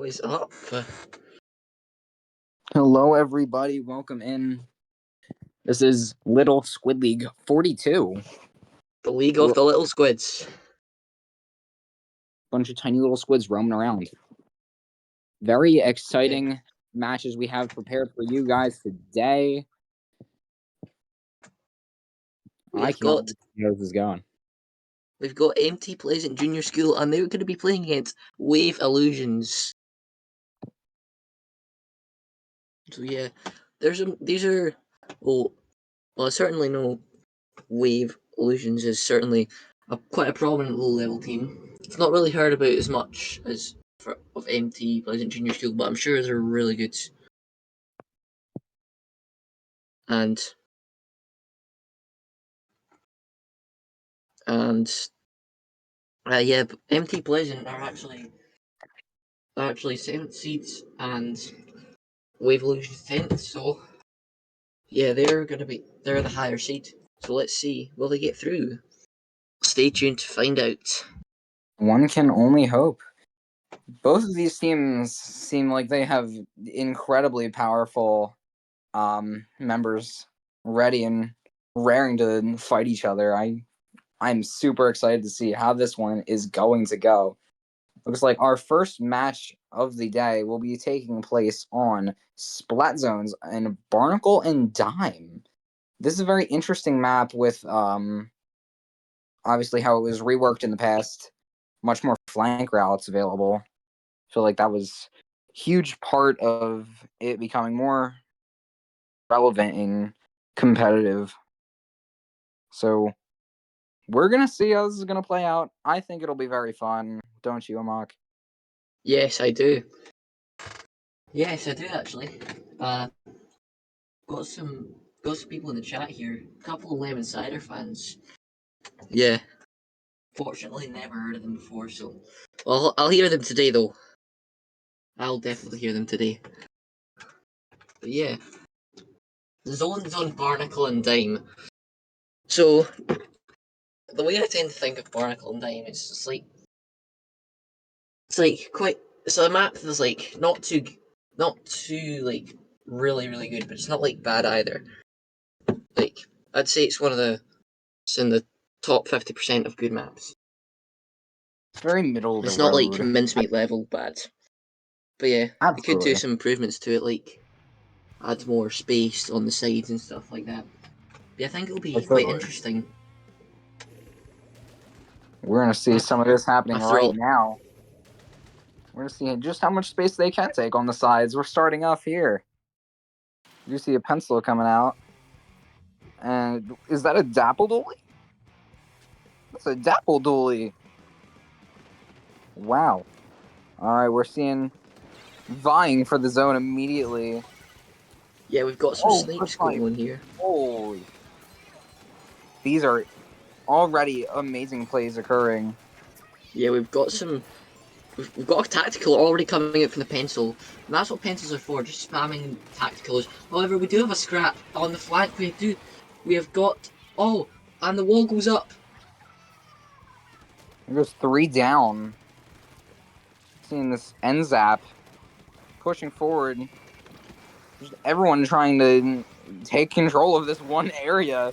What is up? Hello, everybody. Welcome in. This is Little Squid League 42. The League of the Little Squids. Bunch of tiny little squids roaming around. Very exciting matches we have prepared for you guys today. I cannot wait to see how this is going. we've got MT Pleasant Junior School, and they're going to be playing against Wave Illusions. So yeah, these are well, I certainly know Wave Illusions is certainly quite a prominent low-level team. It's not really heard about as much as of MT Pleasant Junior School, but I'm sure they're really good. And yeah, MT Pleasant are actually 7th seeds and Wave Illusions 10th. So yeah, they're the higher seed. So let's see, will they get through? Stay tuned to find out. One can only hope. Both of these teams seem like they have incredibly powerful members ready and raring to fight each other. I'm super excited to see how this one is going to go. Looks like our first match of the day will be taking place on Splat Zones and Barnacle and Dime. This is a very interesting map with obviously how it was reworked in the past. Much more flank routes available. I feel like that was a huge part of it becoming more relevant and competitive. So we're going to see how this is going to play out. I think it'll be very fun. Don't you, Amok? Yes, I do. Yes, I do actually. Got some people in the chat here. A couple of Lemon Cider fans. Yeah. Fortunately, never heard of them before, so I'll hear them today though. I'll definitely hear them today. But yeah, zones on Barnacle and Dime. So the way I tend to think of Barnacle and Dime is it's like quite it's a map that's like not too like really good, but it's not like bad either. Like I'd say it's it's in the top 50% of good maps. It's very middle of the It's not like road. mincemeat level bad. But yeah, they could do Absolutely. some improvements to it, like add more space on the sides and stuff like that. But yeah, I think it'll be quite Absolutely. interesting. We're going to see some of this happening After right all, now. We're going to see just how much space they can take on the sides. We're starting off here. You see a pencil coming out. And is that a Dapple Dolly? That's a Dapple Dolly. Wow. All right, we're seeing vying for the zone immediately. yeah, we've got some snipes going on here. Holy. These are already amazing plays occurring. Yeah, we've got a tactical already coming out from the pencil, and that's what pencils are for, just spamming tacticals. However, we do have a scrap on the flank. We have got and the wall goes up. There's 3 down. Seeing this N-Zap pushing forward. Just everyone trying to take control of this one area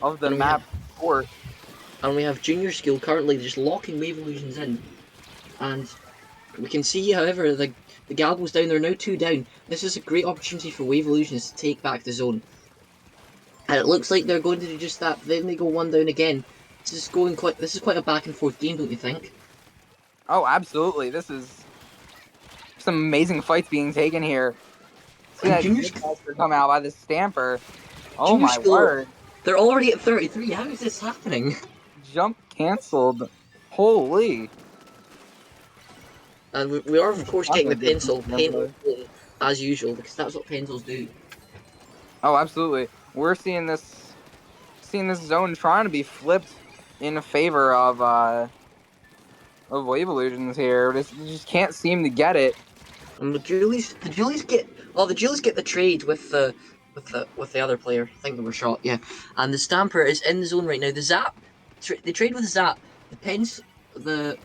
of the map court. And we have Junior Skill currently just locking Wave Illusions in. And we can see, however, the Galgo's down. They're now 2 down. This is a great opportunity for Wave Illusions to take back the zone. And it looks like they're going to do just that. Then they go 1 down again. This is quite a back and forth game, don't you think? Oh, absolutely. This is some amazing fights being taken here. See that Junior come out by the Stamper. Oh my word. They're already at 33. How is this happening? Jump canceled. Holy. And we are, of course, getting the pencil as usual, because that's what pencils do. Oh, absolutely. We're seeing this zone trying to be flipped in favor of Wave Illusions here. Just can't seem to get it. And the Julies get the trade with the other player. I think they were shot, yeah. And the Stamper is in the zone right now. The Zap, they trade with the Zap. The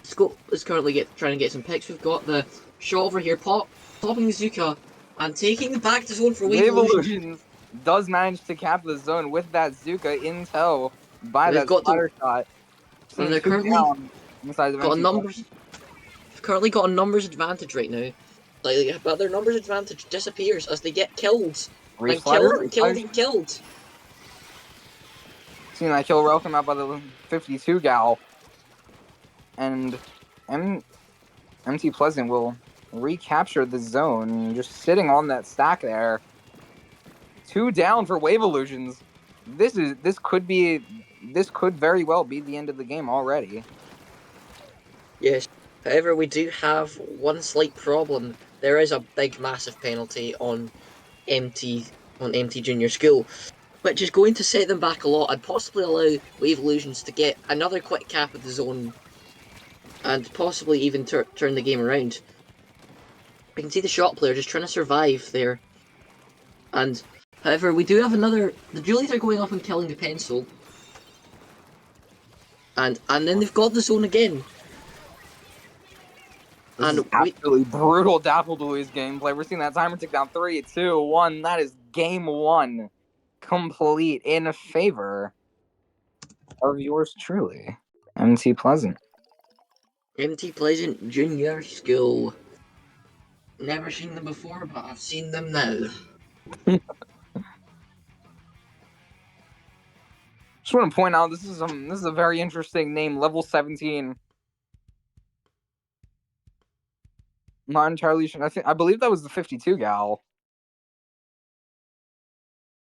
Scope is currently trying to get some picks. We've got the shot over here, popping the Zuka and taking the back to zone for Wave Illusions. Does manage to cap the zone with that Zuka in tow by that spider shot. And they're currently currently got a numbers advantage right now. But their numbers advantage disappears as they get killed. Killed. Seeing Seeing that kill row come out by the 52 gal. And MT Pleasant will recapture the zone, just sitting on that stack there. 2 down for Wave Illusions. This could very well be the end of the game already. Yes. However, we do have one slight problem. There is a big, massive penalty on MT Junior School, which is going to set them back a lot and possibly allow Wave Illusions to get another quick cap of the zone and possibly even turn the game around. We can see the shot player just trying to survive there. And however, we do have another. The Julies are going up and killing the pencil, and then they've got the zone again. This is absolutely brutal Dapple Dewey's gameplay. We're seeing that timer tick down 3, 2, 1. That is game 1 complete in favor of yours truly, MT Pleasant. MT Pleasant Junior School. Never seen them before, but I've seen them now. Just want to point out this is a very interesting name, level 17. Not entirely sure. I believe that was the 52 gal.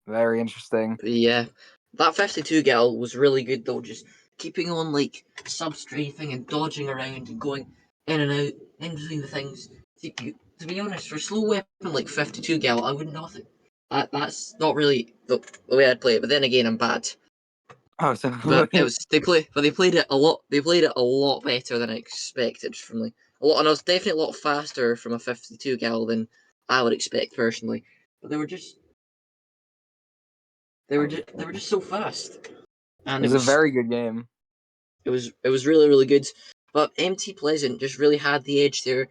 Very interesting. Yeah, that 52 gal was really good though. Just keeping on like sub-strafing and dodging around and going in and out in between the things. To be honest, for a slow weapon like 52 gal, I wouldn't know it. That's not really the way I'd play it. But then again, I'm bad. Oh, so But they played it a lot. They played it a lot better than I expected from like a lot, and I was definitely a lot faster from a 52 gal than I would expect personally. But they were just so fast, and it was a very good game. It was really really good. But MT Pleasant just really had the edge there,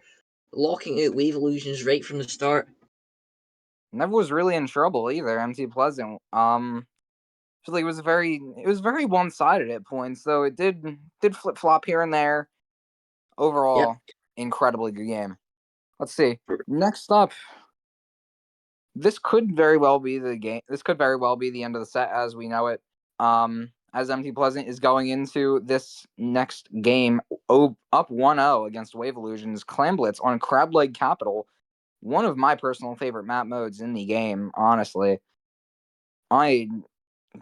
locking out Wave Illusions right from the start. Never was really in trouble either. MT Pleasant. It was very one-sided at points, though it did flip flop here and there. Overall, Yep. incredibly good game. Let's see. Next up, this could very well be the game. This could very well be the end of the set as we know it. As MT Pleasant is going into this next game up 1-0 against Wave Illusions, Clam Blitz on Crab Leg Capital. One of my personal favorite map modes in the game, honestly. I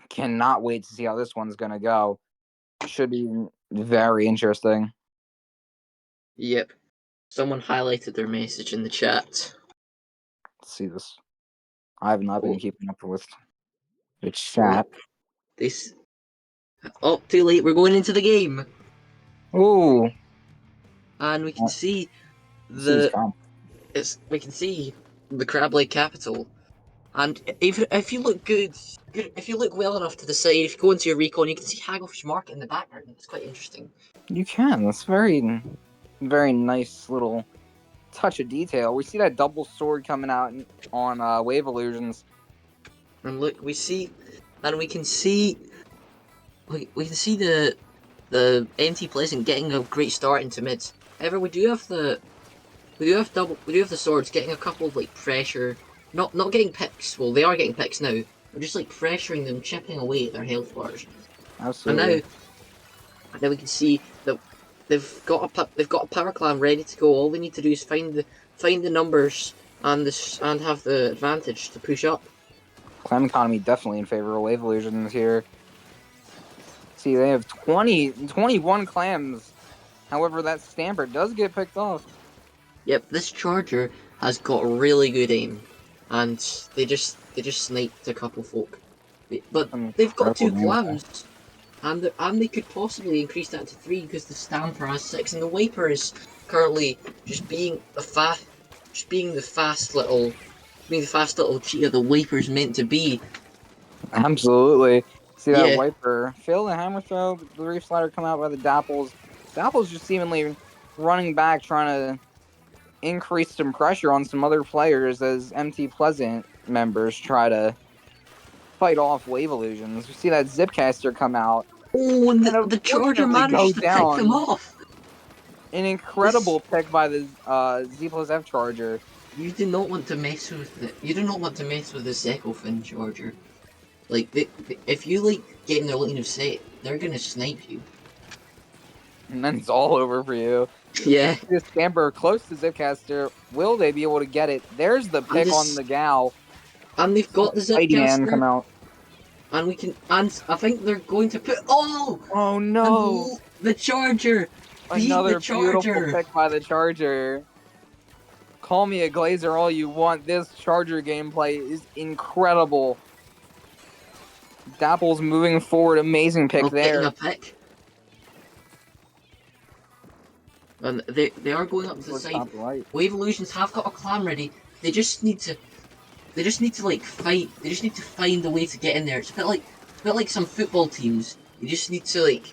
cannot wait to see how this one's going to go. Should be very interesting. Yep. Someone highlighted their message in the chat. Let's see this. I have not been keeping up with the chat. Oh, too late. We're going into the game. Ooh. And we can see we can see the Crab Leg Capital. And if you look if you look well enough to the side, if you go into your recon, you can see Hagglefish Market in the background. It's quite interesting. You can. That's very, very nice little touch of detail. We see that double sword coming out on Wave Illusions. And look, we can see the MT Pleasant getting a great start into mid. However, we do have the swords getting a couple of like pressure, not getting picks. Well, they are getting picks now. We're just like pressuring them, chipping away at their health bars. Absolutely. And now we can see that they've got a power clan ready to go. All they need to do is find the numbers and have the advantage to push up. Clam economy definitely in favor of Wave Illusions here. See, they have 21 clams. However, that Stamper does get picked off. Yep, this Charger has got really good aim, and they just sniped a couple folk. But they've got 2 clams, and they could possibly increase that to 3 because the Stamper has 6, and the Wiper is currently just being the fast little cheetah the Wiper's meant to be. Absolutely. See that Wiper fail the hammer throw, the Reef Slider come out by the Dapples. Dapples just seemingly running back, trying to increase some pressure on some other players as MT Pleasant members try to fight off Wave Illusions. You see that Zipcaster come out. Oh, and the Charger managed to pick them off. An incredible pick by the Z+F Charger. You do not want to mess with it. You do not want to mess with the Secofin Charger. Like if you getting their line of sight, they're gonna snipe you. And then it's all over for you. Yeah. This Scamper close to Zipcaster. Will they be able to get it? There's the pick on the gal. And they've got the Mighty Man come Zipcaster. out. And we can, and I think they're going to put, oh no! And the Charger beat Another the Charger. beautiful pick by the Charger. Call me a Glazer all you want. This Charger gameplay is incredible. Dapple's moving forward. Amazing pick there. A pick. And they are going up to the side. Right. Wave Illusions have got a clam ready. They just need to like fight. They just need to find a way to get in there. It's a bit like some football teams. You just need to like.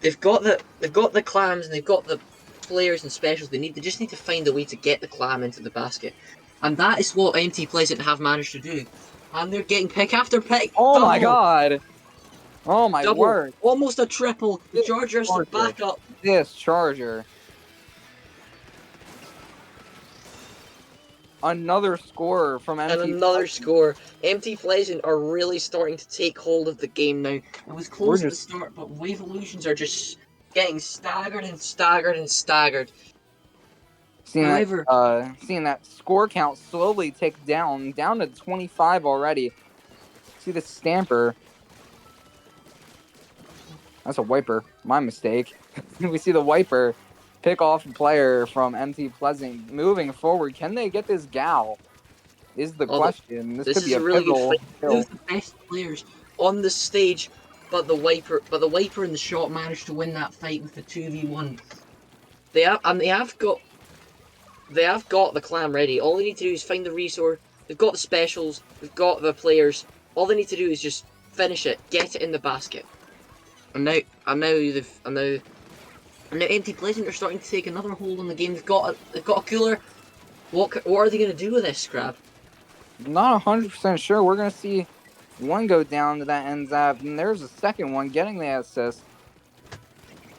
They've got the clams and they've got the players and specials they just need to find a way to get the clam into the basket. And that is what MT Pleasant have managed to do. And they're getting pick after pick. Oh double. My god. Oh my double. word. Almost a triple. The Charger has to back up. This Charger. Another score from MT. And another score. MT Pleasant are really starting to take hold of the game now. It was close at the start, but Wave Illusions are just getting staggered and staggered and staggered. Seeing that score count slowly tick down to 25 already. See the Stamper. That's a wiper. My mistake. We see the wiper pick off a player from MT Pleasant. Moving forward, can they get this gal? Is the question. This could be a really good fight. Two of the best players on the stage, but the wiper and the shot managed to win that fight with the 2v1. They have got the clam ready. All they need to do is find the resource. They've got the specials. They've got the players. All they need to do is just finish it, get it in the basket. And now MT Pleasant are starting to take another hold on the game. They've got a cooler. What are they going to do with this, Scrab? Not 100% sure. We're going to see one go down to that end zap, and there's a second one getting the assist.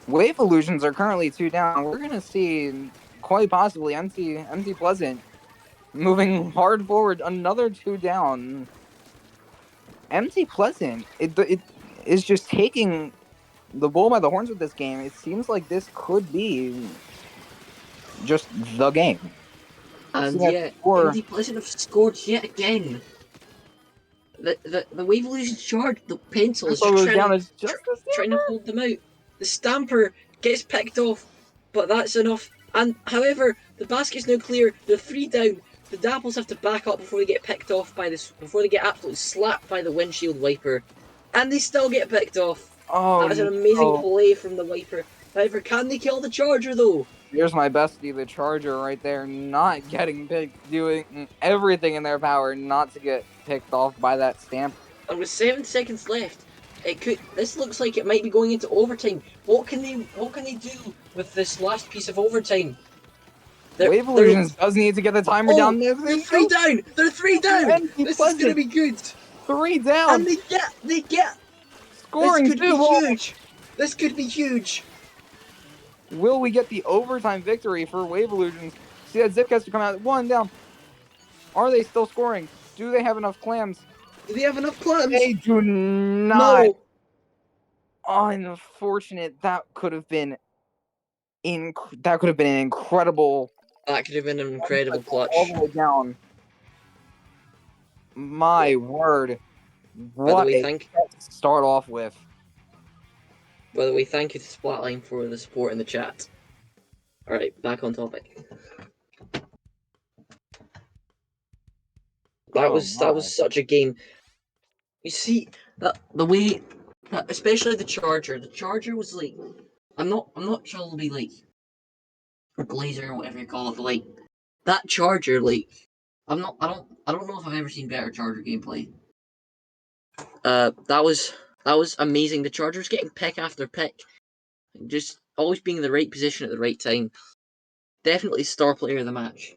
Wave Illusions are currently 2 down. We're going to see quite possibly MT Pleasant moving hard forward. Another 2 down. MT Pleasant, it is just taking the bull by the horns with this game. It seems like this could be just the game. And yeah, MT Pleasant have scored yet again. The Wave Illusions charge, the pencil is trying to hold them out. The Stamper gets picked off, but that's enough. And however, the basket's now clear. They're 3 down. The Dapples have to back up before they get picked off by this. Before they get absolutely slapped by the windshield wiper, and they still get picked off. Oh, that is an amazing play from the wiper. However, can they kill the Charger though? Here's my bestie, the Charger, right there, not getting picked, doing everything in their power not to get picked off by that Stamp. And with 7 seconds left, this looks like it might be going into overtime. What can they do with this last piece of overtime? Wave Illusions does need to get the timer down. They're 3 down. They're 3 down. This is gonna be good. 3 down. And they get scoring. This could be huge. This could be huge. Will we get the overtime victory for Wave Illusions? See that Zipcaster come out 1 down. Are they still scoring? Do they have enough clams? Do they have enough clams? They do not. No. Unfortunate. That could have been an incredible. That could have been an incredible clutch. All the way down. My word. What a start off with. By the way, thank you to Splatline for the support in the chat. Alright, back on topic. That was such a game. You see that the way that especially the Charger was like I'm not trying to be like a Glazer or whatever you call it, but like that Charger, like I don't know if I've ever seen better Charger gameplay. That was amazing. The Charger's getting pick after pick. Just always being in the right position at the right time. Definitely star player of the match.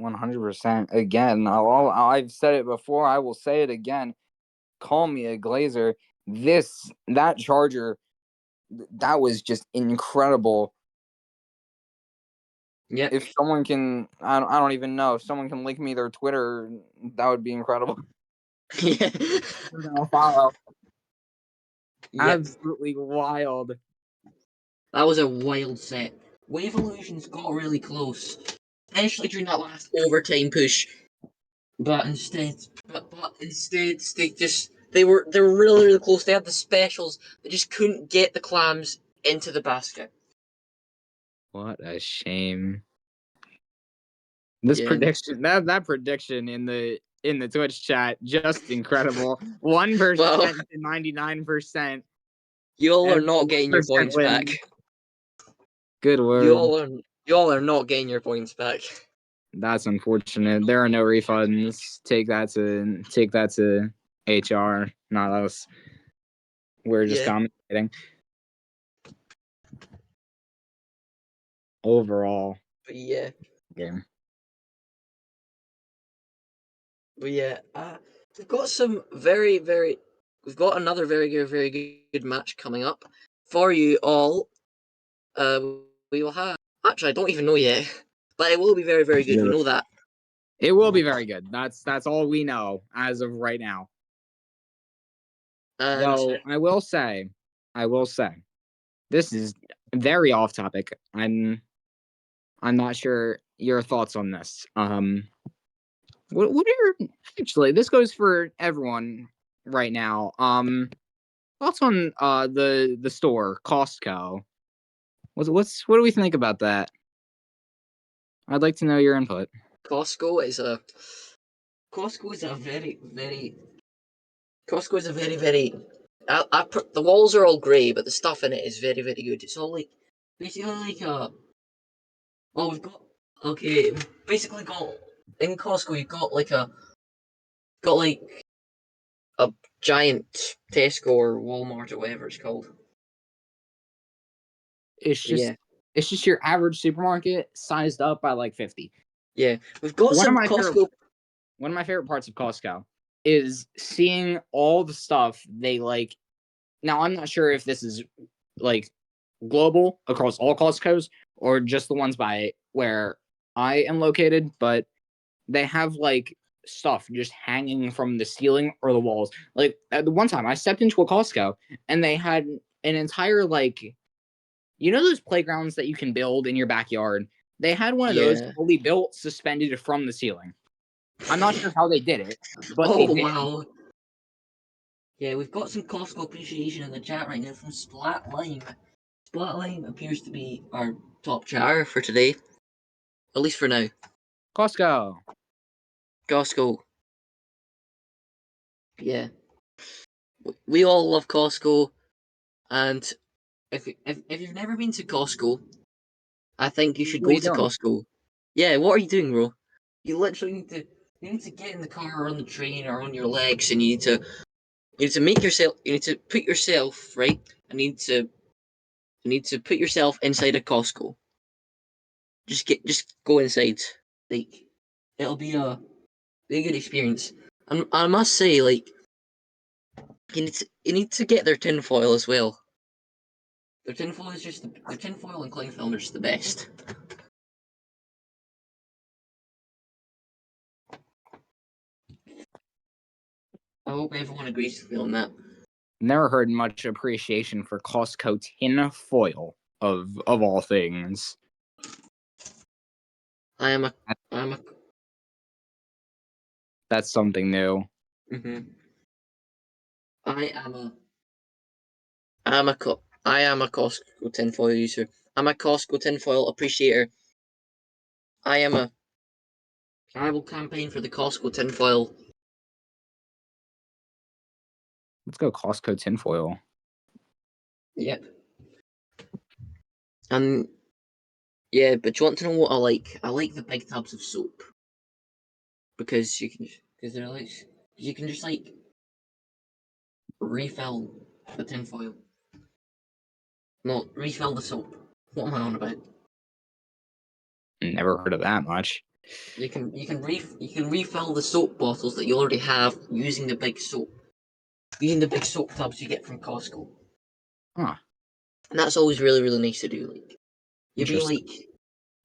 100%. Again, I've said it before. I will say it again. Call me a Glazer. That Charger, that was just incredible. Yeah. If someone can, I don't even know. If someone can link me their Twitter, that would be incredible. Yeah. Follow. Yep. Absolutely wild. That was a wild set. Wave Illusions got really close, especially during that last overtime push. But instead, they were really really close. They had the specials, they just couldn't get the clams into the basket. What a shame. This Yeah. prediction, that prediction in the Twitch chat, just incredible. 1% Well, to 99%. you all are And not getting your 1% points back. win. Good You word. all are not getting your points back. That's unfortunate. There are no refunds. Take that to HR, not us. We're just Yeah. commentating. Overall But yeah. game. But yeah. We've got we've got another very good match coming up for you all. We will have. Actually, I don't even know yet, but it will be very good. We know that. It will be very good. That's all we know as of right now. And Though I will say, this is very off topic. I'm not sure your thoughts on this. What are your actually? This goes for everyone right now. Thoughts on the store Costco? What do we think about that? I'd like to know your input. Costco is a Costco is a Costco is a very. The walls are all grey, but the stuff in it is very good. It's all like basically like a. Well, we've got okay. Basically, got in Costco. You've got like a giant Tesco or Walmart or whatever it's called. It's But just yeah, it's just your average supermarket sized up by like 50. yeah. We've got One of some my favorite Costco. one of my favorite parts of Costco is seeing all the stuff they like. Now I'm not sure if this is like global across all Costco's or just the ones by where I am located, but they have like stuff just hanging from the ceiling or the walls. Like at the one time I stepped into a Costco and they had an entire like those playgrounds that you can build in your backyard. They had one of those Yeah. fully built, suspended from the ceiling. I'm not sure how they did it, but they Oh did. wow. Yeah, we've got some Costco appreciation in the chat right now from Splat Lime. Splat Lime appears to be our top chatter for today, at least for now. Costco. Costco. Yeah, we all love Costco, and if you've never been to Costco, I think you should What are go you to doing? Costco. Yeah, what are you doing, bro? You literally need to get in the car or on the train or on your legs, and you need to make yourself you need to put yourself right. You need to put yourself inside a Costco. Just go inside. Like it'll be a good experience. And I must say, like you need to get their tinfoil as well. Their tinfoil is just their tinfoil and cling film are just the best. I hope everyone agrees with me on that. Never heard much appreciation for Costco tin foil of all things. I am a I am a That's something new. mm-hmm. I am a I am a Costco tinfoil user. I'm a Costco tinfoil appreciator. I will campaign for the Costco tinfoil. Let's go Costco tinfoil. Yep. And yeah, but do you want to know what I like? I like the big tubs of soap because they're like you can just like refill the tinfoil. No, refill the soap. What am I on about? Never heard of that much. You can refill the soap bottles that you already have using the big soap tubs you get from Costco. Huh. And that's always really nice to do. Like you're being Interesting. like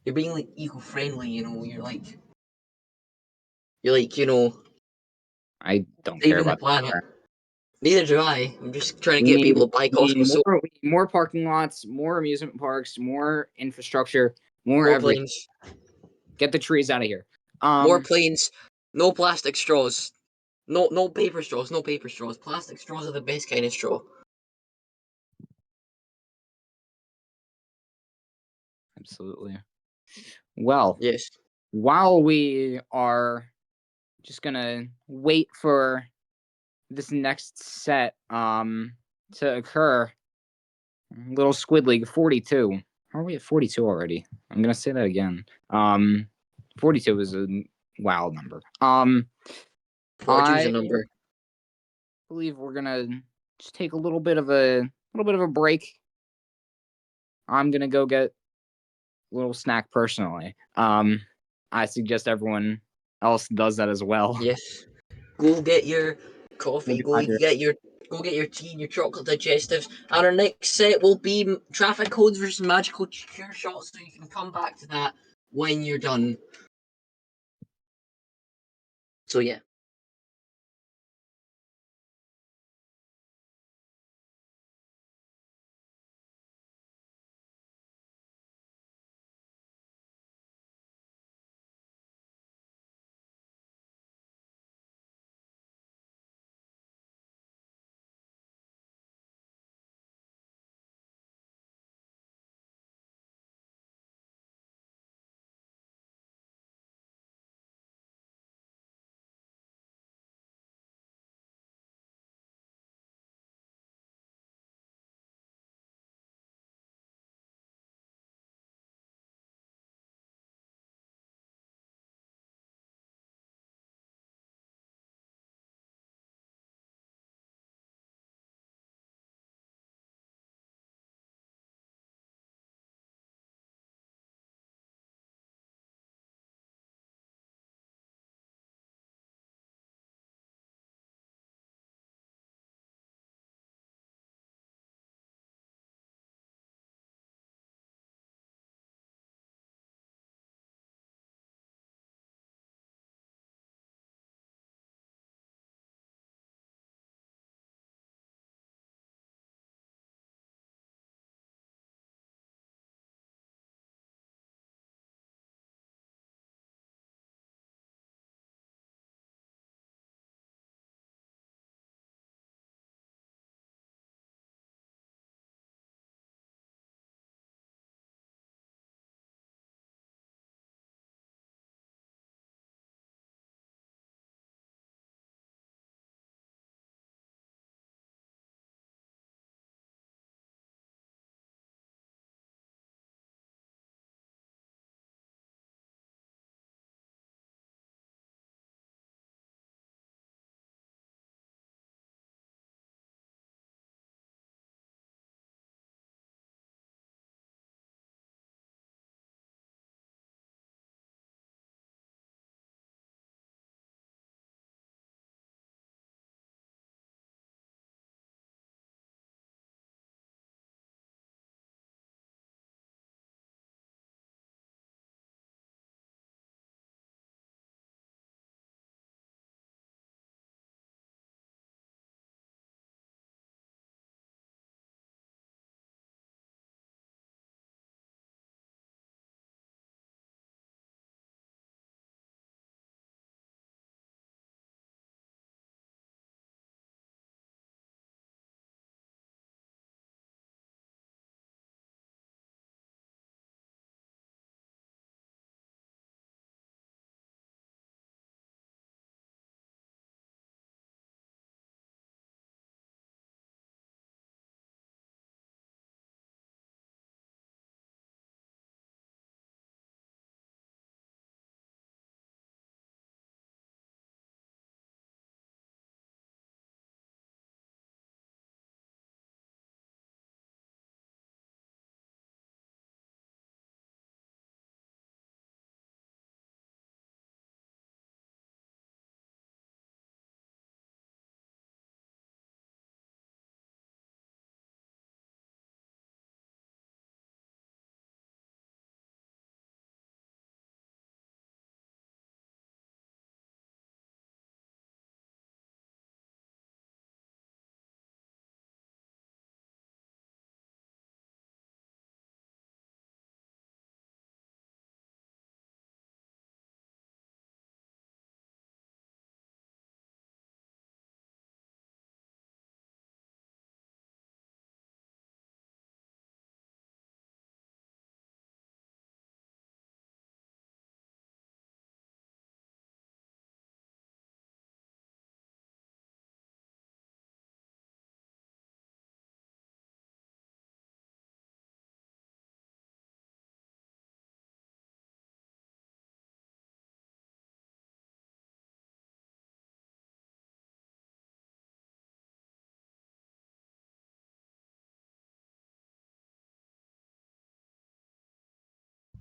you're being like eco friendly. You know, you're like I don't care saving the about planet. that. Neither do I. I'm just trying to We get need, people to buy we Costco need soap. more parking lots, more amusement parks, more infrastructure, more More everything. planes. Get the trees out of here. More planes. No plastic straws. No paper straws. No paper straws. Plastic straws are the best kind of straw. Absolutely. Well, Yes. while we are just gonna wait for this next set to occur, little Squid League 42. How are we at 42 already? I'm gonna say that again. 42 is a wild number. 42 is a I number. believe we're gonna just take a little bit of a break. I'm gonna go get a little snack personally. I suggest everyone else does that as well. Yes. Go get your We'll coffee. be Go hydrated. get your tea and your chocolate digestives. And our next set will be traffic codes versus magical cure shots. So you can come back to that when you're done. So yeah.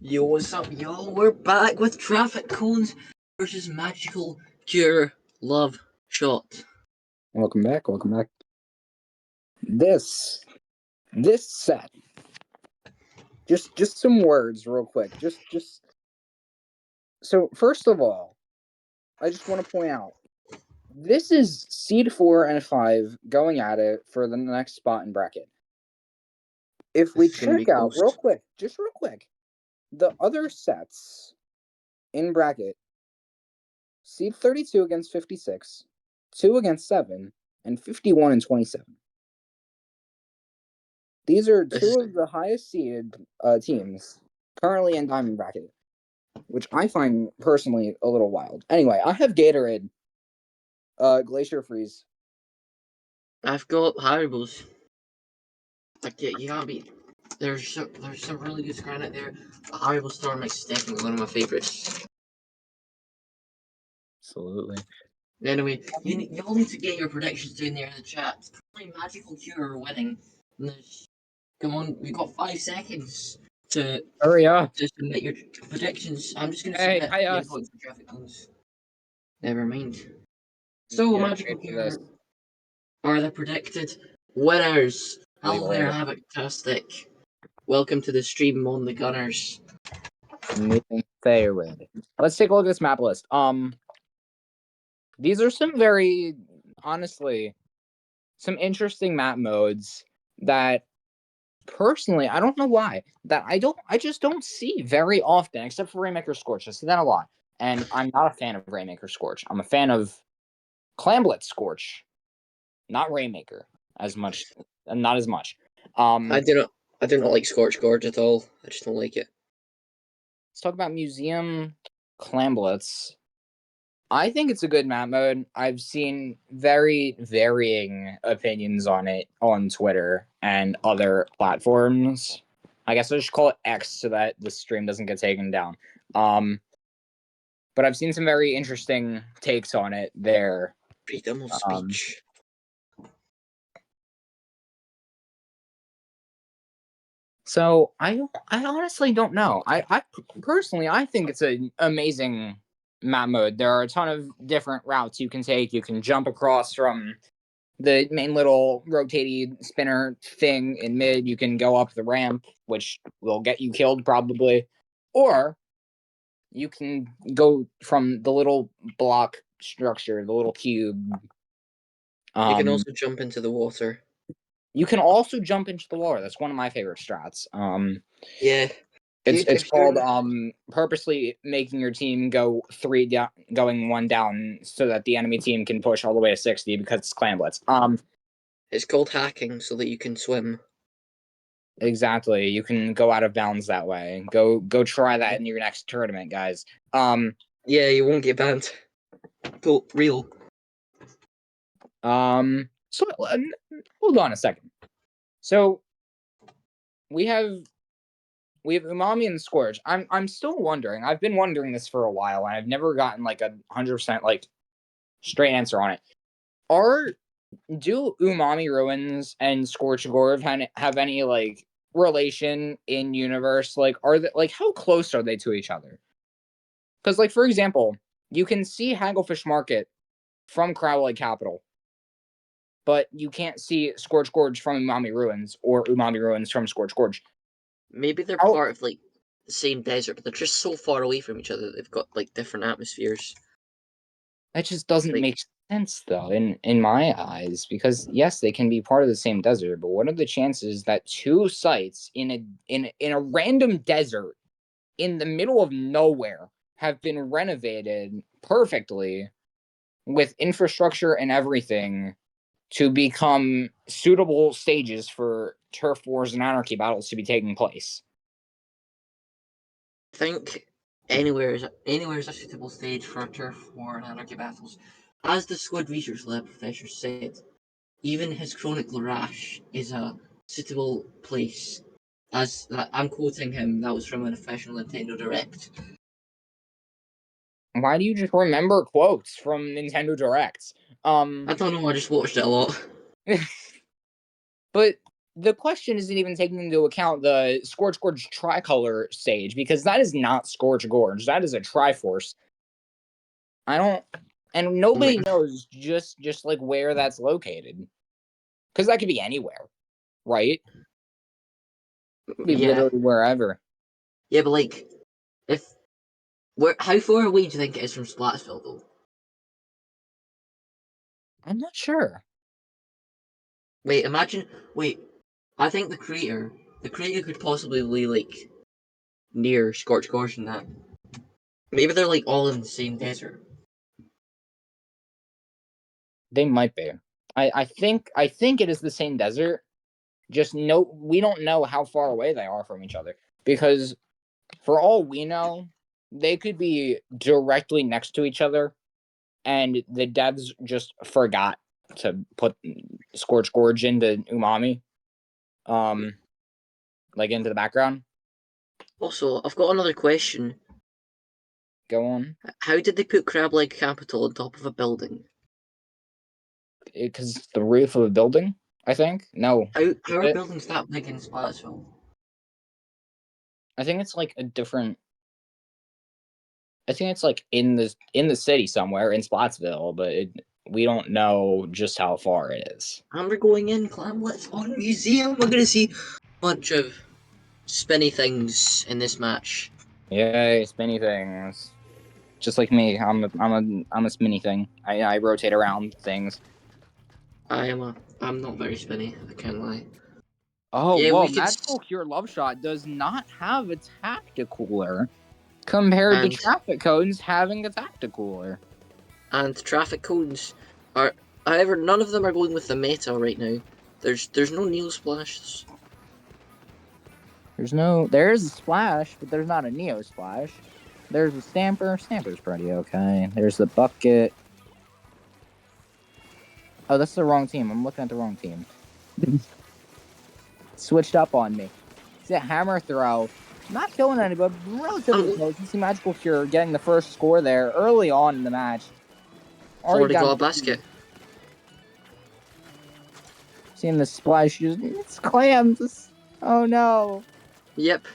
Yo, what's up, y'all? We're back with Traffic Cones versus Magical Cure Love Shot. Welcome back. This set. Just some words real quick. Just so first of all, I just want to point out this is seed 4 and 5 going at it for the next spot in bracket. If we This is gonna be check out close. real quick, the other sets in bracket, seed 32 against 56, 2 against 7, and 51 and 27. These are This is two of the highest seeded teams currently in Diamond Bracket, which I find personally a little wild. Anyway, I have Gatorade, Glacier Freeze. I've got Haribo's. Like you gotta be. There's some really good granite there. The Haribo Storm Mix is definitely one of my favorites. Absolutely. Anyway, you all need to get your predictions down there in the chat. Probably Magical Cure are winning. Come on, we've got 5 seconds to Hurry up. submit your predictions. I'm just gonna Hey, submit hi the us. inputs for Traffic Cones. Never mind. So, Get Magical ready for this. Cure are the predicted winners. Hello there, Legal. Havoc-tastic. Welcome to the stream on the Gunners. Moving forward. Let's take a look at this map list. These are some very honestly some interesting map modes that personally I don't know why that I just don't see very often, except for Rainmaker Scorch. I see that a lot. And I'm not a fan of Rainmaker Scorch. I'm a fan of Clamblet Scorch, not Rainmaker as much, not as much. I do not like Scorch Gorge at all. I just don't like it. Let's talk about Museum Clamblets. I think it's a good map mode. I've seen very varying opinions on it on Twitter and other platforms. I guess I should call it X so that the stream doesn't get taken down. But I've seen some very interesting takes on it there. Freedom of speech. So I honestly don't know. I personally I think it's an amazing map mode. There are a ton of different routes you can take. You can jump across from the main little rotating spinner thing in mid. You can go up the ramp, which will get you killed probably, or you can go from the little block structure, the little cube. You can also jump into the water. You can also jump into the water. That's one of my favorite strats. Yeah. It's called purposely making your team go 3 down, going 1 down, so that the enemy team can push all the way to 60 because it's clamblets. It's called hacking so that you can swim. Exactly. You can go out of bounds that way. Go try that in your next tournament, guys. Yeah, you won't get banned. Go real. So hold on a second. So we have Umami and Scourge. I'm still wondering. I've been wondering this for a while, and I've never gotten like 100% like straight answer on it. Do Umami Ruins and Scorch Gorv have any like relation in universe? Like, are they like how close are they to each other? Because, like, for example, you can see Hagglefish Market from Crowley Capital, but you can't see Scorch Gorge from Umami Ruins or Umami Ruins from Scorch Gorge. Maybe they're part of like the same desert, but they're just so far away from each other that they've got like different atmospheres. That just doesn't make sense, though, in my eyes, because yes, they can be part of the same desert, but what are the chances that two sites in a random desert in the middle of nowhere have been renovated perfectly with infrastructure and everything to become suitable stages for turf wars and anarchy battles to be taking place? I think anywhere is a suitable stage for turf war and anarchy battles. As the Squid research lab professor said, even his chronic rash is a suitable place. As I'm quoting him, that was from an official Nintendo Direct. Why do you just remember quotes from Nintendo Directs? I don't know, I just watched it a lot. But the question isn't even taking into account the Scorch Gorge tricolor stage, because that is not Scorch Gorge. That is a Triforce. I don't, and nobody knows just like where that's located, because that could be anywhere, right? It could be literally wherever. Yeah, but like, how far away do you think it is from Splatsville, though? I'm not sure. Wait, I think the creator could possibly be like near Scorch Gorge and that. Maybe they're like all in the same desert. They might be. I think it is the same desert. Just we don't know how far away they are from each other, because for all we know, they could be directly next to each other, and the devs just forgot to put Scorch Gorge into Umami, like into the background. Also, I've got another question. Go on. How did they put Crab Leg Capital on top of a building? Because the roof of a building, I think. No. How are buildings that big in Splatsville? I think it's like a different. I think it's like in the city somewhere in Splatsville, but we don't know just how far it is. And we're going in, Clamlet's on museum. We're gonna see a bunch of spinny things in this match. Yay, spinny things. Just like me, I'm a spinny thing. I rotate around things. I'm not very spinny, I can't lie. Oh, Yeah, well, Magical Cure Love Shot does not have a Tacticooler compared to Traffic Cones having a Tacticooler. And Traffic Cones are, however, none of them are going with the meta right now. There's no Neo Splash. There is a Splash, but there's not a Neo Splash. There's a Stamper. Stamper's pretty okay. There's the Bucket. Oh, that's the wrong team. I'm looking at the wrong team. Switched up on me. See that Hammer Throw. Not killing anybody, but relatively close. You see Magical Cure getting the first score there early on in the match. Already got a basket. Seeing the splash. It's clams. Oh no. Yep.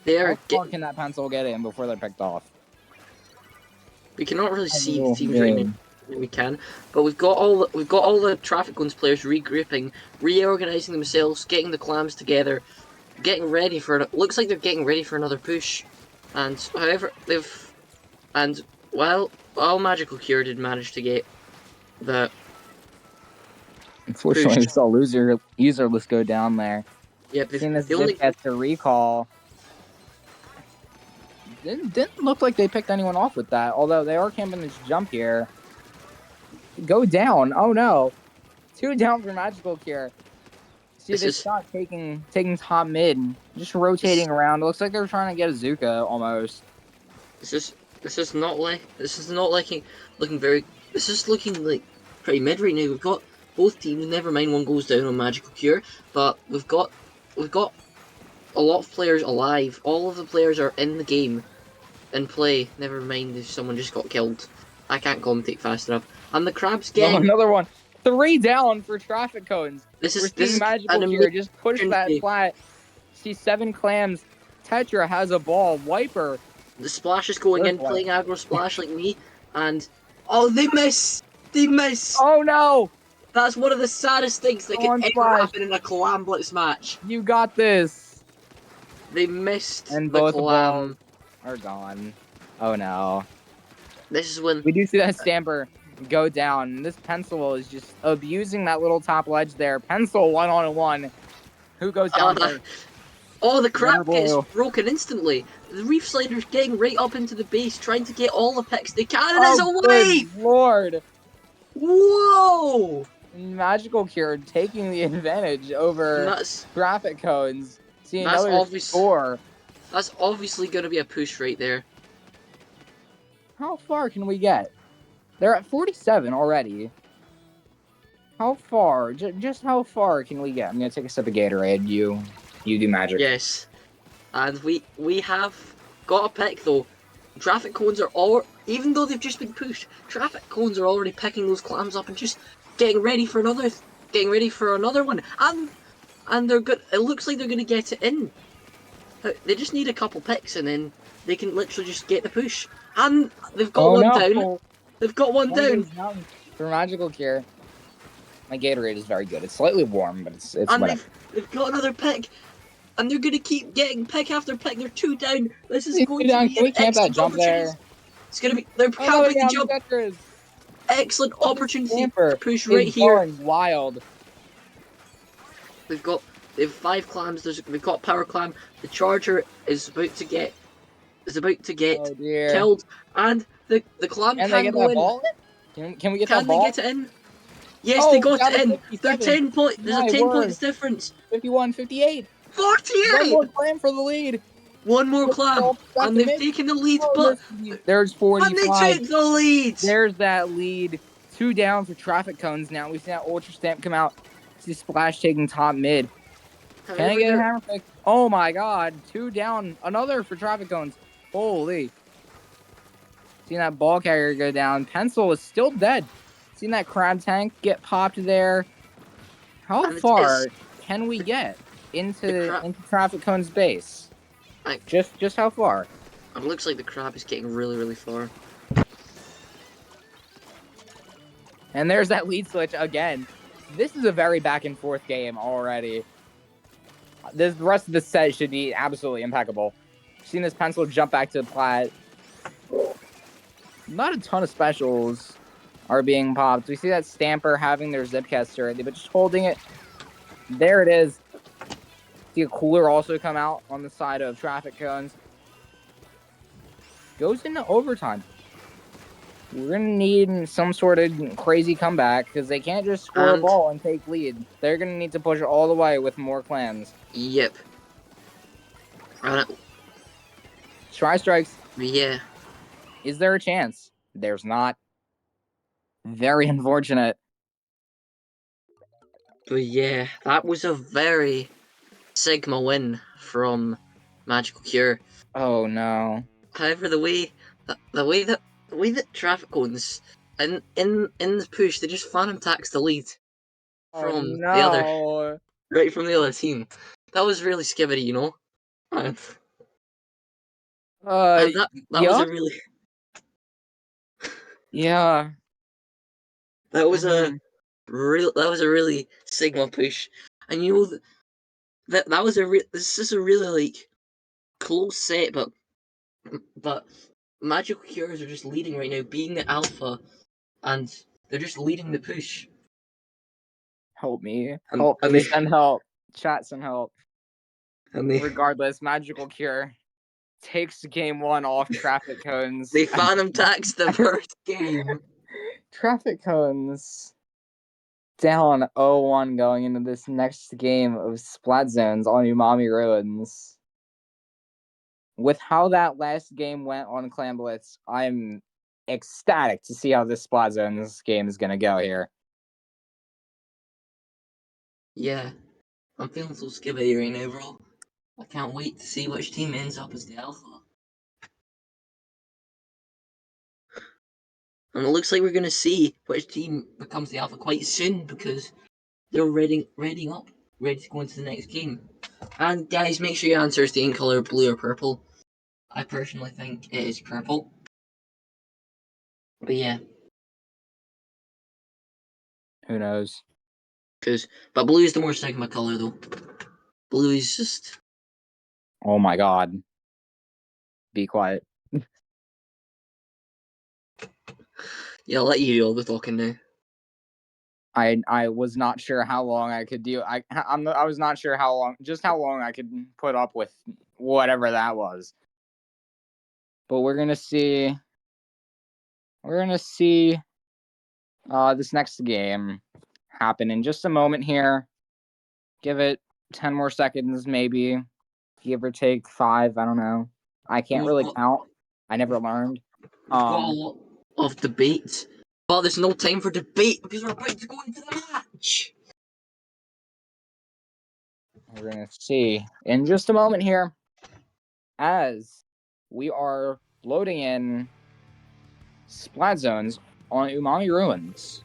How far can that pencil get in before they're picked off? We cannot really see the teams right now. We can, but we've got all the Traffic Cones players regrouping, reorganizing themselves, getting the clams together, getting ready for it. Looks like they're getting ready for another push. And however while Magical Cure did manage to get the unfortunately we saw user list go down there. Yep, they only gets a recall. Didn't look like they picked anyone off with that, although they are camping this jump here. Go down. Oh no. 2 down for Magical Cure. See this shot taking top mid, just rotating around. It looks like they're trying to get a Zuka almost. This is looking like pretty mid right now. We've got both teams, never mind one goes down on Magical Cure, but we've got a lot of players alive. All of the players are in the game in play. Never mind if someone just got killed. I can't commentate fast enough. And the Crab's getting... Oh, another one. 3 down for Traffic Cones. This is Magical Cure. Just push that flat. See 7 clams. Tetra has a ball. Wiper. The Splash is going in, playing aggro Splash like me. And... oh, they miss! They miss! Oh, no! That's one of the saddest things that can ever happen in a Clamblitz match. You got this. They missed and both balls are gone. Oh, no. This is when... we do see that Stamper go down. This Pencil is just abusing that little top ledge there. Pencil 1-on-1. Who goes down there? Oh, the Crab gets broken instantly. The Reef Slider's getting right up into the base, trying to get all the picks they can, and it's away! Good Lord! Whoa! Magical Cure taking the advantage over Traffic Cones. See another score. That's obviously going to be a push right there. How far can we get? They're at 47 already. How far? Just how far can we get? I'm going to take a sip of Gatorade. You do magic. Yes. And we have got a pick, though. Traffic Cones are all... even though they've just been pushed, Traffic Cones are already picking those clams up and just getting ready for another one. And and they're good. It looks like they're gonna get it in. They just need a couple picks, and then they can literally just get the push. And they've got one down. They've got one down. For Magical Cure. My Gatorade is very good. It's slightly warm, but it's and whatever. they've got another pick, and they're gonna keep getting pick after pick. They're 2 down. This is going to be an excellent opportunity. It's gonna be. They're camping the jump. Excellent opportunity to push right here. Going wild. They have 5 clams. They've got power clam. The charger is about to get killed, and the clam can go in. Ball? Can we get that ball? Can they get it in? Yes, they got it in. They're 10 points. There's a 10 points difference. 51, 58. 48. One more clam for the lead. One more clam, and they've taken the lead, but there's 45. And they took the lead. There's that lead. 2 down for traffic cones now. We see that Ultra Stamp come out. See Splash taking top mid. Can I get a hammer pick? Oh my god. 2 down. Another for traffic cones. Holy. Seeing that ball carrier go down. Pencil is still dead. Seeing that crab tank get popped there. How far can we get into traffic cone's base? Just how far? It looks like the crab is getting really, really far. And there's that lead switch again. This is a very back and forth game already. The rest of the set should be absolutely impeccable. Seen this Pencil jump back to the plat. Not a ton of specials are being popped. We see that Stamper having their Zipcast already, but just holding it. There it is. See a Cooler also come out on the side of traffic cones. Goes into overtime. We're going to need some sort of crazy comeback because they can't just score a ball and take lead. They're going to need to push it all the way with more clams. Yep. Try strikes. Yeah. Is there a chance? There's not. Very unfortunate. But yeah, that was a very Sigma win from Magical Cure. Oh no. However, the way that traffic cones in the push, they just phantom tax the lead from the other team. That was really skibbery, you know. And that was a really That was a really Sigma push, and you know that was this is a really like close set, but Magical Cures are just leading right now, being the alpha, and they're just leading the push. Help me! Help me! Send help! Chat, send help! Regardless, Magical Cure takes game 1 off traffic cones. They phantom taxed the first game. Traffic cones down 0-1 going into this next game of Splat Zones on Umami Ruins. With how that last game went on Clan Blitz, I'm ecstatic to see how this Splat Zones game is going to go here. Yeah, I'm feeling so skibby right now, bro. I can't wait to see which team ends up as the alpha. And it looks like we're going to see which team becomes the alpha quite soon because they're ready to go into the next game. And guys, make sure your answer is the in color blue or purple. I personally think it is purple. But yeah. Who knows? But blue is the more Sigma color though. Blue is just... Oh my god. Be quiet. Yeah, I'll let you do all the talking now. I was not sure how long I could do. I was not sure how long I could put up with whatever that was. But we're gonna see. We're gonna see this next game happen in just a moment here. Give it 10 more seconds, maybe, give or take 5. I don't know. I can't really count. I never learned. We've got a lot of debate. But there's no time for debate because we're about to go into the match. We're going to see in just a moment here as we are loading in Splat Zones on Umami Ruins.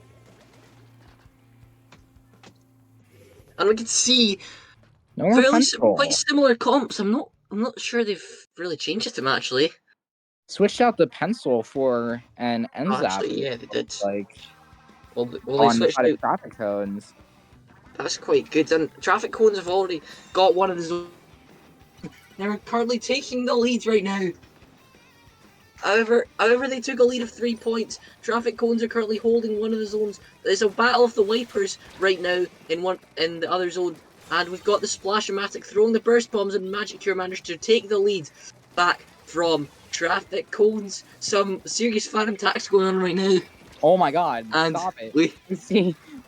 And we can see No more Quite pencil. similar comps. I'm not sure they've really changed them actually. Switched out the pencil for an Oh, NZAP, actually, yeah, they did. like Well, they on switched how to out. traffic cones. That's quite good. And traffic cones have already got one of the. They're currently taking the lead right now. However, they took a lead of 3 points. Traffic cones are currently holding one of the zones. There's a battle of the wipers right now in the other zone, and we've got the Splash-O-Matic throwing the burst bombs, and Magic Cure managed to take the lead back from traffic cones. Some serious phantom attacks going on right now, Oh my god, and stop it. we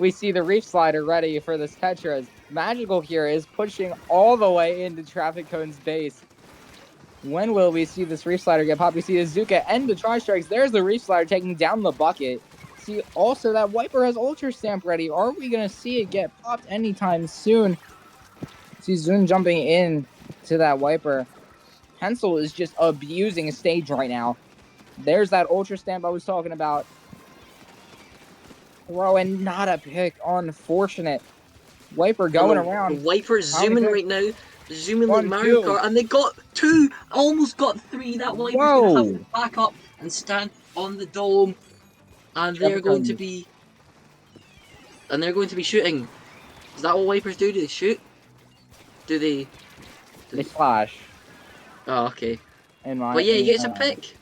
We see the Reef Slider ready for this Tetras. Magical here is pushing all the way into Traffic Cone's base. When will we see this Reef Slider get popped? We see Azuka end the Tri-Strikes. There's the Reef Slider taking down the bucket. See, also that Wiper has Ultra Stamp ready. Are we going to see it get popped anytime soon? See Zun jumping in to that Wiper. Pencil is just abusing a stage right now. There's that Ultra Stamp I was talking about. Throw and not a pick. Unfortunate. Wiper going around. The Wiper's zooming right now. Zooming like 1, Mario 2. Kart, and they got 2, almost got 3. That Wiper's going to have to back up and stand on the dome, and they're going to be shooting. Is that what Wipers do? Do they shoot? Do they? They flash. Oh, okay. But yeah, he gets a pick.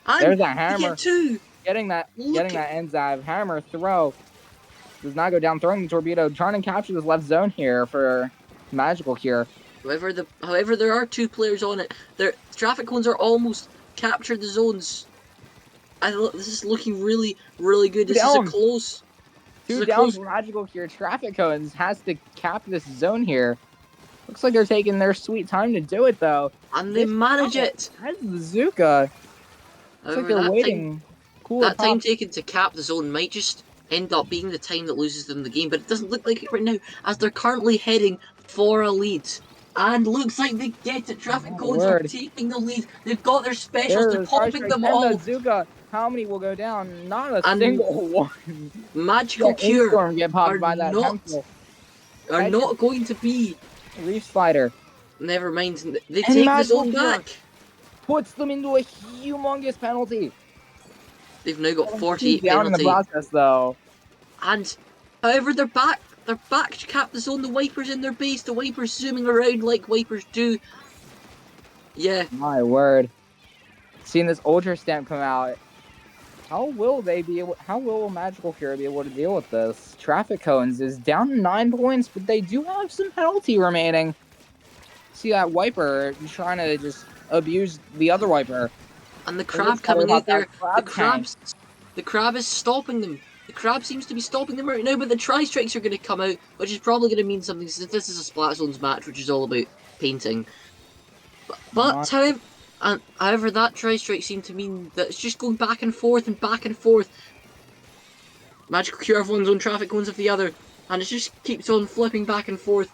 And there's that hammer. Get 2. Getting that Enzive hammer throw. Does not go down, throwing the torpedo, trying to capture this left zone here for Magical Cure. However, there are 2 players on it. Their traffic cones are almost captured the zones. This is looking really, really good. This is a close. 2 down for Magical Cure. Traffic cones has to cap this zone here. Looks like they're taking their sweet time to do it though. And they manage it. That's the Zuka. Looks like they're waiting. That time taken to cap the zone might just end up being the time that loses them the game, but it doesn't look like it right now, as they're currently heading for a lead. And looks like they get it. Traffic cones are taking the lead. They've got their specials. They're popping them all. Zuka. How many will go down? Not a single one. Magical Cure get popped by that are not going to be Reef Slider. Never mind. They take the zone back. Puts them into a humongous penalty. They've now got 48 down penalty. In the process, though. And however, they're back to cap the zone. The Wipers in their base. The Wipers zooming around like Wipers do. Yeah. My word. Seeing this Ultra Stamp come out. How will Magical Cure be able to deal with this? Traffic Cones is down 9 points, but they do have some penalty remaining. See that Wiper trying to just abuse the other Wiper. And the crab coming out there. The crab is stopping them. The crab seems to be stopping them right now, but the Tri-Strikes are going to come out, which is probably going to mean something since this is a Splat Zones match, which is all about painting. But however, that Tri-Strike seemed to mean that it's just going back and forth and back and forth. Magical Cure of one zone, traffic cones of the other, and it just keeps on flipping back and forth.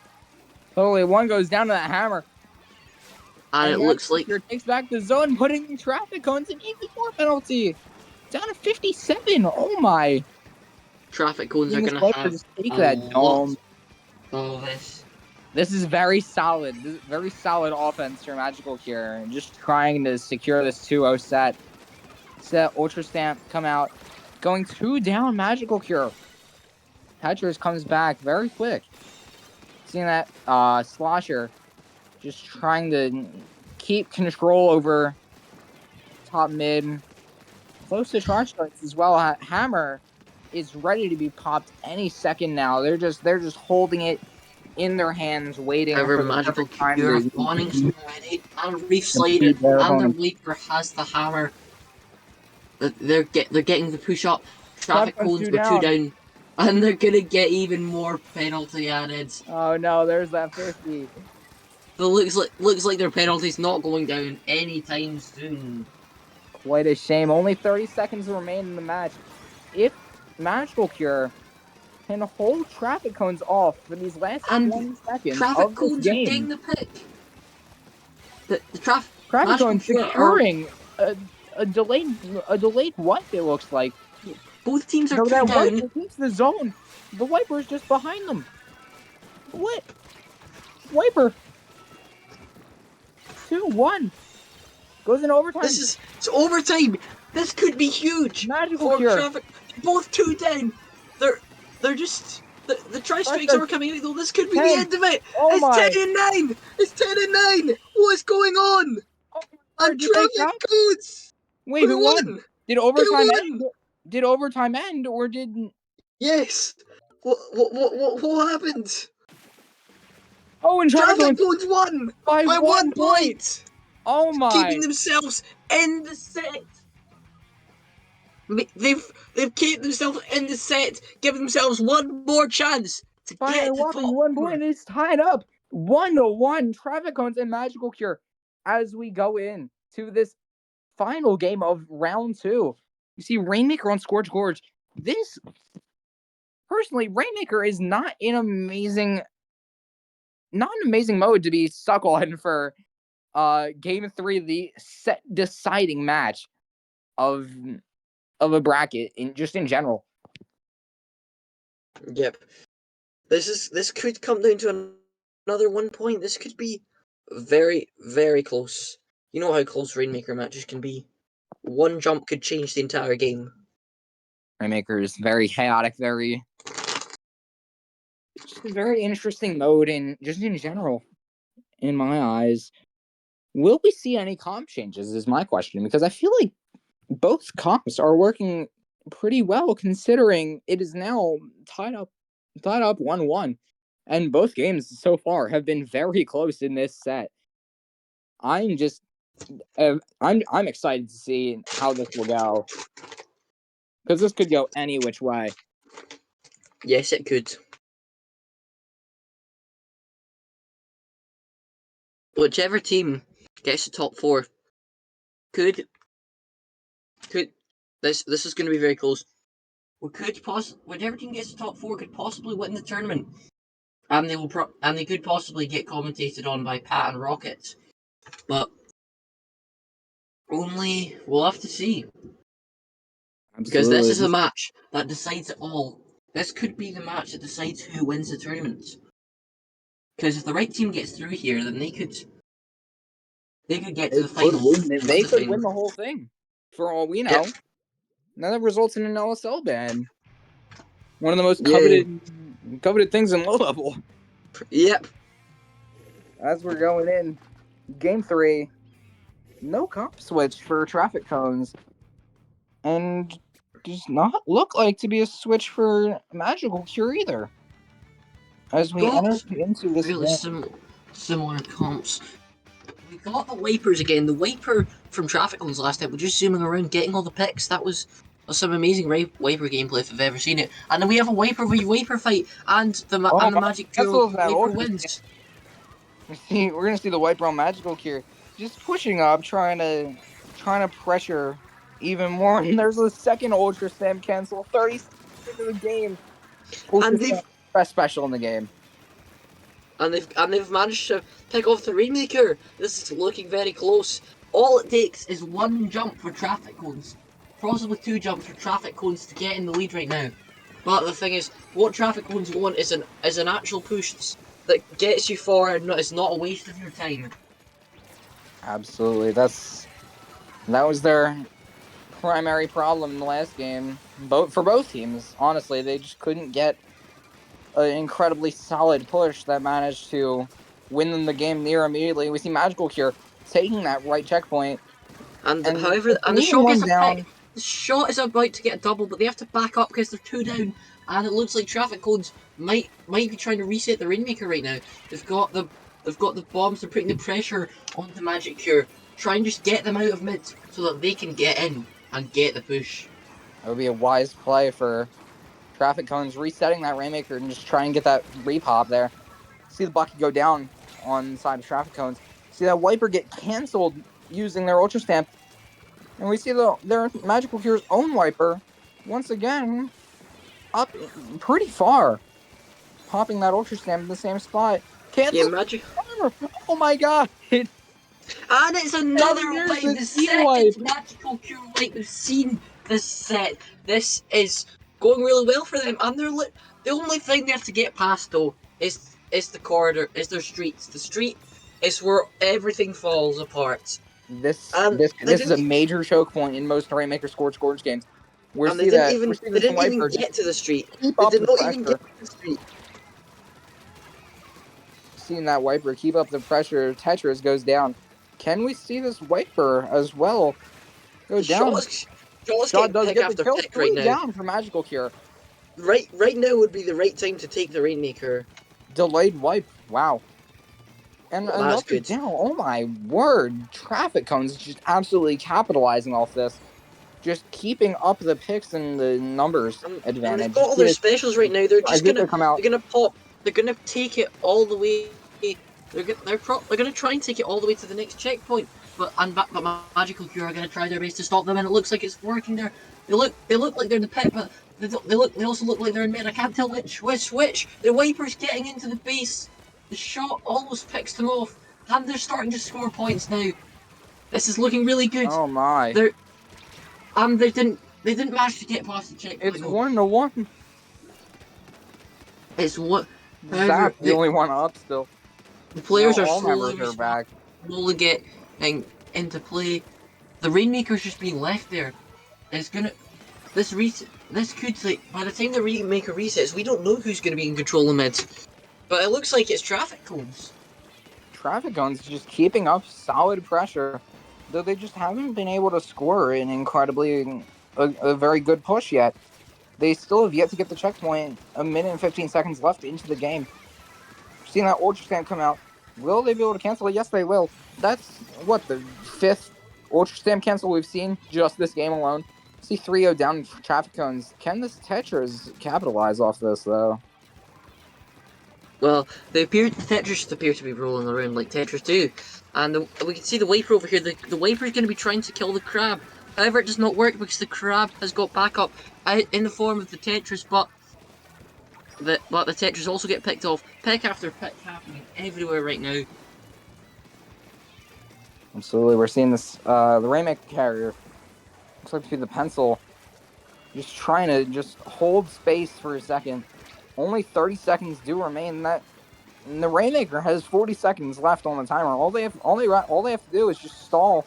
Totally, one goes down to that hammer. And it looks like takes back the zone, putting traffic cones in even more penalty. Down to 57. Oh my! Traffic cones are gonna have take that dome. Oh, this is very solid. This is very solid offense for Magical Cure. Just trying to secure this 2-0 set. Set Ultra Stamp come out, going 2 down. Magical Cure. Tetris comes back very quick. Seeing that Slosher. Just trying to keep control over top mid. Close to Tri-Strikes as well. Hammer is ready to be popped any second now. They're just holding it in their hands, waiting for the Magical time. Cure ready, and Reef Slider, and the Wiper has the hammer. They're getting the push up. Traffic cones were 2 down. And they're gonna get even more penalty added. Oh no, there's that 50. But looks like their penalty's not going down anytime soon. Quite a shame. Only 30 seconds remain in the match. If Magical Cure can hold traffic cones off for these last 20 seconds traffic cones are getting the pick. The traffic cones securing a delayed wipe. It looks like both teams are 2 down. Wiper keeps the zone. The Wiper is just behind them. What? Wiper. 2-1. Goes in overtime. It's overtime. This could be huge Magical for cure. Traffic. Both 2 down. They're just the tri-strikes are coming out though. This could be 10. the end of it. Oh It's my. 10-9. It's 10-9. What's going on? Oh my And did they Traffic count? Codes. Wait, who won? Did overtime Who end? won? Did overtime end or did? Yes. What happened? Oh, and Traffic Codes won by by 1 1 point. point, Oh keeping my. themselves in the set. They've kept themselves in the set, giving themselves one more chance to By get a to whopping top 1 4. point, it's tied up 1-1. Traffic cones and magical cure as we go in to this final game of round 2. You see Rainmaker on Scourge Gorge. This personally, Rainmaker is not an amazing mode to be stuck on for game 3, the set deciding match of a bracket in general. Yep. This could come down to another 1 point. This could be very, very close. You know how close Rainmaker matches can be. One jump could change the entire game. Rainmaker is very chaotic, just a very interesting mode, and just in general, in my eyes. Will we see any comp changes is my question, because I feel like both comps are working pretty well, considering it is now tied up 1-1, and both games so far have been very close in this set. I'm excited to see how this will go, because this could go any which way. Yes, it could. Whichever team gets the top 4 could this is going to be very close. Whichever team gets the top 4 could possibly win the tournament, and they could possibly get commentated on by Pat and Rocket, but only we'll have to see. Because this is the match that decides it all. This could be the match that decides who wins the tournament. Because if the right team gets through here, then they could get to the final. They could win the whole thing, for all we know. Yep. Now that results in an LSL ban. One of the most coveted things in low level. Yep. As we're going in, game 3, no comp switch for traffic cones, and does not look like to be a switch for magical cure either. As we enter into this really similar comps. We got the wipers again. The wiper from Traffic Cones last time. We're just zooming around, getting all the picks. That was some amazing wiper gameplay if I've ever seen it. And then we have a wiper v wiper fight, and the magic cure wiper wins. We're gonna see the wiper on magical cure just pushing up, trying to pressure even more. And there's a second ultra stamp cancel, 30 seconds into the game. And they've best special in the game. And they've managed to pick off the Rainmaker. This is looking very close. All it takes is one jump for Traffic Cones, possibly 2 jumps for Traffic Cones to get in the lead right now. But the thing is, what Traffic Cones want is an actual push that gets you forward. It's not a waste of your time. Absolutely, that was their primary problem in the last game. For both teams, honestly, they just couldn't get an incredibly solid push that managed to win them the game near immediately. We see Magical Cure taking that right checkpoint, and the shot gets a pick. The shot is about to get a double, but they have to back up because they're 2 down, and it looks like Traffic Cones might be trying to reset the Rainmaker right now. They've got the bombs. They're putting the pressure on the Magic Cure. Try and just get them out of mid so that they can get in and get the push. That would be a wise play for Traffic Cones, resetting that Rainmaker and just try and get that repop there. See the bucket go down on the side of Traffic Cones. See that wiper get canceled using their Ultra Stamp. And we see their Magical Cure's own wiper, once again, up pretty far. Popping that Ultra Stamp in the same spot. Cancel. Yeah, Magic. Oh my god. And it's another wipe. The second Magical Cure wipe we've seen this set. This is going really well for them. And the only thing they have to get past, though, is it's the corridor, it's their streets. The street is where everything falls apart. This And this they this is a didn't, major choke point in most Rainmaker scored games. We're and they see didn't that we're even, seeing they this didn't even wiper just get to the street. keep They up did the not even get pressure. to the street. Seeing that wiper keep up the pressure, Tetris goes down. Can we see this wiper as well go The down? shot is Shot getting does pick get the after kill. pick right 3 now. down for Magical Cure. Right now would be the right time to take the Rainmaker. Delayed wipe. Wow. And Well, that's another good. down. Oh my word. Traffic cones just absolutely capitalizing off this. Just keeping up the picks and the numbers And they've advantage. got all their specials right now. They're I just think they come out. they're gonna pop. They're gonna take it all the way. They're gonna try and take it all the way to the next checkpoint. But Magical Cure are gonna try their best to stop them, and it looks like it's working. There, they look like they're in the pit, but they also look like they're in mid. I can't tell which. The wiper's getting into the base. The shot almost picks them off, and they're starting to score points now. This is looking really good. Oh my. They're they didn't manage to get past the checkpoint It's though. 1-1. It's what. However, Zach, the only one up still. the Now players are all members are back. slowly getting into play. The Rainmaker's just being left there. It's gonna this could like by the time the Rainmaker resets, we don't know who's gonna be in control of mid. But it looks like it's traffic cones. Traffic cones just keeping up solid pressure, though they just haven't been able to score an incredibly a very good push yet. They still have yet to get the checkpoint. 1 minute and 15 seconds left into the game. Seeing that Ultra Stamp come out, will they be able to cancel it? Yes, they will. That's what the 5th Ultra Stamp cancel we've seen just this game alone. See 3-0 down for traffic cones. Can this Tetris capitalize off this though? Well, the Tetris appear to be rolling around like Tetris do, and we can see the wiper over here. The wiper is going to be trying to kill the crab. However, it does not work because the crab has got backup in the form of the Tetris, but the Tetris also get picked off. Pick after pick happening everywhere right now. Absolutely, we're seeing this. The Rainmaker carrier looks like to be the pencil, just trying to just hold space for a second. Only 30 seconds do remain. And the Rainmaker has 40 seconds left on the timer. All they have to do is just stall,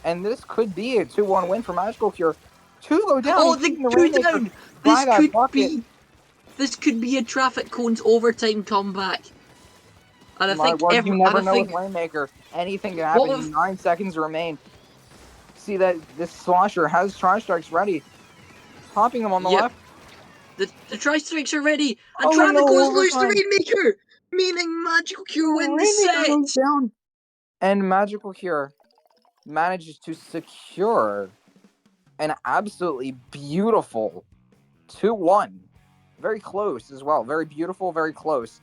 and this could be a 2-1 win for Magical Cure. 2 go down, Oh, and the keeping the two Rainmaker down. by This that could bucket. this could be a traffic cones overtime comeback. And I My think word, you never know with think Rainmaker. Anything can what happen. if 9 seconds remain. See that this Slosher has Tri-Strikes ready. Popping him on the yep. left. The tri-strikes are ready, and Oh traffic no, cones lose the overtime. Rainmaker, meaning Magical Cure win the Rainmaker set. goes down. And Magical Cure manages to secure an absolutely beautiful 2-1. Very close as well. Very beautiful, very close.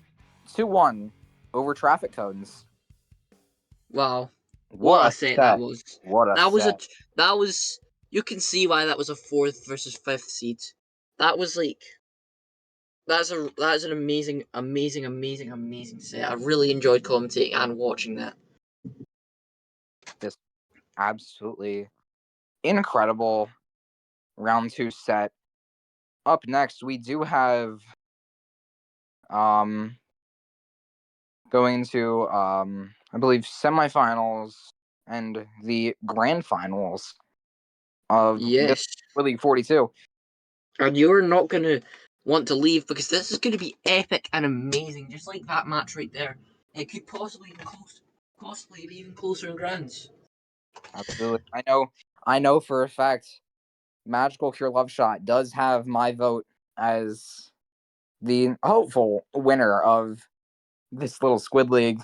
2-1 over traffic cones. Wow, What what a a set that set. was. What a That was set. that was. You can see why that was a 4th versus 5th seed. That was like that's an amazing set. I really enjoyed commentating and watching that. This absolutely incredible round 2 set. Up next, we do have going to I believe semifinals and the grand finals of this Yes, League 42. and you're not gonna want to leave because this is gonna be epic and amazing, just like that match right there. It could possibly be even closer in grands. Absolutely. I know for a fact Magical Cure Love Shot does have my vote as the hopeful winner of this little Squid League.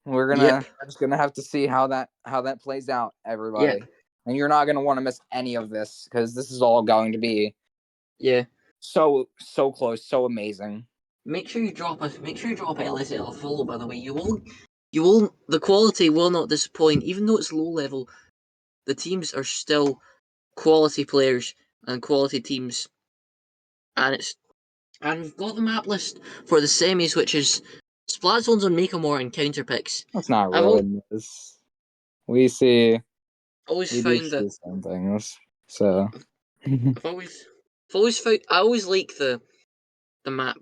We're Yep, just gonna have to see how that plays out, yep, everybody. And you're not gonna want to miss any of this because this is all going to be yeah. so close, so amazing. Make sure you drop a LSL a follow. By the way, you will. The quality will not disappoint, even though it's low level. The teams are still quality players and quality teams, and we've got the map list for the semis, which is Splat Zones on Makeamore and Counter Picks. That's not I've always, really this. We see always we do found see that some things. So I've always found I always like the map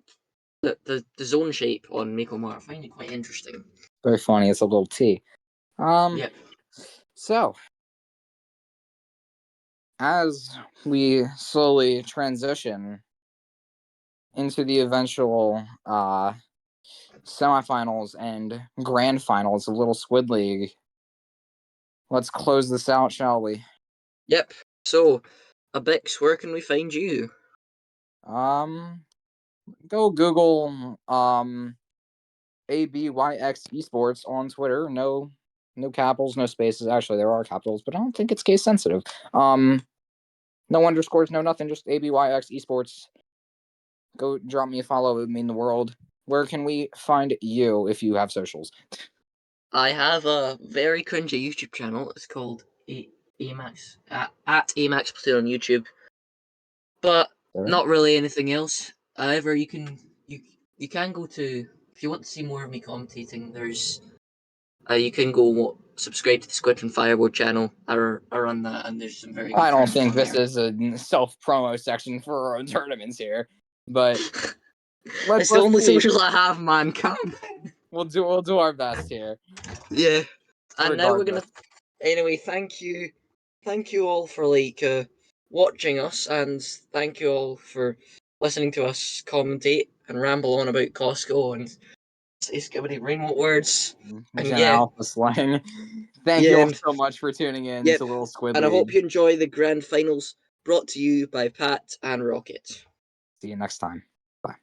the zone shape on Mako Mart. I find it quite interesting. Very funny. It's a little T. Yep. So as we slowly transition into the eventual semifinals and grand finals of Little Squid League, let's close this out, shall we? Yep. So, Abix, where can we find you? Go Google ABYX Esports on Twitter. No capitals, no spaces. Actually, there are capitals, but I don't think it's case sensitive. No underscores, no nothing. Just ABYX Esports. Go drop me a follow. It would mean the world. Where can we find you if you have socials? I have a very cringy YouTube channel. It's called Amax at Amax Platoon on YouTube, but not really anything else. However, you can go to, if you want to see more of me commentating. There's you can go subscribe to the Squid and Fireboard channel. I run that, and there's some very good. I don't friends think on this there. is a self promo section for our own tournaments here, but It's the only see. socials I have, man. We'll do our best here. Yeah, and now we're Regardless. gonna. Anyway, thank you all for watching us, and thank you all for listening to us commentate and ramble on about Costco and say Skibbity remote words. And Gen yeah, Alpha slang. Thank you yeah, all and so much for tuning in yep, to Little Squid and I hope League. you enjoy the grand finals brought to you by Pat and Rocket. See you next time. Bye.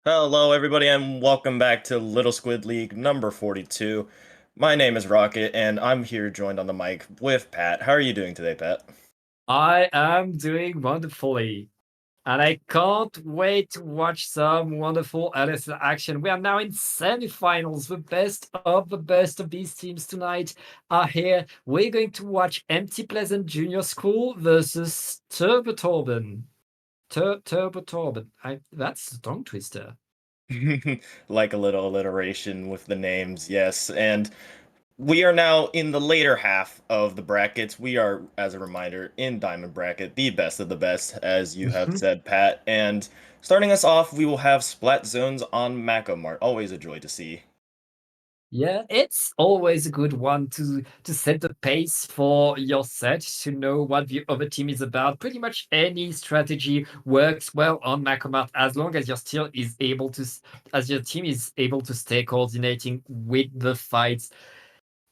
Hello, everybody, and welcome back to Little Squid League number 42. My name is Rocket, and I'm here joined on the mic with Pat. How are you doing today, Pat? I am doing wonderfully. And I can't wait to watch some wonderful LSL action. We are now in semifinals. The best of these teams tonight are here. We're going to watch Empty Pleasant Junior School versus Turbo Torben. Turbo Torben. That's a tongue twister. Like a little alliteration with the names, yes. And we are now in the later half of the brackets. We are, as a reminder, in Diamond Bracket, the best of the best, as you have said, Pat. And starting us off, we will have Splat Zones on Macomart. Always a joy to see. Yeah, it's always a good one to set the pace for your set, to know what the other team is about. Pretty much any strategy works well on Macomart as long as your team is able to stay coordinating with the fights.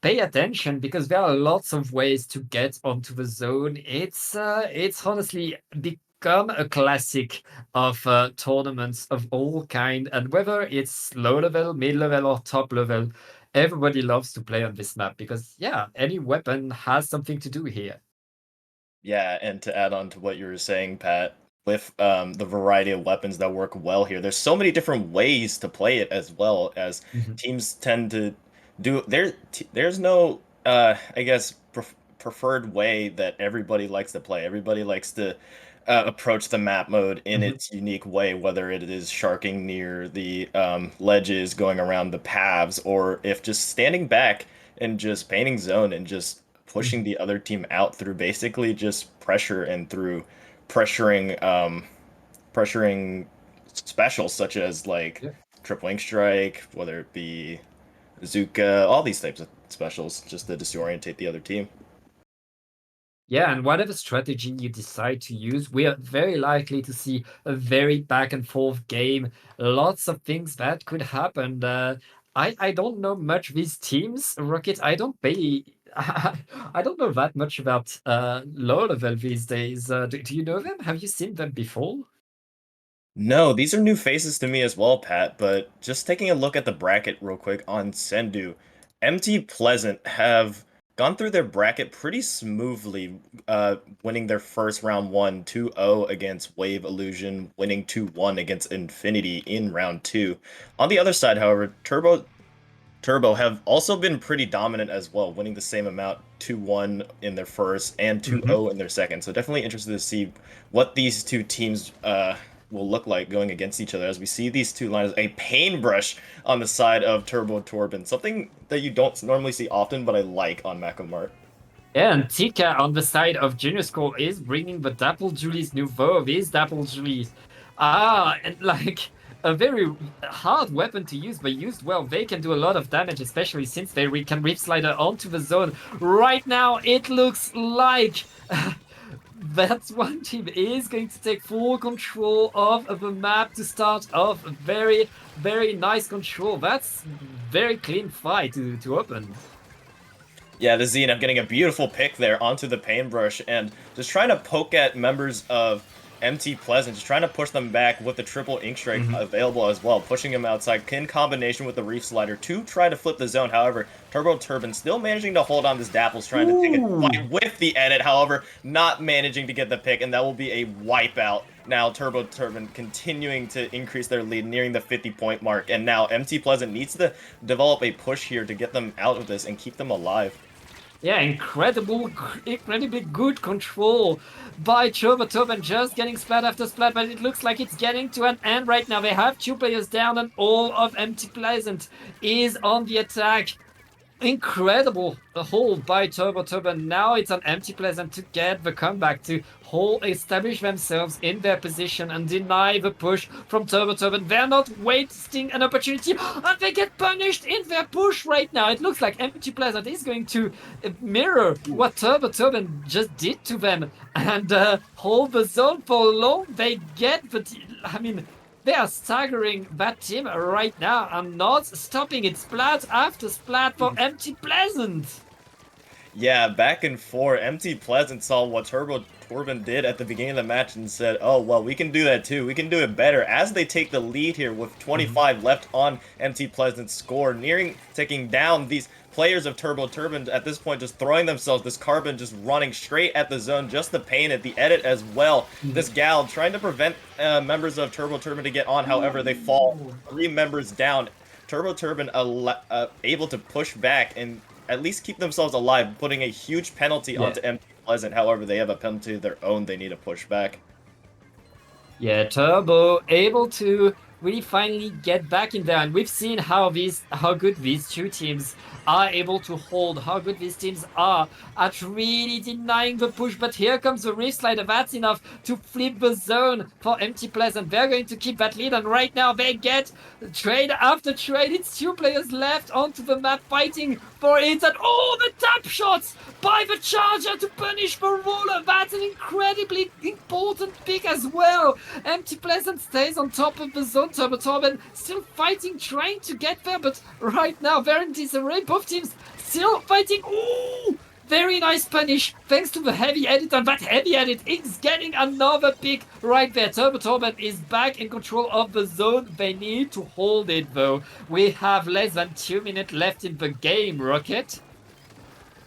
Pay attention because there are lots of ways to get onto the zone. It's honestly become a classic of tournaments of all kind, and whether it's low level, mid level, or top level, everybody loves to play on this map because yeah, any weapon has something to do here. Yeah, and to add on to what you were saying, Pat, with the variety of weapons that work well here, there's so many different ways to play it as well as teams tend to do. There's no, I guess, preferred way that everybody likes to play. Everybody likes to approach the map mode in its unique way, whether it is sharking near the ledges, going around the paths, or if just standing back and just painting zone and just pushing the other team out through basically just pressure and through pressuring specials such as like triple ink strike, whether it be Zuka, all these types of specials just to disorientate the other team. Yeah, and whatever strategy you decide to use, we are very likely to see a very back and forth game. Lots of things that could happen. I don't know much these teams, Rocket. I don't know that much about low level these days. Do you know them? Have you seen them before? No, these are new faces to me as well, Pat, but just taking a look at the bracket real quick on Sendu, MT Pleasant have gone through their bracket pretty smoothly, winning their first round 2-0 against Wave Illusion, winning 2-1 against Infinity in round 2. On the other side, however, Turbo have also been pretty dominant as well, winning the same amount, 2-1 in their first and 2-0 in their second. So definitely interested to see what these two teams will look like going against each other as we see these two lines. A paintbrush on the side of Turbo Torben, something that you don't normally see often, but I like on Macomart. Yeah, and Tika on the side of Junior School is bringing the Dapple Julie's Nouveau, these Dapple Julies. And like a very hard weapon to use, but used well, they can do a lot of damage, especially since they can Reef Slider onto the zone. Right now, it looks like that one team is going to take full control of the map to start off. Very, very nice control. That's very clean fight to open. Yeah, the Zenith getting a beautiful pick there onto the paintbrush and just trying to poke at members of MT Pleasant, just trying to push them back with the triple ink strike available as well, pushing them outside in combination with the Reef Slider to try to flip the zone. However, Turbo Turban still managing to hold on this Dapple's trying to take a fight with the edit, however, not managing to get the pick, and that will be a wipeout. Now Turbo Turban continuing to increase their lead, nearing the 50-point mark, and now MT Pleasant needs to develop a push here to get them out of this and keep them alive. Yeah, incredibly good control by Turbo Turban, just getting splat after splat, but it looks like it's getting to an end right now. They have 2 players down and all of Empty Pleasant is on the attack. Incredible hold by Turbo Turban. Now it's on Empty Pleasant to get the comeback, to establish themselves in their position and deny the push from Turbo Turban. They're not wasting an opportunity, and they get punished in their push right now. It looks like Empty Pleasant is going to mirror what Turbo Turban just did to them and hold the zone for long. They get the... They are staggering that team right now and not stopping it. Splat after splat for Empty Pleasant. Yeah, back and forth. MT Pleasant saw what Turbo Torben did at the beginning of the match and said, oh, well, we can do that too. We can do it better. As they take the lead here with 25 left on MT Pleasant's score, taking down these players of Turbo Turbine at this point, just throwing themselves, this Carbon just running straight at the zone just to paint it, the edit as well. This Gal trying to prevent members of Turbo Turbine to get on, however, they fall 3 members down. Turbo Turbine able to push back and at least keep themselves alive, putting a huge penalty onto MT Pleasant. However, they have a penalty of their own they need to push back. Yeah, Turbo able to really finally get back in there, and we've seen how good these two teams are able to hold, how good these teams are at really denying the push. But here comes the Rift Slider. That's enough to flip the zone for MT Pleasant. They're going to keep that lead, and right now they get trade after trade. It's 2 players left onto the map fighting for it, and the tap shots by the Charger to punish the Roller. That's an incredibly important pick as well. MT Pleasant stays on top of the zone. Turbo Turbine still fighting, trying to get there, but right now they're in disarray. Both teams still fighting. Ooh! Very nice punish, thanks to the heavy edit, and that heavy edit is getting another pick right there. Turbo Turbine is back in control of the zone. They need to hold it, though. We have less than 2 minutes left in the game, Rocket.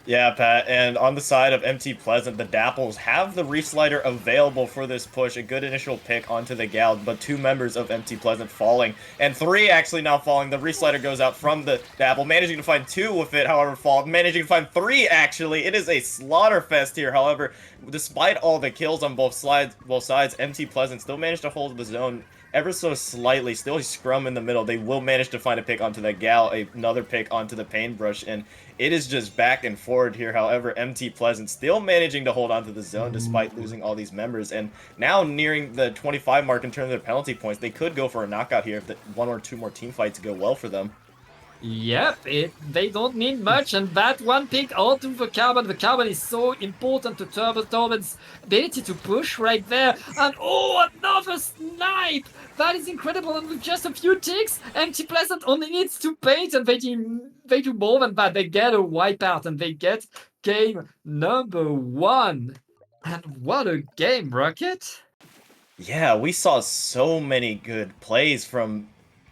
Yeah, Pat, and on the side of MT Pleasant, the Dapples have the Reef Slider available for this push. A good initial pick onto the Gal, but 2 members of MT Pleasant falling, and 3 actually now falling. The Reef Slider goes out from the Dapple, managing to find 2 with it, however, fall. Managing to find 3, actually. It is a slaughter fest here, however, despite all the kills on both sides, MT Pleasant still managed to hold the zone ever so slightly, still a scrum in the middle. They will manage to find a pick onto the Gal, another pick onto the Paintbrush, and it is just back and forward here. However, MT Pleasant still managing to hold onto the zone despite losing all these members, and now nearing the 25 mark in terms of their penalty points. They could go for a knockout here if 1 or 2 more team fights go well for them. Yep, they don't need much, and that one pick onto the Carbon. The Carbon is so important to Turbo Turbine's ability to push right there. And another snipe! That is incredible, and with just a few ticks, MT Pleasant only needs to paint, and they do more than that. They get a wipeout, and they get game number 1. And what a game, Rocket! Yeah, we saw so many good plays from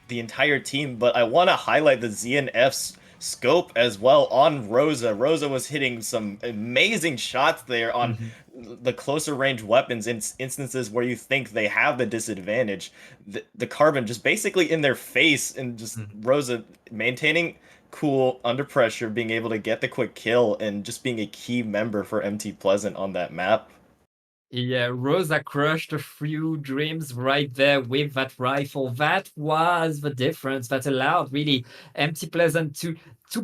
the entire team, but I want to highlight the ZNF's scope as well on Rosa. Rosa was hitting some amazing shots there on the closer range weapons in instances where you think they have the disadvantage. The Carbon just basically in their face, and just Rosa maintaining cool under pressure, being able to get the quick kill, and just being a key member for MT Pleasant on that map. Yeah, Rosa crushed a few dreams right there with that rifle. That was the difference that allowed really MT Pleasant to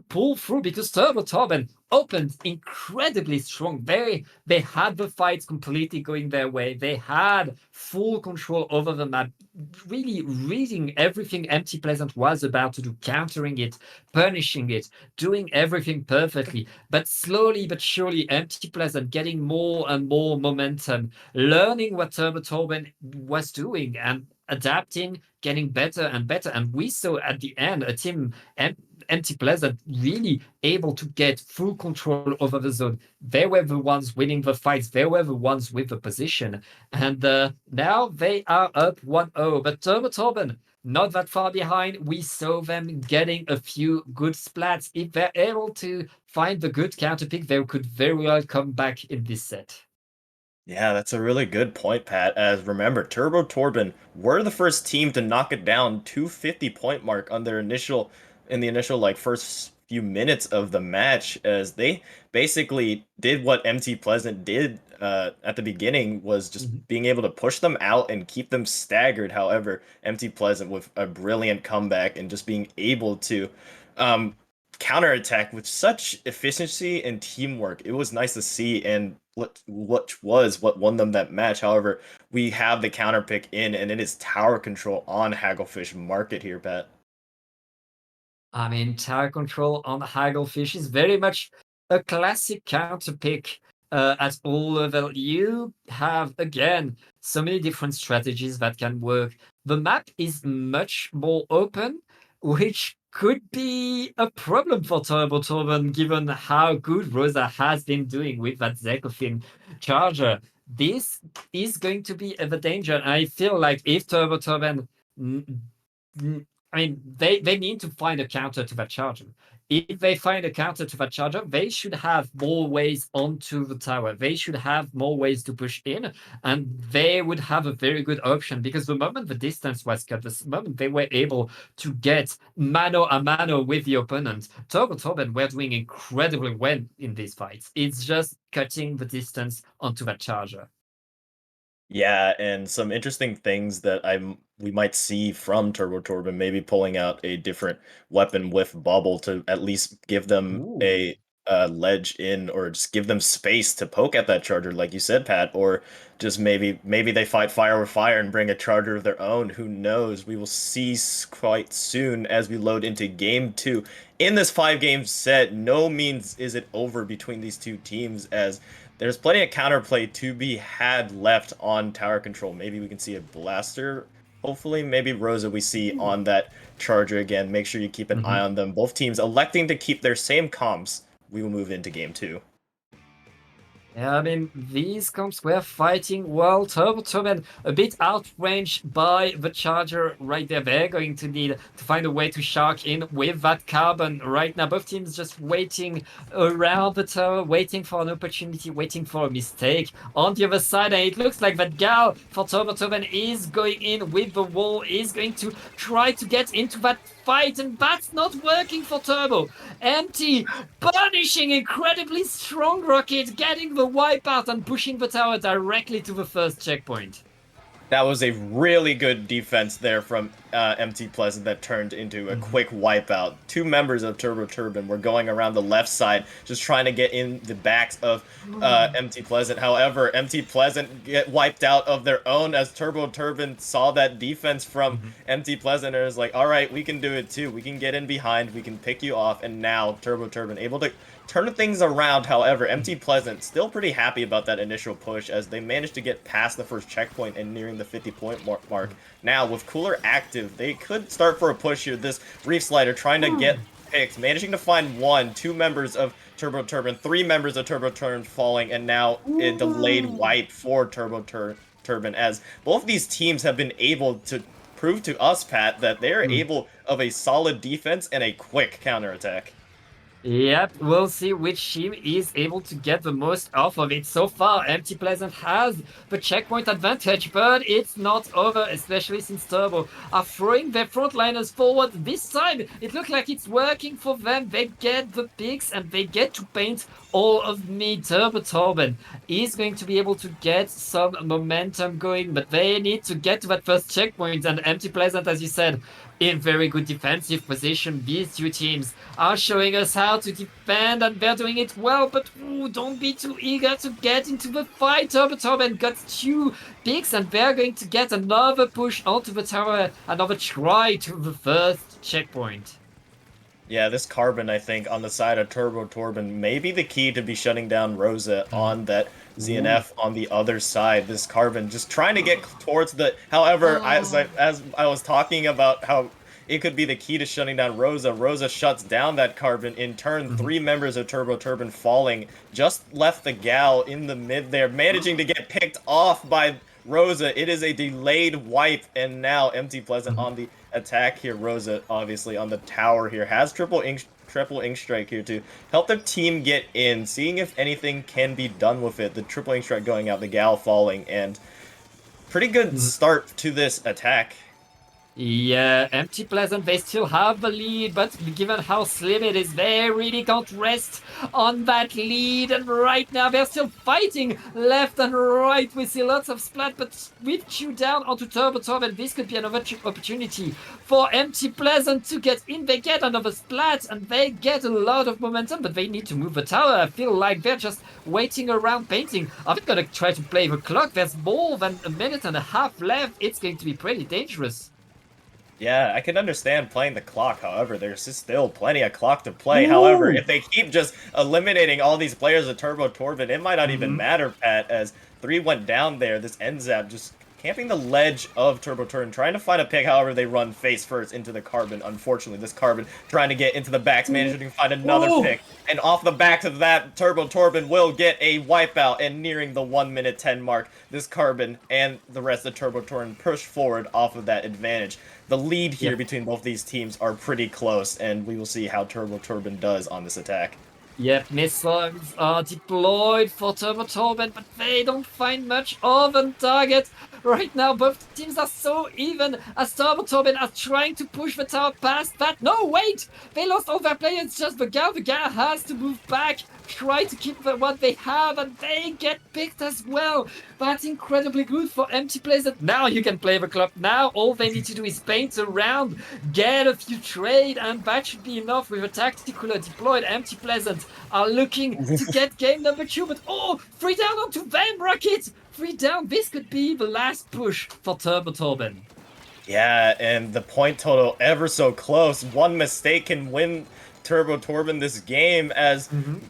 pull through, because Turbo Turbine opened incredibly strong. They had the fights completely going their way. They had full control over the map, really reading everything MT Pleasant was about to do, countering it, punishing it, doing everything perfectly. But slowly but surely, MT Pleasant getting more and more momentum, learning what Turbo Turbine was doing and adapting, getting better and better. And we saw at the end a team, MT Pleasant, really able to get full control over the zone. They were the ones winning the fights. They were the ones with the position. And now they are up 1-0. But Turbo Turbine, not that far behind. We saw them getting a few good splats. If they're able to find the good counter pick, they could very well come back in this set. Yeah, that's a really good point, Pat. As remember, Turbo Turbine were the first team to knock it down to 50-point mark on their initial like first few minutes of the match, as they basically did what MT Pleasant did at the beginning, was just being able to push them out and keep them staggered. However, MT Pleasant with a brilliant comeback and just being able to counterattack with such efficiency and teamwork. It was nice to see, and what won them that match. However, we have the counter pick in, and it is tower control on Hagglefish Market here, Pat. I mean, tower control on Hagglefish is very much a classic counter pick at all level. You have, again, so many different strategies that can work. The map is much more open, which could be a problem for Turbo Turbine, given how good Rosa has been doing with that Zekofin Charger. this is going to be the danger. And I feel like if Turbo Turbine, I mean, they need to find a counter to that charger. If they find a counter to that charger, they should have more ways onto the tower. They should have more ways to push in, and they would have a very good option, because the moment the distance was cut, the moment they were able to get mano a mano with the opponent, Turbo Turbine were doing incredibly well in these fights. It's just cutting the distance onto that charger. Yeah, and some interesting things that we might see from Turbo Turbine, maybe pulling out a different weapon with Bubble to at least give them a ledge in, or just give them space to poke at that charger, like you said, Pat, or just maybe they fight fire with fire and bring a charger of their own. Who knows? We will see quite soon as we load into game 2. In this 5-game set, no means is it over between these two teams, as there's plenty of counterplay to be had left on tower control. Maybe we can see a blaster, hopefully. Maybe Rosa we see on that charger again. Make sure you keep an eye on them. Both teams electing to keep their same comps. We will move into game 2. Yeah, I mean, these comps were fighting well. Turbo Turbine a bit outranged by the charger right there. They're going to need to find a way to shark in with that carbon right now. Both teams just waiting around the tower, waiting for an opportunity, waiting for a mistake. On the other side, and it looks like that gal for Turbo Turbine is going in with the wall, is going to try to get into that fight, and that's not working for Turbo. Empty punishing incredibly strong Rocket, getting the wipeout and pushing the tower directly to the first checkpoint. That was a really good defense there from MT Pleasant that turned into a quick wipeout. Two members of Turbo Turbine were going around the left side, just trying to get in the backs of MT Pleasant. However, MT Pleasant get wiped out of their own, as Turbo Turbine saw that defense from MT Pleasant and was like, all right, we can do it too. We can get in behind, we can pick you off, and now Turbo Turbine able to turn things around. However, MT Pleasant still pretty happy about that initial push, as they managed to get past the first checkpoint and nearing the 50-point mark. Now, with Cooler active, they could start for a push here. This Reef Slider trying to get picked, managing to find two members of Turbo Turbine, 3 members of Turbo Turbine falling, and now a delayed wipe for Turbo Turbine, as both these teams have been able to prove to us, Pat, that they are able of a solid defense and a quick counterattack. Yep, we'll see which team is able to get the most off of it. So far, Empty Pleasant has the checkpoint advantage, but it's not over, especially since Turbo are throwing their frontliners forward. This time, it looks like it's working for them. They get the picks and they get to paint all of mid. Turbo Turbine is going to be able to get some momentum going, but they need to get to that first checkpoint. And Empty Pleasant, as you said, in very good defensive position. These two teams are showing us how to defend, and they're doing it well, but don't be too eager to get into the fight. Turbo Turbine got 2 picks, and they're going to get another push onto the tower, another try to the first checkpoint. Yeah, this carbon, I think, on the side of Turbo Turbine may be the key to be shutting down Rosa on that ZNF on the other side. This carbon just trying to get towards the... However, as I was talking about how it could be the key to shutting down Rosa, Rosa shuts down that carbon. In turn, 3 members of Turbo Turbine falling. Just left the gal in the mid there, managing to get picked off by Rosa. It is a delayed wipe, and now Empty Pleasant on the attack here. Rosa, obviously, on the tower here, has triple ink strike here to help their team get in, seeing if anything can be done with it. The triple ink strike going out, the gal falling, and pretty good start to this attack. Yeah, Empty Pleasant, they still have the lead, but given how slim it is, they really can't rest on that lead. And right now, they're still fighting left and right. We see lots of splat, but with you down onto Turbo Turbine, this could be another opportunity for Empty Pleasant to get in. They get another splat, and they get a lot of momentum, but they need to move the tower. I feel like they're just waiting around painting. Are they going to try to play the clock? There's more than a minute and a half left. It's going to be pretty dangerous. Yeah, I can understand playing the clock. However, there's still plenty of clock to play. However, if they keep just eliminating all these players of Turbo Turbine, it might not even matter, Pat, as 3 went down there. This NZAP just camping the ledge of Turbo Turbin, trying to find a pick. However, they run face first into the Carbon. Unfortunately, this Carbon trying to get into the backs, managing to find another pick. And off the back of that, Turbo Turbin will get a wipeout, and nearing the 1 minute 10 mark, this Carbon and the rest of Turbo Turbin push forward off of that advantage. The lead here between both these teams are pretty close, and we will see how Turbo Turbin does on this attack. Yep, missiles are deployed for Turbo Turbin, but they don't find much of a target. Right now, both teams are so even as Turbo Turbin are trying to push the tower past that. No, wait! They lost all their players, just the Gal. The Gal has to move back, try to keep what they have, and they get picked as well. That's incredibly good for Empty Pleasant. Now you can play the club. Now all they need to do is paint around, get a few trade, and that should be enough with a tactical deployed. Empty Pleasant are looking to get game number 2, but 3 down onto them, Rocket! 3 down, this could be the last push for Turbo Turbin. Yeah, and the point total ever so close. One mistake can win Turbo Turbin this game, as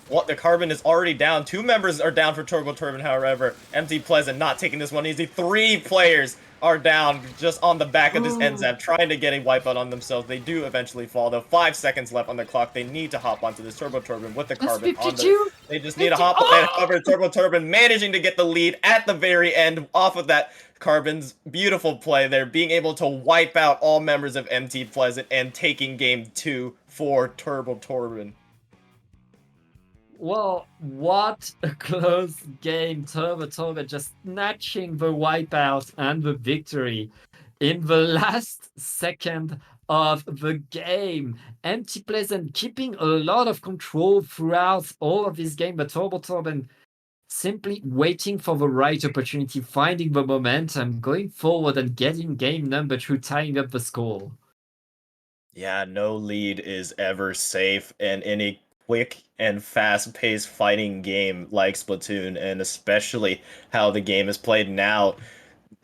what the Carbon is already down. 2 members are down for Turbo Turbin, however. Empty Pleasant not taking this one easy. 3 players are down just on the back of this NZAP, trying to get a wipeout on themselves. They do eventually fall, though. 5 seconds left on the clock. They need to hop onto this Turbo Turbin with the Carbon on the... They just need to hop on it. However, Turbo Turbin managing to get the lead at the very end off of that Carbon's beautiful play there, being able to wipe out all members of MT Pleasant and taking game 2 for Turbo Turbin. Well, what a close game. Turbo Turbin just snatching the wipeout and the victory in the last second of the game. Empty Pleasant keeping a lot of control throughout all of this game, but Turbo Turbin simply waiting for the right opportunity, finding the momentum, going forward and getting game number 2, tying up the score. Yeah, no lead is ever safe, and in a quick and fast-paced fighting game like Splatoon, and especially how the game is played now,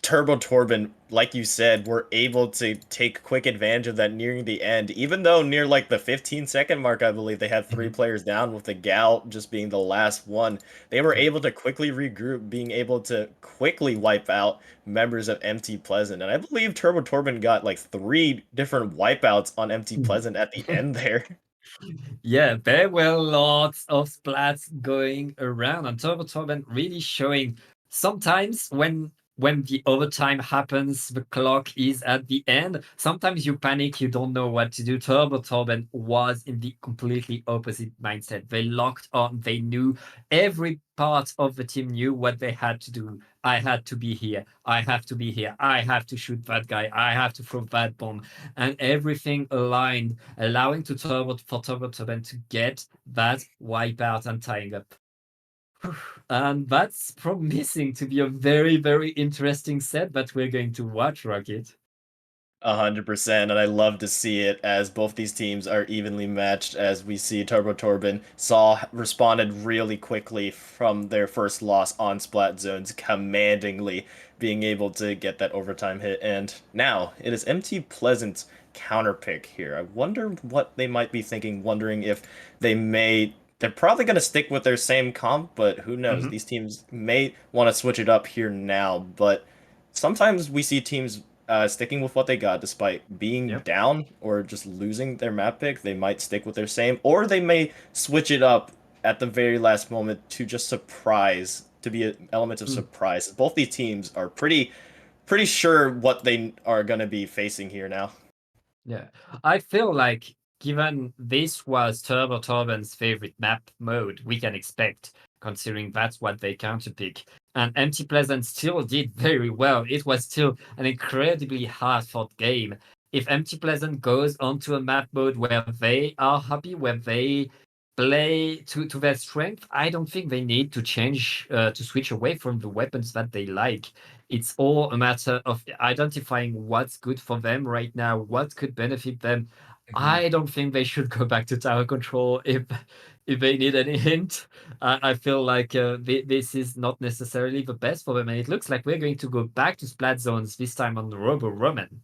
Turbo Turbin, like you said, were able to take quick advantage of that nearing the end. Even though near like the 15-second mark, I believe they had 3 players down, with the Gal just being the last one. They were able to quickly regroup, being able to quickly wipe out members of MT Pleasant. And I believe Turbo Turbin got like 3 different wipeouts on MT Pleasant at the end there. Yeah, there were lots of splats going around, and Turbo Turbin really showing sometimes when the overtime happens, the clock is at the end. Sometimes you panic, you don't know what to do. Turbo Turbin was in the completely opposite mindset. They locked on, they knew, every part of the team knew what they had to do. I had to be here. I have to be here. I have to shoot that guy. I have to throw that bomb. And everything aligned, allowing Turbo Turbin to get that wipeout and tying up. And that's promising to be a very, very interesting set that we're going to watch, Rocket. 100%, and I love to see it, as both these teams are evenly matched, as we see Turbo Turbin responded really quickly from their first loss on Splat Zones, commandingly being able to get that overtime hit, and now it is MT Pleasant's counterpick here. I wonder what they might be thinking, wondering if they're probably going to stick with their same comp, but who knows? These teams may want to switch it up here now, but sometimes we see teams sticking with what they got despite being down or just losing their map pick. They might stick with their same, or they may switch it up at the very last moment to just surprise, to be an element of surprise. Both these teams are pretty sure what they are going to be facing here now. Yeah, I feel like given this was Turbo Turbin's favorite map mode, we can expect, considering that's what they counterpick. And Empty Pleasant still did very well. It was still an incredibly hard-fought game. If Empty Pleasant goes onto a map mode where they are happy, where they play to their strength, I don't think they need to change, to switch away from the weapons that they like. It's all a matter of identifying what's good for them right now, what could benefit them. I don't think they should go back to tower control if they need any hint. I feel like this is not necessarily the best for them, and it looks like we're going to go back to splat zones, this time on the Robo Roman.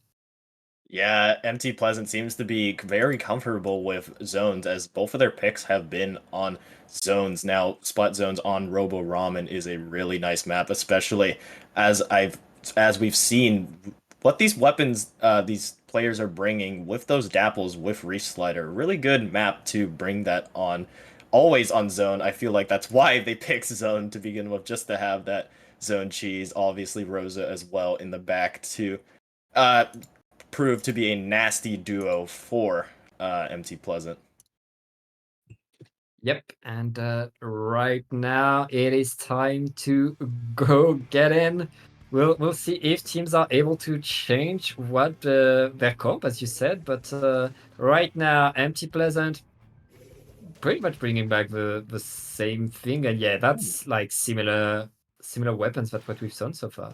Yeah, MT Pleasant seems to be very comfortable with zones, as both of their picks have been on zones. Now, Splat Zones on Robo Ramen is a really nice map, especially as I've as we've seen, what these weapons these players are bringing with those dapples with Reef Slider, really good map to bring that on. Always on zone. I feel like that's why they picked zone to begin with, just to have that zone cheese. Obviously, Rosa as well in the back to uh, prove to be a nasty duo for MT Pleasant. Yep, and right now it is time to go get in. We'll see if teams are able to change what their comp, as you said. But right now, MT Pleasant pretty much bringing back the same thing, and yeah, that's like similar weapons that what we've seen so far.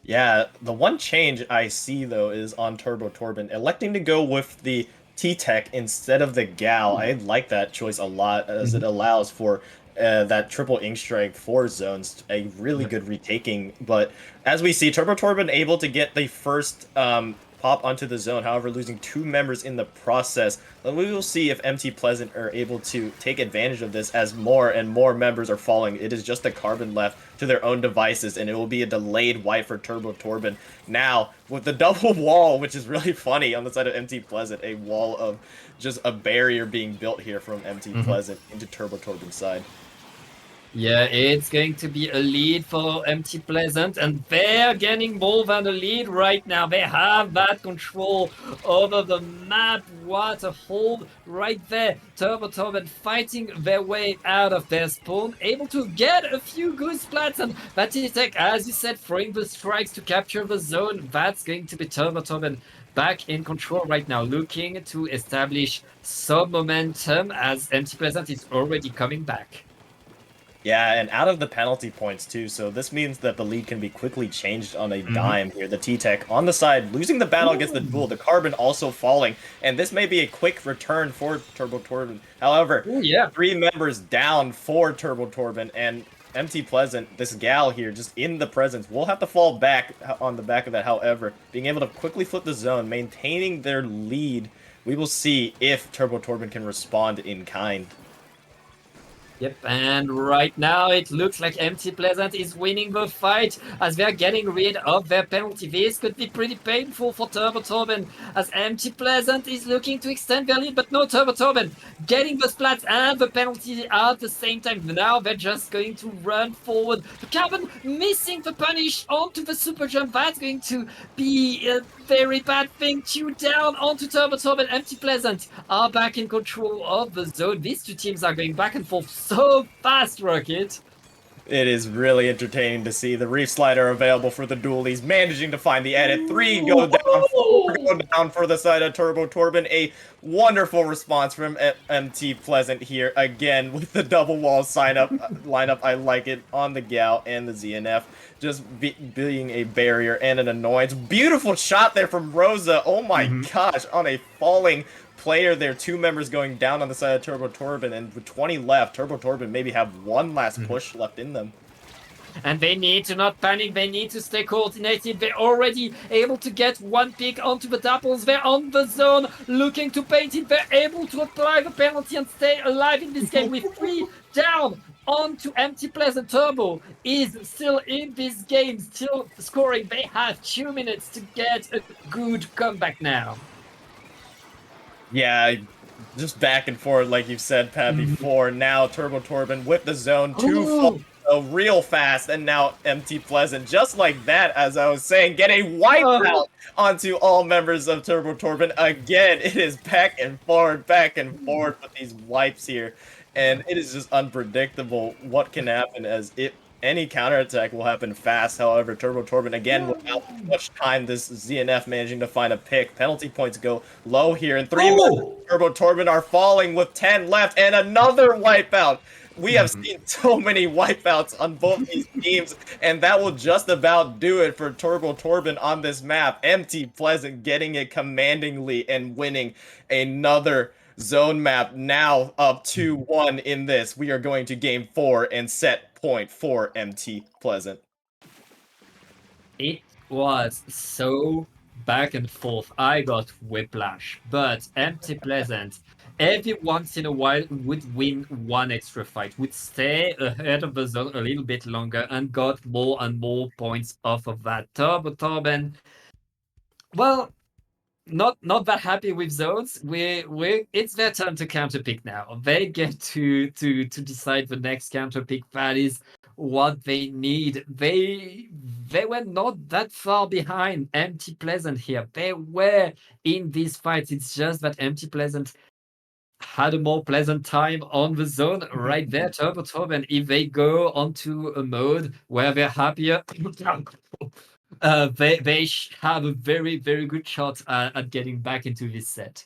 Yeah, the one change I see though is on Turbo Torben electing to go with the T-Tech instead of the Gal. I like that choice a lot as it allows for that triple ink strike for zones, a really good retaking. But as we see, Turbo Torben able to get the first pop onto the zone, however losing 2 members in the process. But we will see if MT Pleasant are able to take advantage of this as more and more members are falling. It is just a carbon left to their own devices, and it will be a delayed wipe for Turbo Torben. Now, with the double wall, which is really funny on the side of MT Pleasant, a wall of just a barrier being built here from MT Pleasant into Turbo Torben's side. Yeah, it's going to be a lead for MT Pleasant, and they're getting more than a lead right now. They have that control over the map. What a hold right there. Turbo Torben fighting their way out of their spawn, able to get a few good splats, and that is like, as you said, throwing the strikes to capture the zone. That's going to be Turbo Torben back in control right now, looking to establish some momentum as MT Pleasant is already coming back. Yeah, and out of the penalty points too, so this means that the lead can be quickly changed on a dime here. The T-Tech on the side, losing the battle against the duel, the Carbon also falling, and this may be a quick return for Turbo Torben. However, 3 members down for Turbo Torben, and MT Pleasant, this Gal here, just in the presence, will have to fall back on the back of that. However, being able to quickly flip the zone, maintaining their lead, we will see if Turbo Torben can respond in kind. Yep, and right now it looks like MT Pleasant is winning the fight as they're getting rid of their penalty. This could be pretty painful for Turbo Torben as MT Pleasant is looking to extend their lead, but no, Turbo Torben getting the splats and the penalty at the same time. Now they're just going to run forward. The Carbon missing the punish onto the super jump. That's going to be a very bad thing. 2 down onto Turbo Torben. MT Pleasant are back in control of the zone. These 2 teams are going back and forth so fast, Rocket. It is really entertaining to see the Reef Slider available for the dualies, managing to find the edit. 3 go down, 4 go down for the side of Turbo Torben. A wonderful response from MT Pleasant here, again, with the double wall lineup. I like it on the Gal and the ZNF, just being a barrier and an annoyance. Beautiful shot there from Rosa. Oh my gosh, on a falling player there, 2 members going down on the side of Turbo Torben, and with 20 left, Turbo Torben maybe have one last push left in them. And they need to not panic, they need to stay coordinated. They're already able to get 1 pick onto the dapples. They're on the zone, looking to paint it. They're able to apply the penalty and stay alive in this game with 3 down onto MT Pleasant. Turbo is still in this game, still scoring. They have 2 minutes to get a good comeback now. Yeah, just back and forth, like you've said, Pat, before. Now Turbo Torben with the zone, 2 real fast, and now MT Pleasant, just like that, as I was saying, get a wipeout onto all members of Turbo Torben. Again, it is back and forth with these wipes here, and it is just unpredictable what can happen, as any counterattack will happen fast. However, Turbo Torben, again, without much time, this ZNF managing to find a pick. Penalty points go low here, and 3 Turbo Torben are falling with 10 left, and another wipeout. We have seen so many wipeouts on both these teams, and that will just about do it for Turbo Torben on this map. MT Pleasant getting it commandingly and winning another zone map, now up 2-1 in this. We are going to game 4 and set point for MT Pleasant. It was so back and forth. I got whiplash, but MT Pleasant every once in a while would win one extra fight, would stay ahead of the zone a little bit longer, and got more and more points off of that. Turbo Torben, well, not that happy with zones. We it's their turn to counterpick now. They get to decide the next counterpick. That is what they need. They were not that far behind Empty Pleasant here. They were in these fights. It's just that Empty Pleasant had a more pleasant time on the zone right there, Turbo Torben. If they go onto a mode where they're happier, they have a very, very good shot at getting back into this set.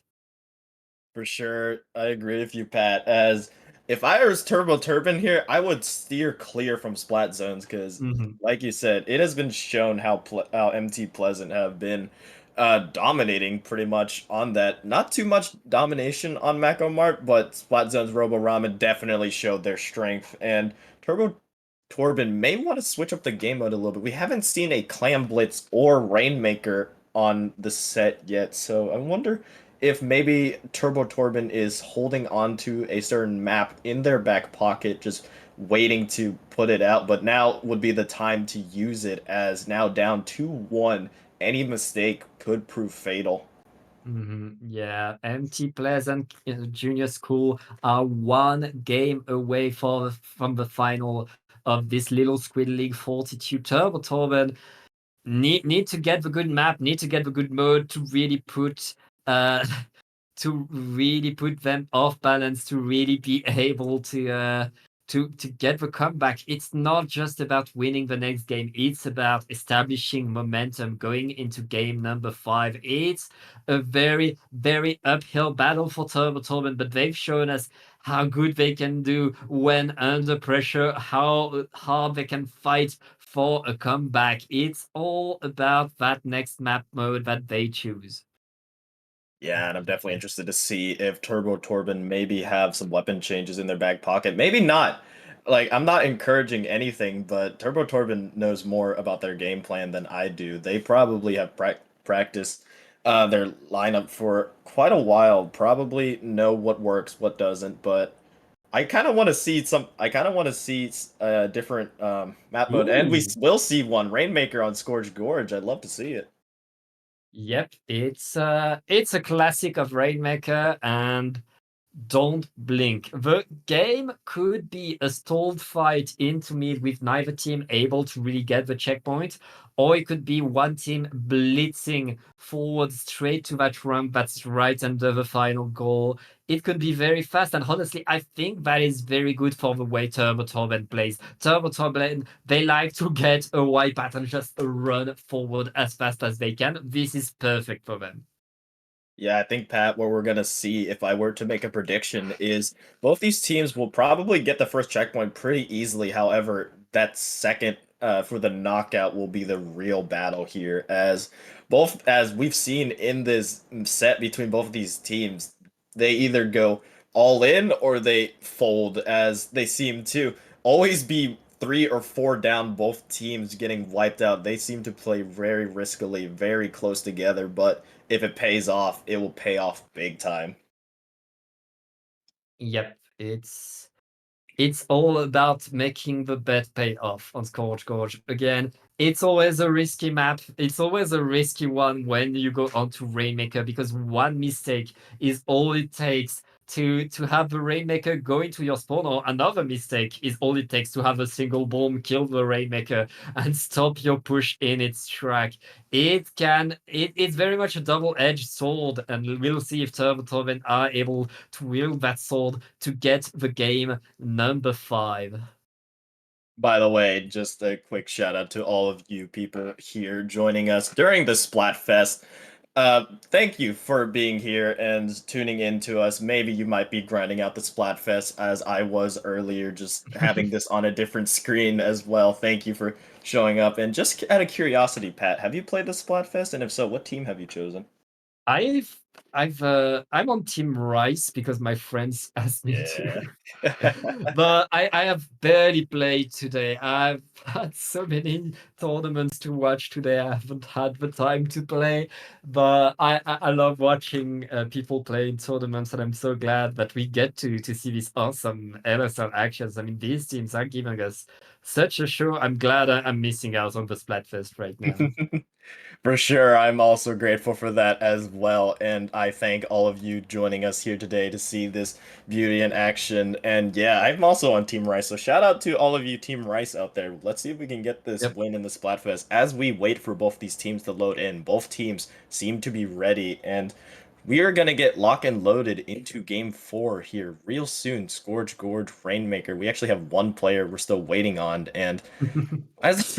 For sure, I agree with you, Pat. As if I was Turbo Turbine here, I would steer clear from splat zones because, like you said, it has been shown how MT Pleasant have been dominating pretty much on that. Not too much domination on Mako Mart, but splat zones Robo Ramen definitely showed their strength. And Turbo Torben may want to switch up the game mode a little bit. We haven't seen a Clam Blitz or Rainmaker on the set yet, so I wonder if maybe Turbo Torben is holding on to a certain map in their back pocket, just waiting to put it out, but now would be the time to use it as now down 2-1. Any mistake could prove fatal. Yeah, MT Pleasant Junior School are one game away from the final of this little Squid League Fortitude. Turbo Torben need to get the good map, need to get the good mode to really put uh to really put them off balance, to really be able to get the comeback. It's not just about winning the next game, it's about establishing momentum going into game number 5. It's a very, very uphill battle for Turbo Torben, but they've shown us how good they can do when under pressure, how hard they can fight for a comeback. It's all about that next map mode that they choose. Yeah, and I'm definitely interested to see if Turbo Torben maybe have some weapon changes in their back pocket. Maybe not. Like, I'm not encouraging anything, but Turbo Torben knows more about their game plan than I do. They probably have practiced their lineup for quite a while, probably know what works, what doesn't, but I kind of want to see some. I kind of want to see a different map mode, and we Ooh. will see one Rainmaker on Scourge Gorge. I'd love to see it. Yep, it's a classic of Rainmaker, and don't blink. The game could be a stalled fight into mid with neither team able to really get the checkpoint, or it could be one team blitzing forward straight to that ramp that's right under the final goal. It could be very fast, and honestly, I think that is very good for the way Turbo Torben plays. Turbo Torben, they like to get a wipeout and just run forward as fast as they can. This is perfect for them. Yeah, I think, Pat, what we're going to see, if I were to make a prediction, is both these teams will probably get the first checkpoint pretty easily. However, that second for the knockout will be the real battle here, as we've seen in this set between both of these teams, they either go all in or they fold, as they seem to always be 3 or 4 down, both teams getting wiped out. They seem to play very riskily, very close together, but if it pays off, it will pay off big time. Yep, it's all about making the bet pay off on Scorch Gorge. Again, it's always a risky map. It's always a risky one when you go onto Rainmaker, because one mistake is all it takes to have the Rainmaker go into your spawn, or another mistake is all it takes to have a single bomb kill the Rainmaker and stop your push in its track. It's very much a double-edged sword, and we'll see if Turbo Torben are able to wield that sword to get the game number 5. By the way, just a quick shout out to all of you people here joining us during the Splatfest. Thank you for being here and tuning in to us. Maybe you might be grinding out the Splatfest as I was earlier, just having this on a different screen as well. Thank you for showing up. And just out of curiosity, Pat, have you played the Splatfest? And if so, what team have you chosen? I'm on Team Rice because my friends asked me to. Yeah. But I have barely played today. I've had so many tournaments to watch today. I haven't had the time to play, but I love watching people play in tournaments, and I'm so glad that we get to see these awesome LSL actions. I mean, these teams are giving us such a show. I'm glad I'm missing out on the Splatfest right now. For sure, I'm also grateful for that as well, and I thank all of you joining us here today to see this beauty in action. And yeah, I'm also on Team Rice, so shout out to all of you Team Rice out there. Let's see if we can get this Yep. win in the Splatfest as we wait for both these teams to load in. Both teams seem to be ready, and we are going to get lock and loaded into Game 4 here real soon. Scourge, Gorge, Rainmaker. We actually have one player we're still waiting on, and as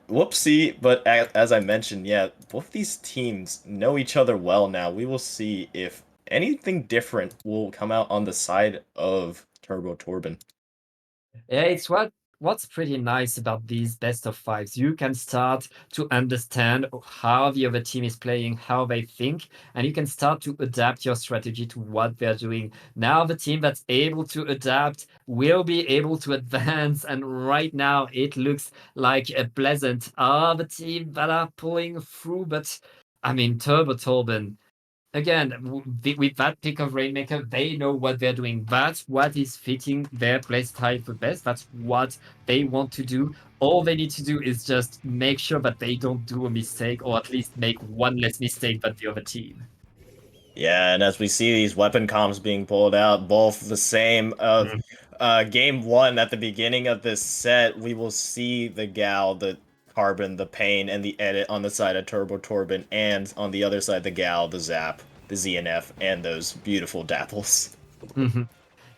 whoopsie, but as I mentioned, yeah, both these teams know each other well now. We will see if anything different will come out on the side of Turbo Torben. Yeah, it's what's pretty nice about these best of fives. You can start to understand how the other team is playing, how they think, and you can start to adapt your strategy to what they're doing. Now the team that's able to adapt will be able to advance, and right now it looks like a Pleasant are the team that are pulling through, but I mean Turbo Torben. Again, with that pick of Rainmaker, they know what they're doing. That's what is fitting their playstyle the best. That's what they want to do. All they need to do is just make sure that they don't do a mistake, or at least make one less mistake than the other team. Yeah, and as we see these weapon comms being pulled out, both the same of game 1 at the beginning of this set, we will see the Gal, the Carbon, the Pain, and the Edit on the side of Turbo Torben, and on the other side, the Gal, the Zap, the ZNF, and those beautiful Dapples.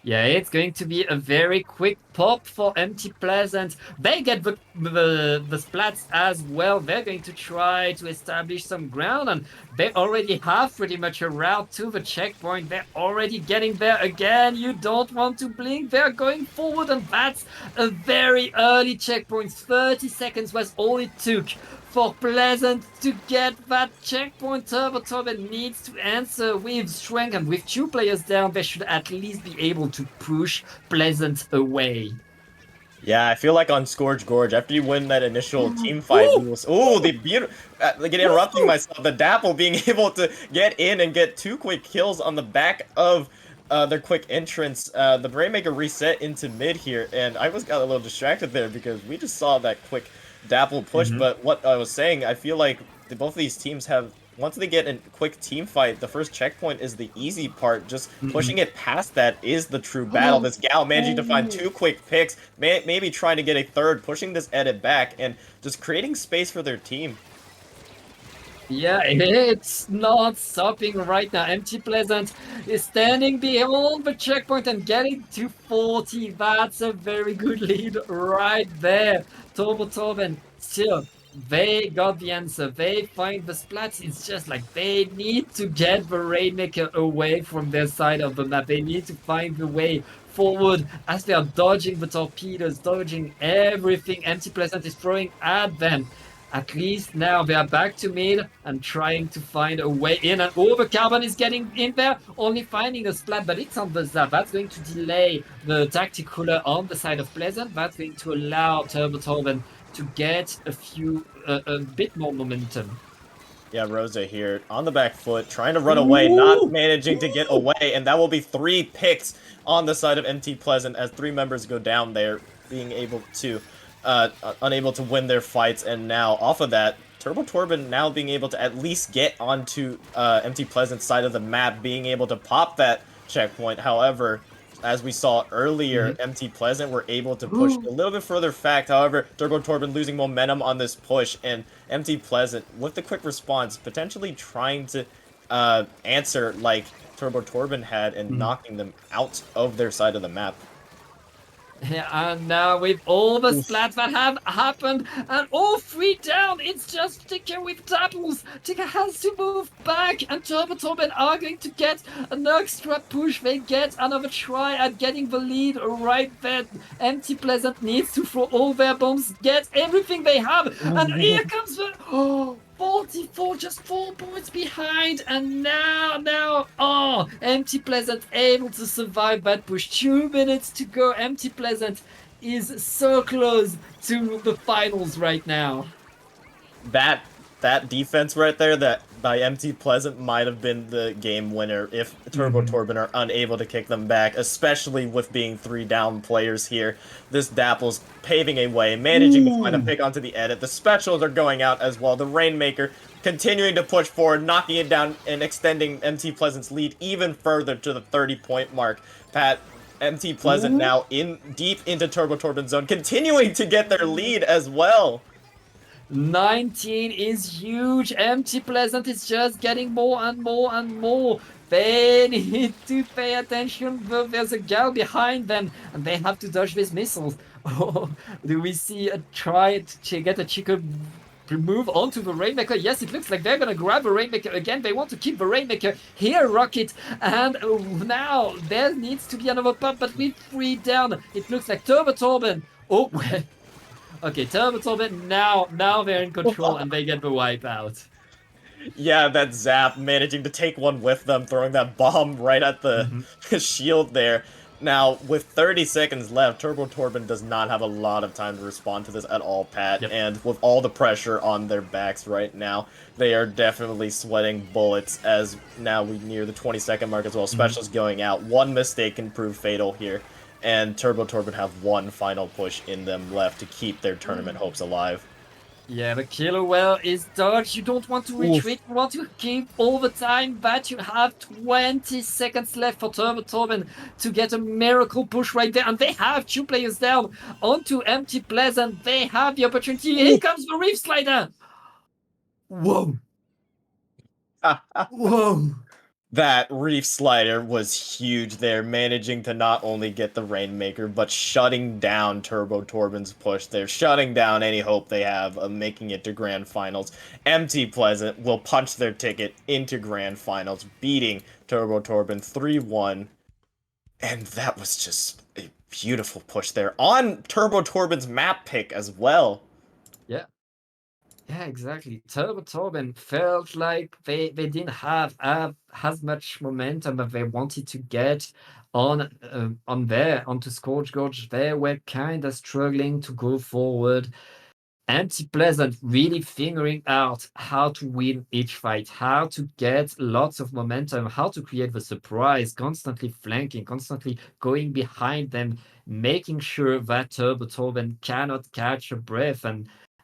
Yeah, it's going to be a very quick pop for Empty Pleasant. They get the splats as well. They're going to try to establish some ground, and they already have pretty much a route to the checkpoint. They're already getting there again. You don't want to blink. They're going forward, and that's a very early checkpoint. 30 seconds was all it took for Pleasant to get that checkpoint. Turbo Torben needs to answer with strength, and with 2 players down, they should at least be able to push Pleasant away. Yeah, I feel like on Scourge Gorge, after you win that initial team fight, we will. Oh, the beautiful. Like interrupting myself, the Dapple being able to get in and get 2 quick kills on the back of their quick entrance. The Rainmaker reset into mid here, and I got a little distracted there because we just saw that quick Dapple push. But what I was saying, I feel like both of these teams have. Once they get a quick team fight, the first checkpoint is the easy part. Just pushing it past that is the true battle. This Gal managing to find 2 quick picks, maybe trying to get a third, pushing this Edit back, and just creating space for their team. Yeah, it's not stopping right now. Empty Pleasant is standing beyond the checkpoint and getting to 40. That's a very good lead right there. Turbo Torben still. They got the answer. They find the splats. It's just like they need to get the Rainmaker away from their side of the map. They need to find the way forward as they are dodging the torpedoes, dodging everything Empty Pleasant is throwing at them. At least now they are back to mid and trying to find a way in. And the Carbon is getting in there, only finding a splat, but it's on the Zap. That's going to delay the tactic cooler on the side of Pleasant. That's going to allow Turbo Torben to get a bit more momentum. Yeah, Rosa here on the back foot, trying to run away, not managing to get away, and that will be 3 picks on the side of MT Pleasant as 3 members go down there, being able to, unable to win their fights, and now off of that, Turbo Torben now being able to at least get onto MT Pleasant's side of the map, being able to pop that checkpoint. However, as we saw earlier, MT Pleasant were able to push a little bit further back. However, Turbo Torben losing momentum on this push, and MT Pleasant, with the quick response, potentially trying to answer like Turbo Torben had and knocking them out of their side of the map. Yeah, and now with all the splats that have happened, and all 3 down, it's just Tika with Dapples. Tika has to move back, and Turbo Torben are going to get an extra push. They get another try at getting the lead right there. Empty Pleasant needs to throw all their bombs, get everything they have, and here comes the... 44, just 4 points behind, and now, Empty Pleasant able to survive that push. 2 minutes to go. Empty Pleasant is so close to the finals right now. That defense right there, that by MT Pleasant, might have been the game winner if Turbo Torben are unable to kick them back, especially with being 3 down players here. This Dapple's paving a way, managing to find a pick onto the edit. The specials are going out as well. The Rainmaker continuing to push forward, knocking it down and extending MT Pleasant's lead even further to the 30-point mark. Pat, MT Pleasant now in deep into Turbo Torben's zone, continuing to get their lead as well. 19 is huge. Empty Pleasant is just getting more and more and more. They need to pay attention. There's a gal behind them, and they have to dodge these missiles. Oh, do we see a try to get a Chico move onto the Rainmaker? Yes, it looks like they're gonna grab the Rainmaker again. They want to keep the Rainmaker here, Rocket. And now there needs to be another pump, but with 3 down, it looks like Turbo Torben. Oh, okay, Turbo Torben, now they're in control and they get the wipe out. Yeah, that Zap managing to take one with them, throwing that bomb right at the shield there. Now, with 30 seconds left, Turbo Torben does not have a lot of time to respond to this at all, Pat. Yep. And with all the pressure on their backs right now, they are definitely sweating bullets as now we near the 20-second mark as well. Specials going out. One mistake can prove fatal here. And Turbo Torben have one final push in them left to keep their tournament hopes alive. Yeah, the killer well is dodged. You don't want to retreat. You want to keep all the time, but you have 20 seconds left for Turbo Torben to get a miracle push right there. And they have 2 players down onto Empty Pleasant. They have the opportunity. Here comes the Reef Slider. Whoa. Whoa. That Reef Slider was huge there, managing to not only get the Rainmaker, but shutting down Turbo Torben's push there, shutting down any hope they have of making it to Grand Finals. MT Pleasant will punch their ticket into Grand Finals, beating Turbo Torben 3-1. And that was just a beautiful push there on Turbo Torben's map pick as well. Yeah. Yeah, exactly. Turbo Torben felt like they didn't have as much momentum that they wanted to get onto Scorch Gorge. They were kind of struggling to go forward. Empty Pleasant really figuring out how to win each fight, how to get lots of momentum, how to create the surprise, constantly flanking, constantly going behind them, making sure that Turbo Torben cannot catch a breath.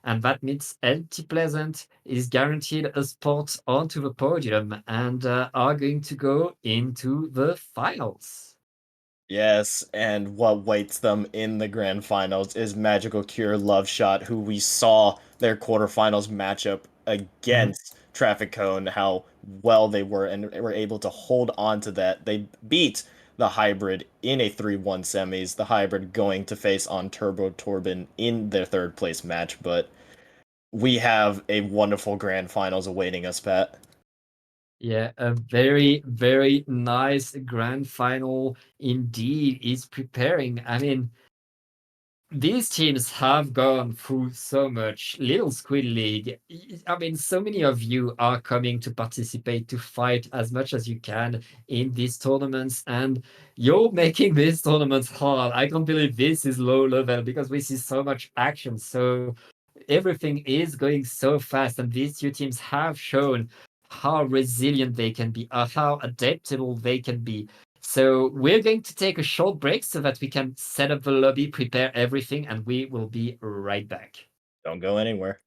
And that means Empty Pleasant is guaranteed a spot onto the podium and are going to go into the finals. Yes, and what waits them in the Grand Finals is Magical Cure Love Shot, who we saw their quarterfinals matchup against Traffic Cone, how well they were and were able to hold on to that. They beat the Hybrid in a 3-1 semis, the Hybrid going to face on Turbo Torben in their third place match, but we have a wonderful Grand Finals awaiting us, Pat. Yeah, a very, very nice grand final indeed is preparing. I mean, these teams have gone through so much. Little Squid League, I mean, so many of you are coming to participate, to fight as much as you can in these tournaments, and you're making these tournaments hard. I can't believe this is low level because we see so much action. So everything is going so fast, and these two teams have shown how resilient they can be, how adaptable they can be. So we're going to take a short break so that we can set up the lobby, prepare everything, and we will be right back. Don't go anywhere.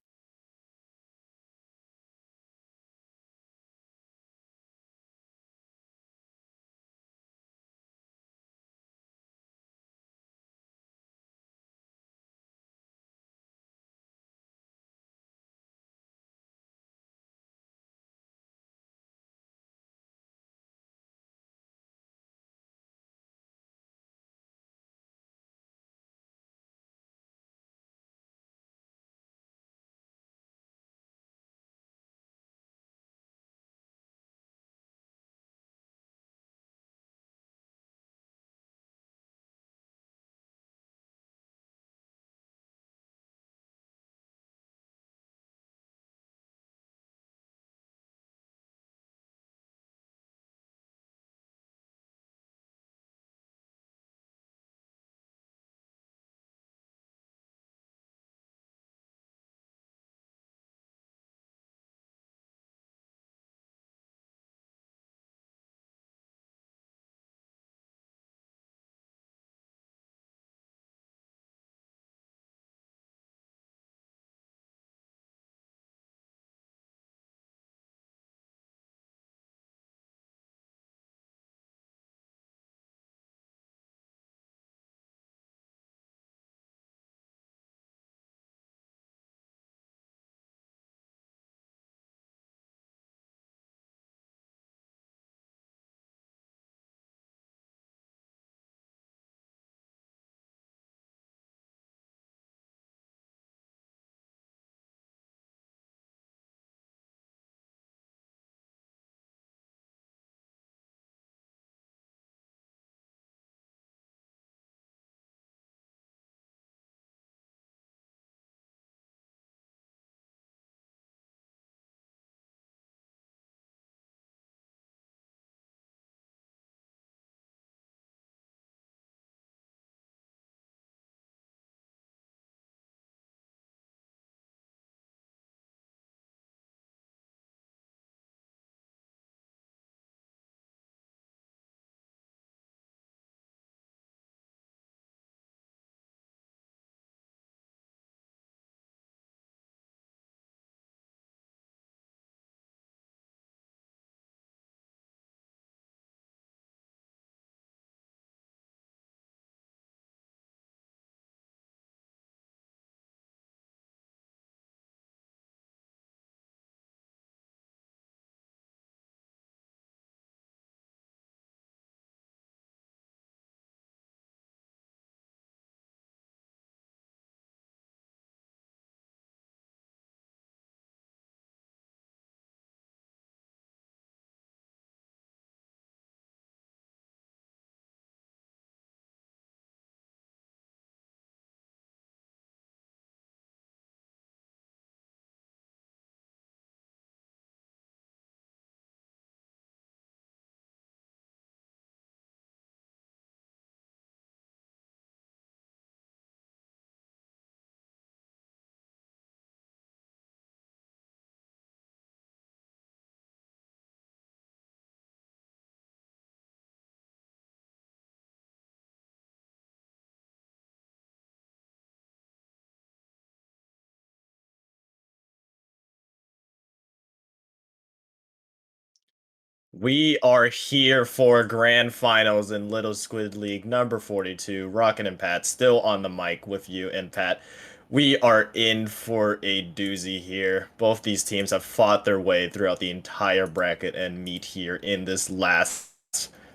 We are here for grand finals in Little Squid League number 42. Rockin' and Pat still on the mic with you and Pat. We are in for a doozy here. Both these teams have fought their way throughout the entire bracket and meet here in this last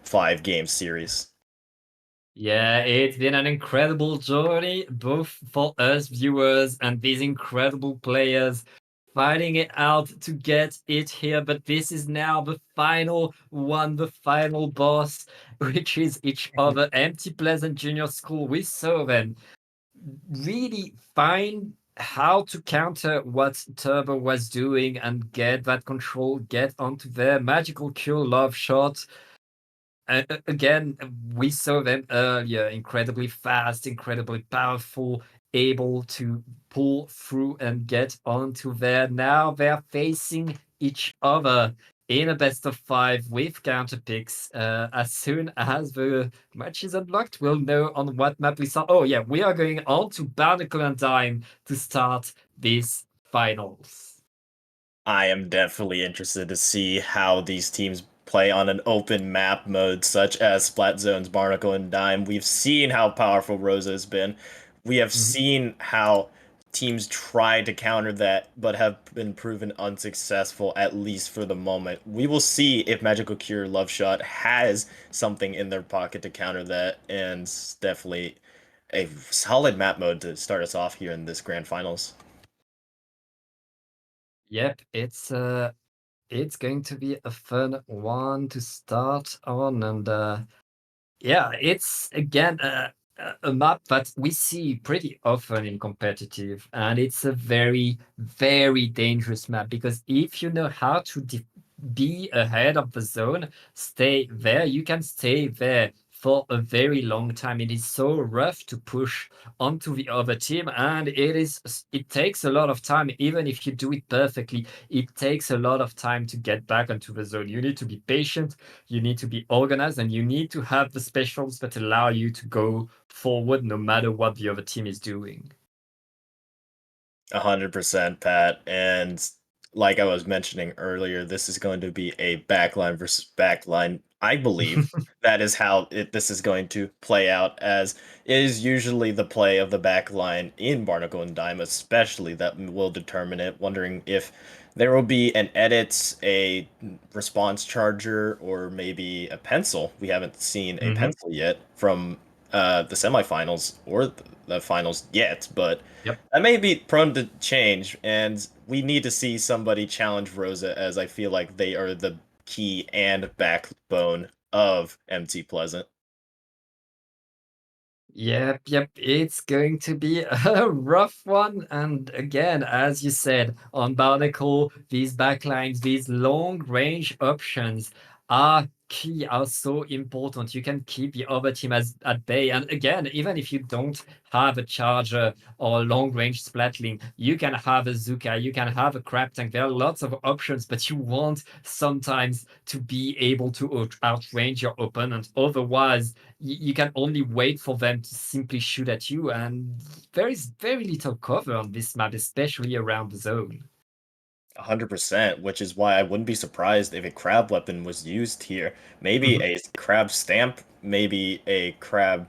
5-game series. Yeah, it's been an incredible journey, both for us viewers and these incredible players fighting it out to get it here. But this is now the final one, the final boss, which is each other. Empty Pleasant Junior School. We saw them really find how to counter what Turbo was doing and get that control, get onto their magical cure love shot. Again, we saw them earlier, incredibly fast, incredibly powerful, able to pull through and get onto there. Now they're facing each other in a best of 5 with counter picks. As soon as the match is unlocked, we'll know on what map we start. Oh yeah, we are going on to Barnacle and Dime to start these finals. I am definitely interested to see how these teams play on an open map mode such as Splat Zones, Barnacle, and Dime. We've seen how powerful Rosa has been. We have seen how teams try to counter that but have been proven unsuccessful, at least for the moment. We will see if Magical Cure Love Shot has something in their pocket to counter that, and definitely a solid map mode to start us off here in this grand finals. Yep, it's going to be a fun one to start on, and yeah, it's again a map that we see pretty often in competitive, and it's a very, very dangerous map because if you know how to be ahead of the zone, stay there, you can stay there for a very long time. It is so rough to push onto the other team, and it takes a lot of time. Even if you do it perfectly, it takes a lot of time to get back onto the zone. You need to be patient, you need to be organized, and you need to have the specials that allow you to go forward no matter what the other team is doing. 100%, Pat. And like I was mentioning earlier, this is going to be a backline versus backline. I believe that is how this is going to play out, as it is usually the play of the backline in Barnacle and Dime, especially, that will determine it. Wondering if there will be an edit, a response charger, or maybe a pencil. We haven't seen a pencil yet from the semifinals or the finals yet, but Yep. that may be prone to change, and we need to see somebody challenge Rosa, as I feel like they are the key and backbone of MT Pleasant. Yep, it's going to be a rough one. And again, as you said, on Barnacle, these backlines, these long range options are key, are so important. You can keep the other team at bay. And again, even if you don't have a charger or long range splatling, you can have a Zuka, you can have a crab tank. There are lots of options, but you want sometimes to be able to outrange your opponent. Otherwise, you can only wait for them to simply shoot at you, and there is very little cover on this map, especially around the zone. 100%, which is why I wouldn't be surprised if a crab weapon was used here. Maybe a crab stamp, maybe a crab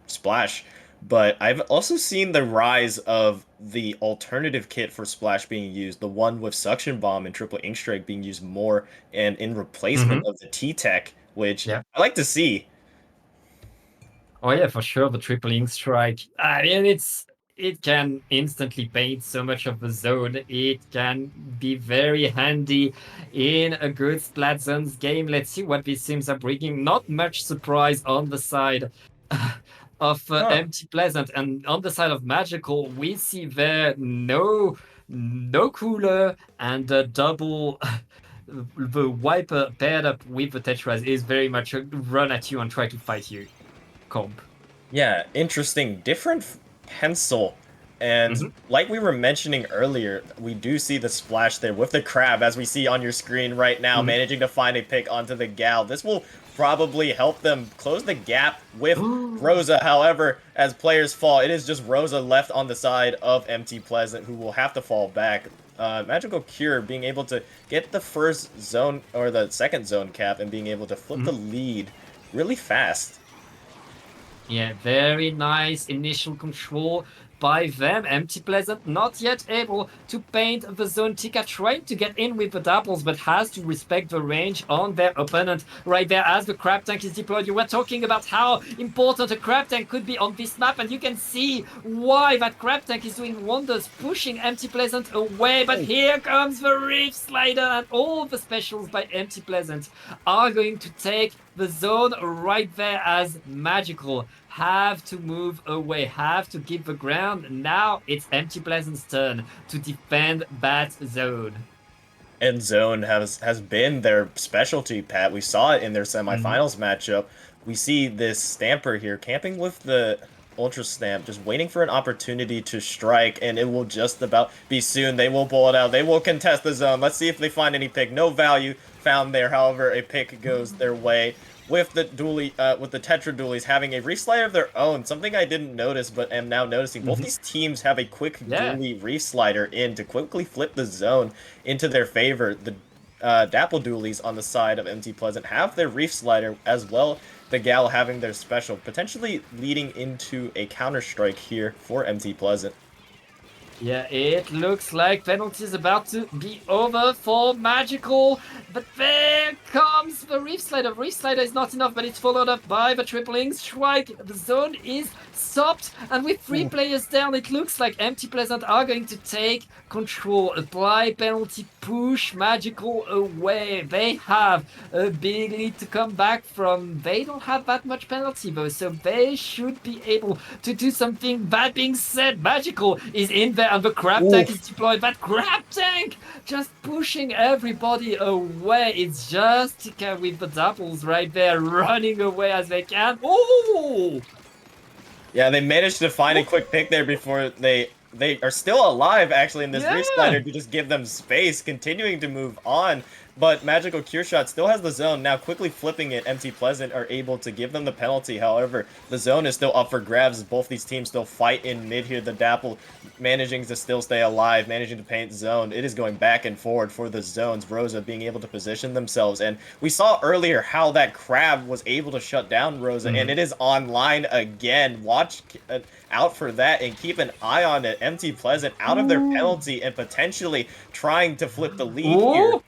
splash. But I've also seen the rise of the alternative kit for splash being used, the one with suction bomb and triple ink strike being used more, and in replacement of the T-Tech, which Yeah. I like to see. Oh yeah, for sure, the triple ink strike. I mean, it can instantly paint so much of the zone. It can be very handy in a good Splat Zones game. Let's see what these teams are bringing. Not much surprise on the side of Empty Pleasant, and on the side of Magical, we see there no cooler and a double. The wiper paired up with the Tetras is very much a run at you and try to fight you comp. Yeah, interesting. Different pencil. And like we were mentioning earlier, we do see the splash there with the crab, as we see on your screen right now, managing to find a pick onto the gal. This will probably help them close the gap with Rosa. However, as players fall, it is just Rosa left on the side of MT Pleasant, who will have to fall back. Magical Cure being able to get the first zone or the second zone cap and being able to flip the lead really fast. Yeah, very nice initial control by them. Empty Pleasant not yet able to paint the zone. Tika trying to get in with the doubles, but has to respect the range on their opponent right there as the crab tank is deployed. You were talking about how important a crab tank could be on this map, and you can see why that crab tank is doing wonders, pushing Empty Pleasant away. But here comes the Reef Slider, and all the specials by Empty Pleasant are going to take the zone right there as Magical have to move away, have to give the ground. Now it's Empty Pleasant's turn to defend that zone. And zone has been their specialty, Pat. We saw it in their semifinals matchup. We see this Stamper here camping with the Ultra Stamp, just waiting for an opportunity to strike, and it will just about be soon. They will pull it out. They will contest the zone. Let's see if they find any pick. No value found there. However, a pick goes their way. With the Tetra Dualies having a Reef Slider of their own, something I didn't notice but am now noticing. Both these teams have a quick Dualie Reef Slider in to quickly flip the zone into their favor. The Dapple Dualies on the side of MT Pleasant have their Reef Slider as well. The Gal having their special, potentially leading into a counter-strike here for MT Pleasant. Yeah, it looks like penalty is about to be over for Magical, but there comes the Reef Slider. Reef Slider is not enough, but it's followed up by the tripling strike. The zone is stopped, and with 3 players down, it looks like Empty Pleasant are going to take control. Apply penalty, push Magical away. They have a big lead to come back from. They don't have that much penalty though, so they should be able to do something. That being said, Magical is in there and the crab tank is deployed. That crab tank just pushing everybody away. It's just Tika with the doubles right there, running away as they can. Oh! Yeah, they managed to find a quick pick there before they are still alive, actually, in this Reef Slider to just give them space, continuing to move on. But Magical Cure Shot still has the zone. Now quickly flipping it, Empty Pleasant are able to give them the penalty. However, the zone is still up for grabs as both these teams still fight in mid here. The Dapple managing to still stay alive, managing to paint zone. It is going back and forward for the zones. Rosa being able to position themselves. And we saw earlier how that crab was able to shut down Rosa, and it is online again. Watch out for that and keep an eye on it. Empty Pleasant out of their penalty and potentially trying to flip the lead here.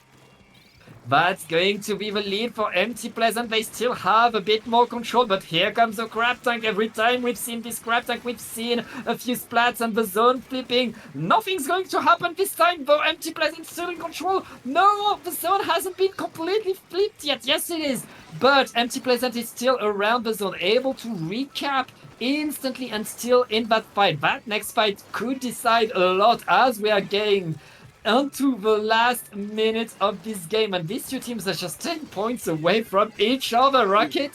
That's going to be the lead for Empty Pleasant. They still have a bit more control, but here comes the crab tank. Every time we've seen this crab tank, we've seen a few splats and the zone flipping. Nothing's going to happen this time, though. Empty Pleasant still in control. No, the zone hasn't been completely flipped yet. Yes, it is. But Empty Pleasant is still around the zone, able to recap instantly and still in that fight. That next fight could decide a lot as we are getting onto the last minutes of this game, and these two teams are just 10 points away from each other. Rocket?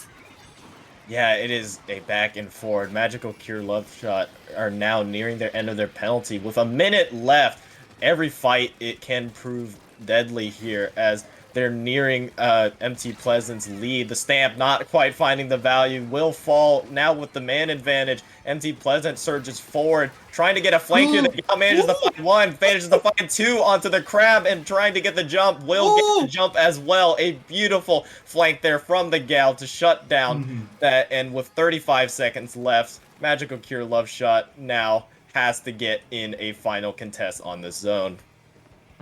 Yeah, it is a back and forward. Magical Cure Love Shot are now nearing their end of their penalty. With a minute left, every fight it can prove deadly here as they're nearing Empty Pleasant's lead. The Stamp not quite finding the value, will fall now with the man advantage. Empty Pleasant surges forward, trying to get a flank here. The Gal manages to find one, manages to find two onto the crab and trying to get the jump. Will get the jump as well. A beautiful flank there from the Gal to shut down that. And with 35 seconds left, Magical Cure Love Shot now has to get in a final contest on this zone.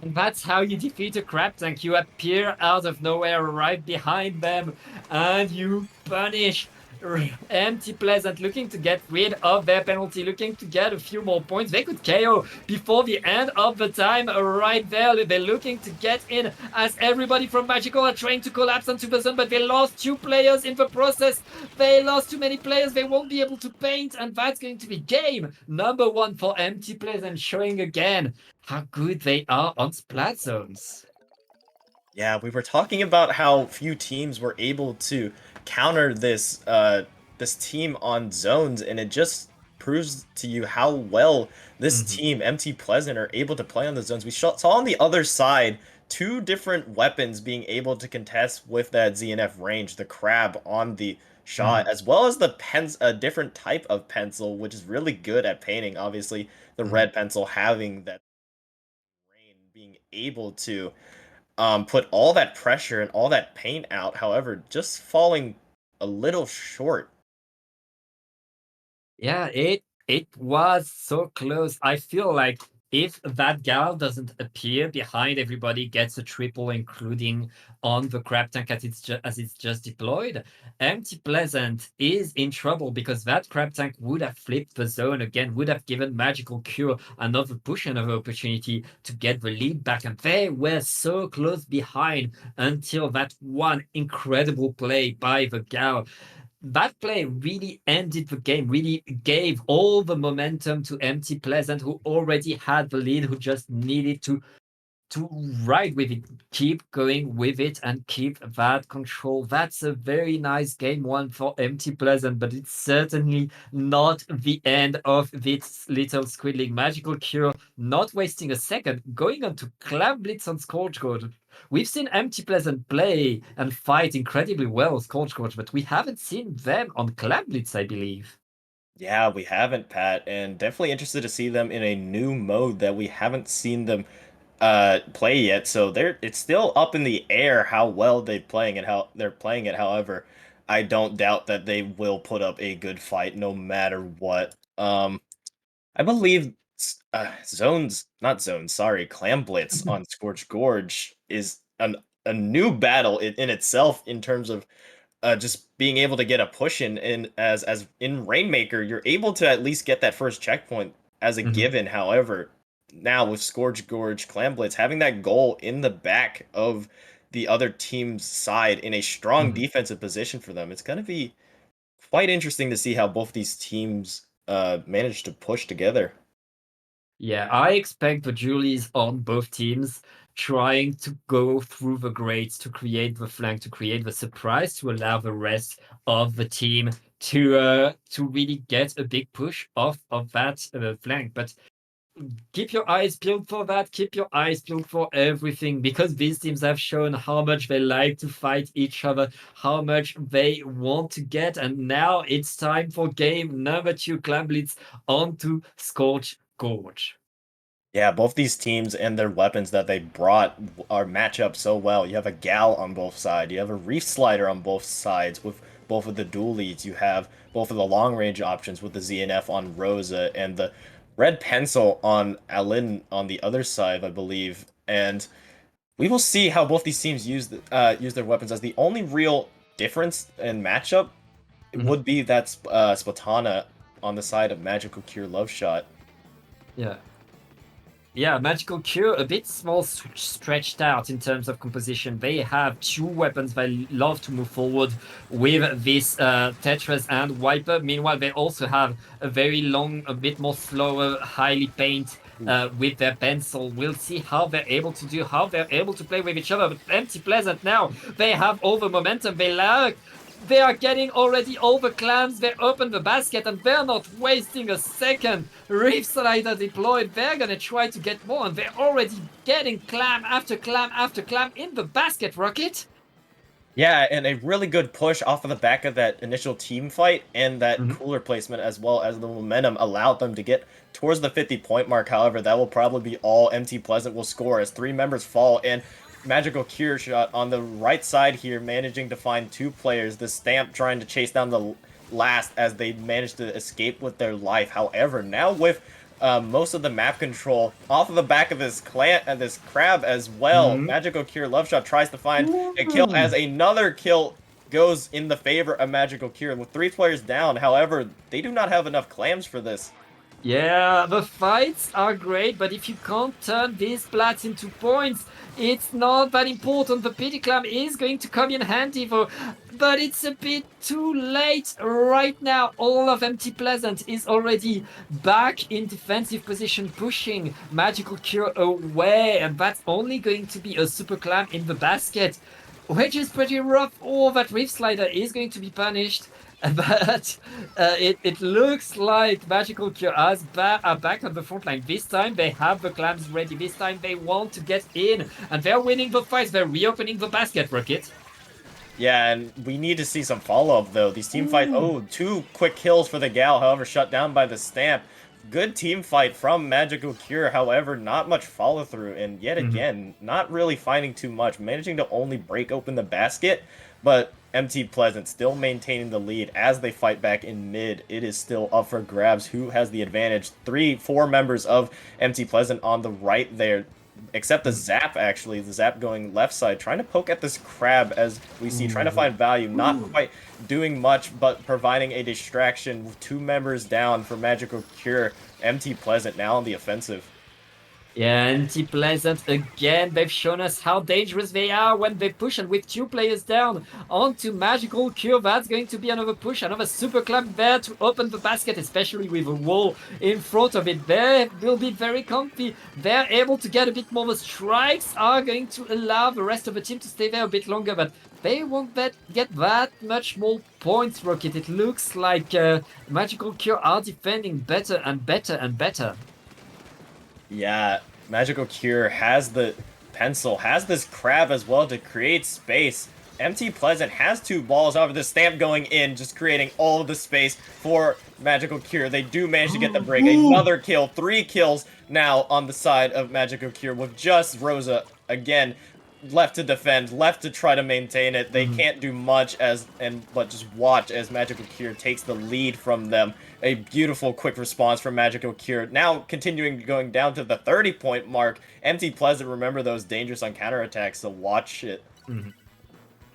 And that's how you defeat a crab tank. You appear out of nowhere right behind them, and you punish Empty Pleasant, looking to get rid of their penalty, looking to get a few more points. They could KO before the end of the time right there. They're looking to get in as everybody from Magical are trying to collapse onto the zone, but they lost 2 players in the process. They lost too many players. They won't be able to paint, and that's going to be game number 1 for Empty Pleasant, showing again how good they are on splat zones. Yeah, we were talking about how few teams were able to counter this this team on zones, and it just proves to you how well this team, Empty Pleasant, are able to play on the zones. We saw on the other side 2 different weapons being able to contest with that ZNF range, the crab on the shot, as well as the a different type of pencil, which is really good at painting. Obviously, the red pencil having that being able to put all that pressure and all that pain out. However, just falling a little short. Yeah, it was so close. I feel like if that gal doesn't appear behind everybody, gets a triple, including on the crab tank as it's just deployed, Empty Pleasant is in trouble because that crab tank would have flipped the zone again, would have given Magical Cure another push, another opportunity to get the lead back, and they were so close behind until that one incredible play by the gal. That play really ended the game, really gave all the momentum to Empty Pleasant, who already had the lead, who just needed to ride with it, keep going with it, and keep that control. That's a very nice game one for Empty Pleasant, but it's certainly not the end of this little Squid League. Magical Cure not wasting a second, going on to Clam Blitz on Scorchgord. We've seen Empty Pleasant play and fight incredibly well Scorchgord, but we haven't seen them on Clam Blitz, I believe. Yeah, we haven't, Pat, and definitely interested to see them in a new mode that we haven't seen them play yet. So it's still up in the air how well they're playing and how they're playing it. However, I don't doubt that they will put up a good fight no matter what. I believe not zones, sorry, Clam Blitz on Scorch Gorge is a new battle in itself in terms of just being able to get a push in as in Rainmaker, you're able to at least get that first checkpoint as a given. However, now with Scourge Gorge Clam Blitz, having that goal in the back of the other team's side in a strong defensive position for them, it's gonna be quite interesting to see how both these teams manage to push together. Yeah, I expect the Julies on both teams trying to go through the grades to create the flank, to create the surprise, to allow the rest of the team to really get a big push off of that flank. But keep your eyes peeled for that. Keep your eyes peeled for everything, because these teams have shown how much they like to fight each other, how much they want to get. And now it's time for game number 2, Clam Blitz onto Scorch Gorge. Yeah, both these teams and their weapons that they brought are match up so well. You have a Gal on both sides. You have a Reef Slider on both sides with both of the dual leads. You have both of the long range options with the ZNF on Rosa and the Red Pencil on Alin on the other side, I believe. And we will see how both these teams use their weapons. As the only real difference in matchup would be that Splatana on the side of Magical Cure Love Shot. Yeah. Yeah, Magical Cure, a bit small, stretched out in terms of composition. They have 2 weapons they love to move forward with this Tetris and Wiper. Meanwhile, they also have a very long, a bit more slower, highly paint with their pencil. We'll see how they're able to do, how they're able to play with each other. But Empty Pleasant now, they have all the momentum. They are getting already all the clams. They open the basket and they're not wasting a second. Reef Slider deployed. They're going to try to get more, and they're already getting clam after clam after clam in the basket, Rocket. Yeah, and a really good push off of the back of that initial team fight and that cooler placement, as well as the momentum allowed them to get towards the 50-point mark. However, that will probably be all Empty Pleasant will score as 3 members fall, and Magical Cure Shot on the right side here, managing to find 2 players. The Stamp trying to chase down the last as they managed to escape with their life. However, now with most of the map control off of the back of this crab as well, Magical Cure Love Shot tries to find a kill as another kill goes in the favor of Magical Cure with 3 players down. However, they do not have enough clams for this. Yeah, the fights are great, but if you can't turn these plats into points, it's not that important. The pity clam is going to come in handy, though, but it's a bit too late right now. All of Empty Pleasant is already back in defensive position, pushing Magical Cure away, and that's only going to be a super clam in the basket, which is pretty rough. Oh, that Reef Slider is going to be punished. But it looks like Magical Cure are back on the front line. This time they have the clams ready. This time they want to get in, and they're winning the fight. They're reopening the basket, Rocket. Yeah, and we need to see some follow-up, though. These team fights, 2 quick kills for the Gal, however, shut down by the Stamp. good team fight from Magical Cure, however, not much follow through, and yet again, not really finding too much, managing to only break open the basket, but MT Pleasant still maintaining the lead as they fight back in mid. It is still up for grabs. Who has the advantage? 4 members of MT Pleasant on the right there, except the Zap, actually. The Zap going left side, trying to poke at this Crab, as we see, trying to find value. Not quite doing much, but providing a distraction with 2 members down for Magical Cure. MT Pleasant now on the offensive. Yeah, MT Pleasant again. They've shown us how dangerous they are when they push, and with 2 players down onto Magical Cure, that's going to be another push, another super clamp there to open the basket, especially with a wall in front of it. They will be very comfy. They're able to get a bit more. The strikes are going to allow the rest of the team to stay there a bit longer, but they won't get that much more points, Rocket. It looks like Magical Cure are defending better and better and better. Yeah, Magical Cure has the pencil, has this Crab as well to create space. MT Pleasant has 2 balls, however, the stamp going in, just creating all of the space for Magical Cure. They do manage to get the break. Another kill, 3 kills now on the side of Magical Cure with just Rosa again left to defend, left to try to maintain it. They can't do much but just watch as Magical Cure takes the lead from them. A beautiful quick response from Magical Cure. Now continuing going down to the 30-point mark. MT Pleasant, remember those dangerous on counterattacks, so watch it.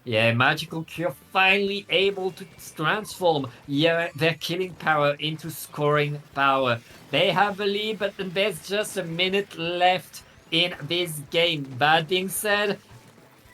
Yeah, Magical Cure finally able to transform their killing power into scoring power. They have the lead, but there's just a minute left in this game. That being said,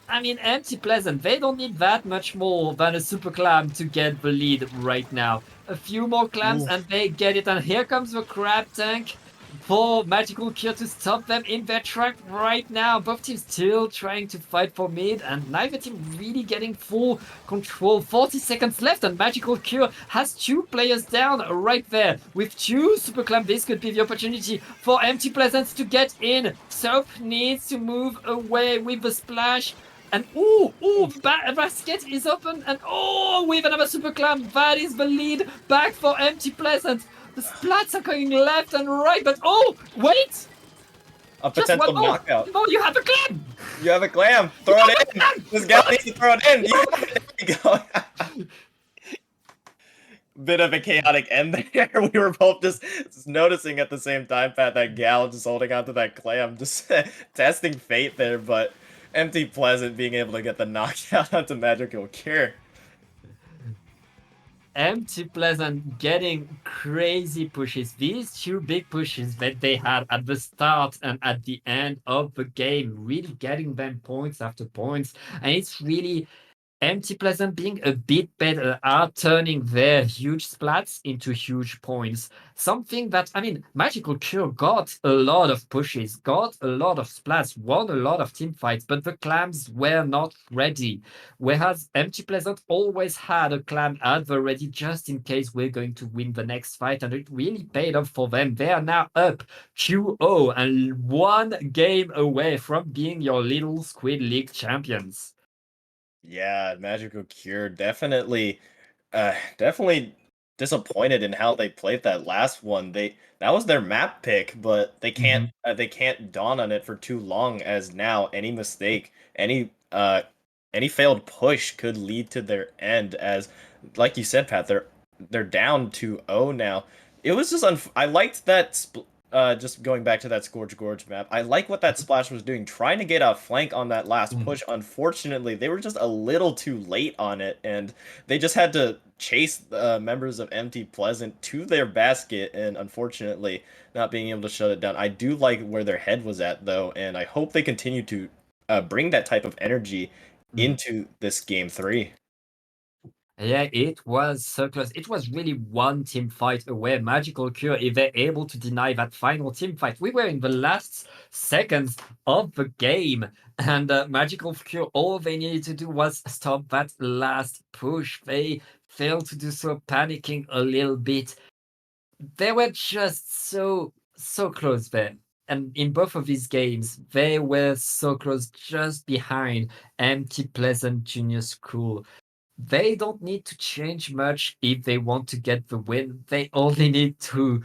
I mean, MT Pleasant, they don't need that much more than a super clam to get the lead right now. A few more clams and they get it. And here comes the crab tank for Magical Cure to stop them in their track right now. Both teams still trying to fight for mid, and neither team really getting full control. 40 seconds left, and Magical Cure has 2 players down right there. With 2 Super Clam, this could be the opportunity for MT Pleasant to get in. Soap needs to move away with the splash. And the basket is open, and with another super clam, that is the lead back for MT Pleasant. The splats are going left and right, but wait! A potential knockout. No, you have a clam! You have a clam! Throw it in! This guy needs to throw it in! There we go! Bit of a chaotic end there. We were both just noticing at the same time, Pat, that Gal just holding onto that clam, just testing fate there, but MT Pleasant being able to get the knockout onto Magical Cure. MT Pleasant getting crazy pushes. These 2 big pushes that they had at the start and at the end of the game, really getting them points after points. And it's really MT Pleasant being a bit better are turning their huge splats into huge points. Something that, I mean, Magical Cure got a lot of pushes, got a lot of splats, won a lot of team fights, but the clams were not ready. Whereas MT Pleasant always had a clam at the ready just in case we're going to win the next fight, and it really paid off for them. They are now up 2-0 and 1 game away from being your little Squid League champions. Yeah, Magical Cure definitely definitely disappointed in how they played that last one. That was their map pick, but they can't dawn on it for too long, as now any mistake, any failed push could lead to their end, as like you said, Pat, they're down 2-0 now. It was just I liked that just going back to that Scourge Gorge map, I like what that splash was doing, trying to get a flank on that last push. Unfortunately, they were just a little too late on it, and they just had to chase members of MT Pleasant to their basket, and unfortunately, not being able to shut it down. I do like where their head was at, though, and I hope they continue to bring that type of energy into this game 3. Yeah, it was so close. It was really one team fight away. Magical Cure, if they're able to deny that final team fight. We were in the last seconds of the game, and Magical Cure, all they needed to do was stop that last push. They failed to do so, panicking a little bit. They were just so close there. And in both of these games, they were so close, just behind MT Pleasant Junior School. They don't need to change much if they want to get the win. They only need to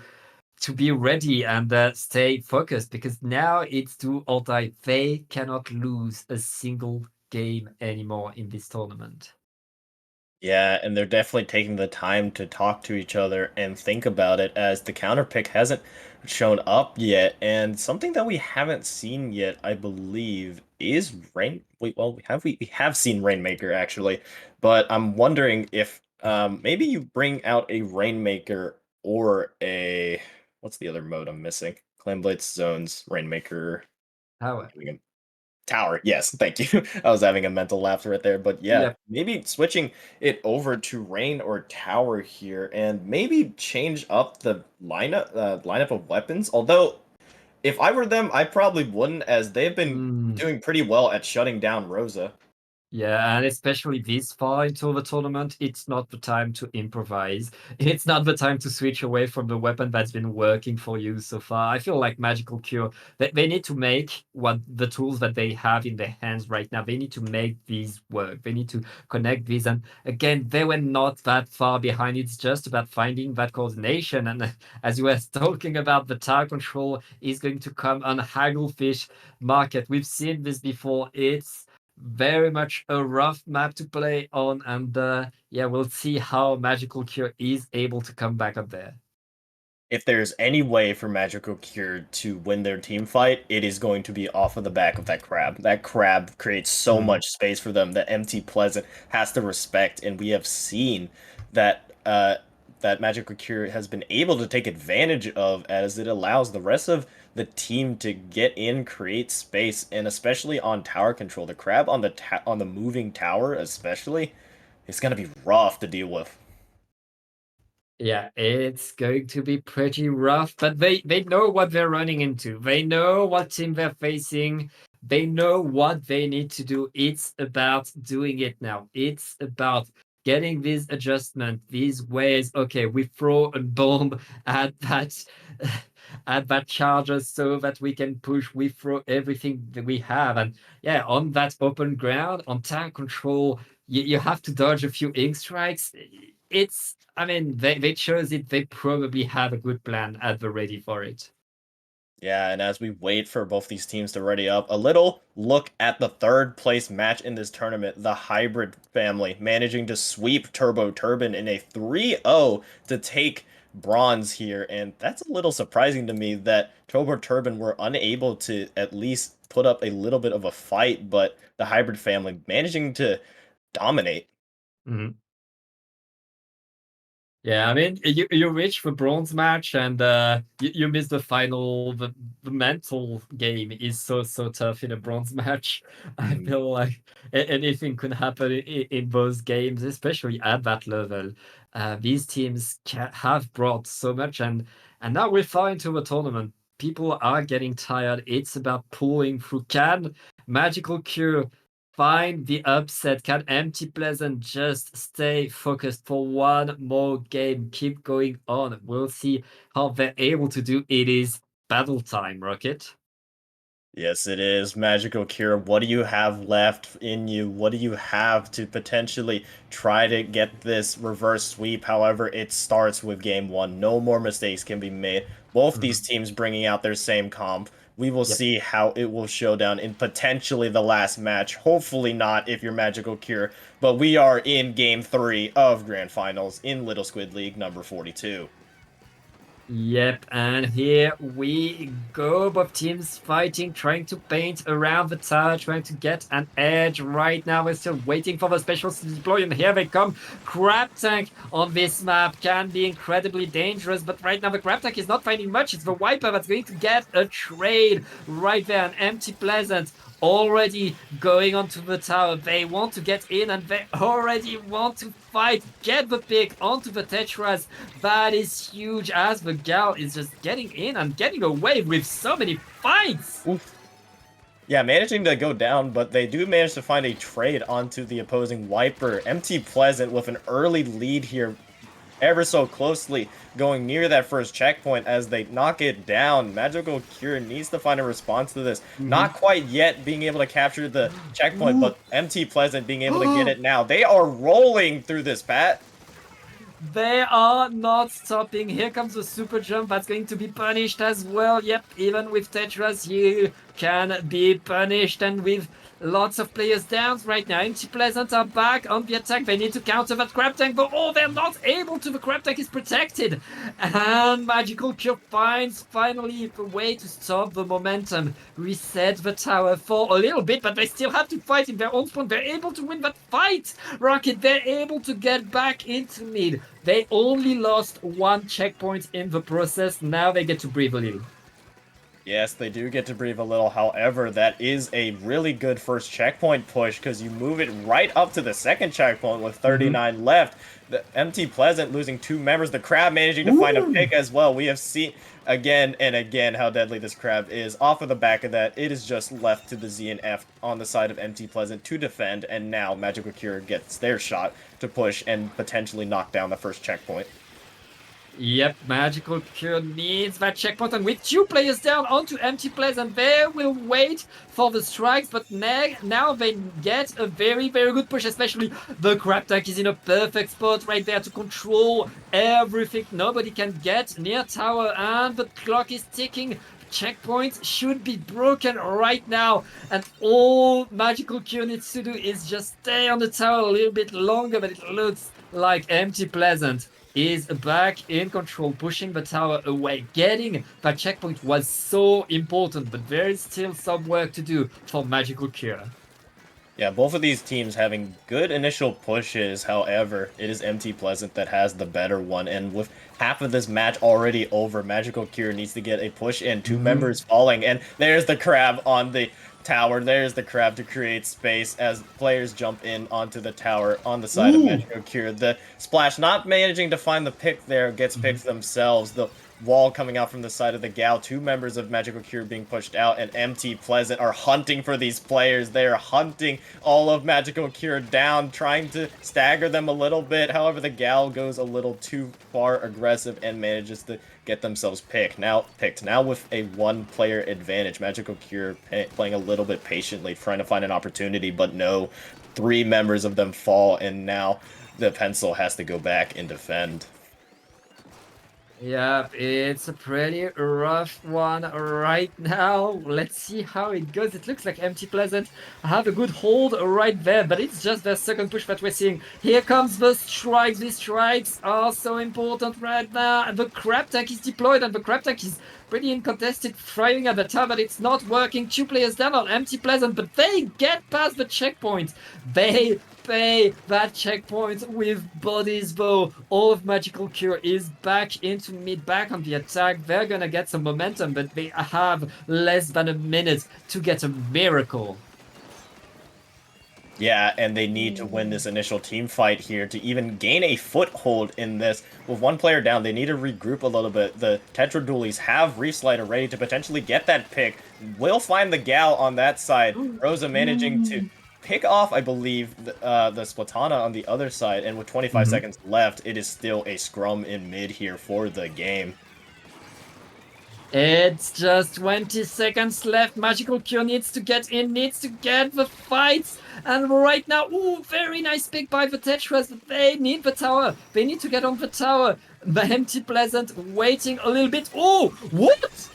to be ready and stay focused, because now it's do or die. They cannot lose a single game anymore in this tournament. Yeah, and they're definitely taking the time to talk to each other and think about it, as the counter pick hasn't shown up yet. And something that we haven't seen yet, I believe, is Rain. Wait, well, we have seen Rainmaker actually, but I'm wondering if maybe you bring out a Rainmaker or a what's the other mode I'm missing? Clamblades Zones Rainmaker. How? Tower, yes, thank you. I was having a mental lapse right there, but yeah, Yep. maybe switching it over to Rain or Tower here, and maybe change up the lineup of weapons. Although, if I were them, I probably wouldn't, as they've been doing pretty well at shutting down Rosa. Yeah, and especially this far into the tournament, it's not the time to improvise. It's not the time to switch away from the weapon that's been working for you so far. I feel like Magical Cure, they need to make what the tools that they have in their hands right now, they need to make these work. They need to connect these. And again, they were not that far behind. It's just about finding that coordination. And as you were talking about, the tower control is going to come on Hagglefish Market. We've seen this before. It's very much a rough map to play on, and yeah, we'll see how Magical Cure is able to come back up there. If there's any way for Magical Cure to win their team fight, it is going to be off of the back of that crab. That crab creates so much space for them that MT Pleasant has to respect, and we have seen that that Magical Cure has been able to take advantage of, as it allows the rest of the team to get in, create space, and especially on tower control. The crab on the moving tower, especially, is going to be rough to deal with. Yeah, it's going to be pretty rough, but they know what they're running into. They know what team they're facing. They know what they need to do. It's about doing it now. It's about getting this adjustment, these ways. Okay, we throw a bomb at that at that charger so that we can push. We throw everything that we have, and yeah, on that open ground, on tank control, you have to dodge a few ink strikes. It's, I mean, they chose it. They probably have a good plan at the ready for it. Yeah, and as we wait for both these teams to ready up, a little look at the third place match in this tournament. The Hybrid family managing to sweep Turbo Turbine in a 3-0 to take bronze here. And that's a little surprising to me that Turbo Turbine were unable to at least put up a little bit of a fight, but the Hybrid family managing to dominate. Mhm. Yeah, I mean, you reach the bronze match and you miss the final. The mental game is so tough in a bronze match. I feel like anything could happen in those games, especially at that level. These teams have brought so much, and now we're far into the tournament. People are getting tired. It's about pulling through. Can Magical Cure find the upset? Can Empty Pleasant just stay focused for one more game? Keep going on. We'll see how they're able to do. It is battle time, Rocket. Yes, it is. Magical Cure, what do you have left in you? What do you have to potentially try to get this reverse sweep? However, it starts with game one. No more mistakes can be made. Both these teams bringing out their same comp. We will Yep. see how it will show down in potentially the last match. Hopefully not if you're Magical Cure. But we are in game 3 of Grand Finals in Little Squid League number 42. Yep, and here we go. Both teams fighting, trying to paint around the tower, trying to get an edge. Right now, we're still waiting for the specials to deploy, and here they come. Crab Tank on this map can be incredibly dangerous, but right now the Crab Tank is not finding much. It's the Wiper that's going to get a trade right there. An Empty Pleasant already going onto the tower. They want to get in, and they already want to fight. Get the pick onto the Tetras. That is huge, as the Gal is just getting in and getting away with so many fights. Oof. Yeah, managing to go down, but they do manage to find a trade onto the opposing Wiper. MT Pleasant with an early lead here, ever so closely, going near that first checkpoint as they knock it down. Magical Cure needs to find a response to this. Not quite yet being able to capture the checkpoint, but MT Pleasant being able to get it now. They are rolling through this, Pat. They are not stopping. Here comes the super jump. That's going to be punished as well. Yep, even with Tetras, you can be punished. And with lots of players down right now, Empty Pleasant are back on the attack. They need to counter that Crab Tank, but they're not able to. The Crab Tank is protected. And Magical Cure finds finally a way to stop the momentum, reset the tower for a little bit, but they still have to fight in their own spawn. They're able to win that fight. Rocket, they're able to get back into mid. They only lost 1 checkpoint in the process. Now they get to breathe a little. Yes, they do get to breathe a little. However, that is a really good first checkpoint push because you move it right up to the second checkpoint with 39 left. The MT Pleasant losing 2 members. The Crab managing to find a pick as well. We have seen again and again how deadly this Crab is. Off of the back of that, it is just left to the Z and F on the side of MT Pleasant to defend. And now Magical Cure gets their shot to push and potentially knock down the first checkpoint. Yep, Magical Cure needs that checkpoint, and with 2 players down onto Empty Pleasant, they will wait for the strikes, but now they get a very, very good push, especially the Crab Tank is in a perfect spot right there to control everything. Nobody can get near tower, and the clock is ticking. Checkpoint should be broken right now, and all Magical Cure needs to do is just stay on the tower a little bit longer, but it looks like Empty Pleasant is back in control, pushing the tower away. Getting that checkpoint was so important, but there is still some work to do for Magical Cure. Yeah, both of these teams having good initial pushes. However, it is MT Pleasant that has the better one. And with half of this match already over, Magical Cure needs to get a push in. 2 members falling. And there's the Crab on the tower. There's the Crab to create space as players jump in onto the tower on the side of Magical Cure. The Splash not managing to find the pick there gets picked themselves. The wall coming out from the side of the Gal. 2 members of Magical Cure being pushed out, and MT Pleasant are hunting for these players. They are hunting all of Magical Cure down, trying to stagger them a little bit. However, the Gal goes a little too far aggressive and manages to get themselves picked. Now with a 1-player advantage. Magical Cure playing a little bit patiently, trying to find an opportunity, but no. 3 members of them fall, and now the Pencil has to go back and defend. Yep, it's a pretty rough one right now. Let's see how it goes. It looks like Empty Pleasant have a good hold right there, but it's just their second push that we're seeing. Here comes the strikes. These strikes are so important right now. And the Crab Tank is deployed, and the Crab Tank is pretty uncontested, firing at the tower, but it's not working. 2 players down on Empty Pleasant, but they get past the checkpoint. They pay that checkpoint with bodies, though. All of Magical Cure is back into mid, back on the attack. They're gonna get some momentum, but they have less than a minute to get a miracle. Yeah, and they need to win this initial team fight here to even gain a foothold in this. With 1 player down, they need to regroup a little bit. The Tetra Dualies have Reslider ready to potentially get that pick. Will find the Gal on that side. Rosa managing to pick off, I believe, the Splatana on the other side. And with 25 seconds left, it is still a scrum in mid here for the game. It's just 20 seconds left. Magical Cure needs to get in, needs to get the fight. And right now, very nice pick by the Tetras. They need the tower. They need to get on the tower. The Empty Pleasant waiting a little bit. What?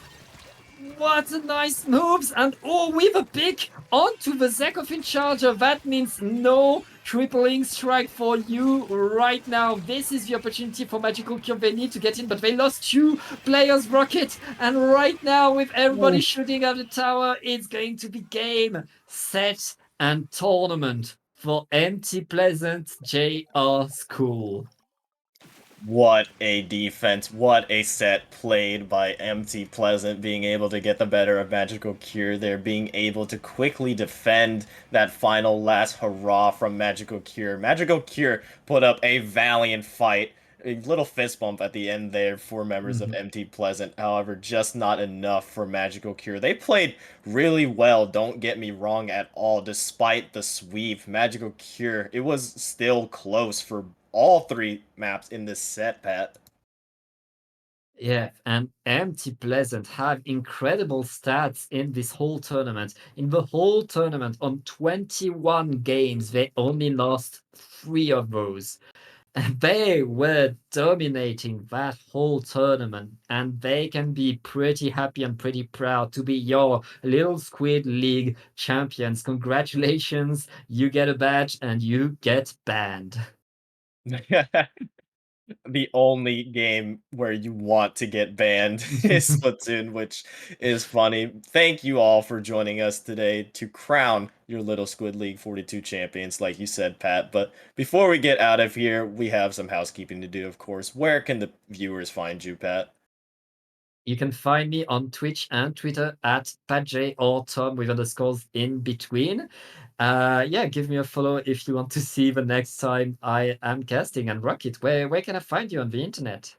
What a nice moves. And with a pick onto the Zekofin Charger. That means no tripling strike for you right now. This is the opportunity for Magical Cure. They need to get in, but they lost 2 players, Rocket. And right now, with everybody shooting at the tower, it's going to be game, set, and tournament for Empty Pleasant JR School. What a defense, what a set played by MT Pleasant, being able to get the better of Magical Cure there, being able to quickly defend that final last hurrah from Magical Cure. Magical Cure put up a valiant fight, a little fist bump at the end there for members of MT Pleasant, however, just not enough for Magical Cure. They played really well, don't get me wrong at all, despite the sweep. Magical Cure, it was still close for all 3 maps in this set, Pat. Yeah, and Empty Pleasant have incredible stats in this whole tournament. In the whole tournament, on 21 games, they only lost 3 of those. They were dominating that whole tournament, and they can be pretty happy and pretty proud to be your little Squid League champions. Congratulations, you get a badge and you get banned. The only game where you want to get banned is Splatoon, which is funny. Thank you all for joining us today to crown your Little Squid League 42 champions, like you said, Pat. But before we get out of here, we have some housekeeping to do, of course. Where can the viewers find you, Pat? You can find me on Twitch and Twitter at PatJ or Tom with underscores in between. Yeah, give me a follow if you want to see the next time I am casting. And Rocket, where can I find you on the internet?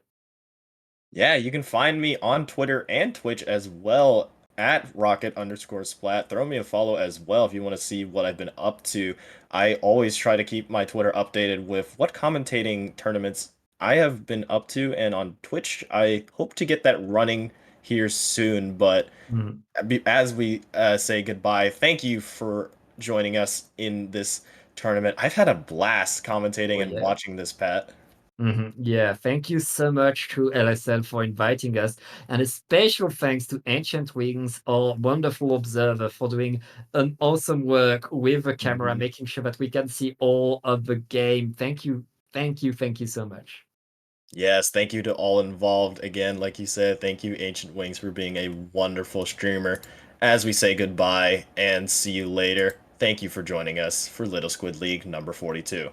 Yeah, you can find me on Twitter and Twitch as well at rocket_splat. Throw me a follow as well if you want to see what I've been up to. I always try to keep my Twitter updated with what commentating tournaments I have been up to, and on Twitch, I hope to get that running here soon. But as we say goodbye, thank you for joining us in this tournament. I've had a blast commentating Oh, and yeah. watching this, Pat. Yeah, thank you so much to LSL for inviting us. And a special thanks to Ancient Wings, our wonderful observer, for doing an awesome work with the camera, making sure that we can see all of the game. Thank you. Thank you. Thank you so much. Yes, thank you to all involved. Again, like you said, thank you, Ancient Wings, for being a wonderful streamer. As we say goodbye and see you later, thank you for joining us for Little Squid League number 42.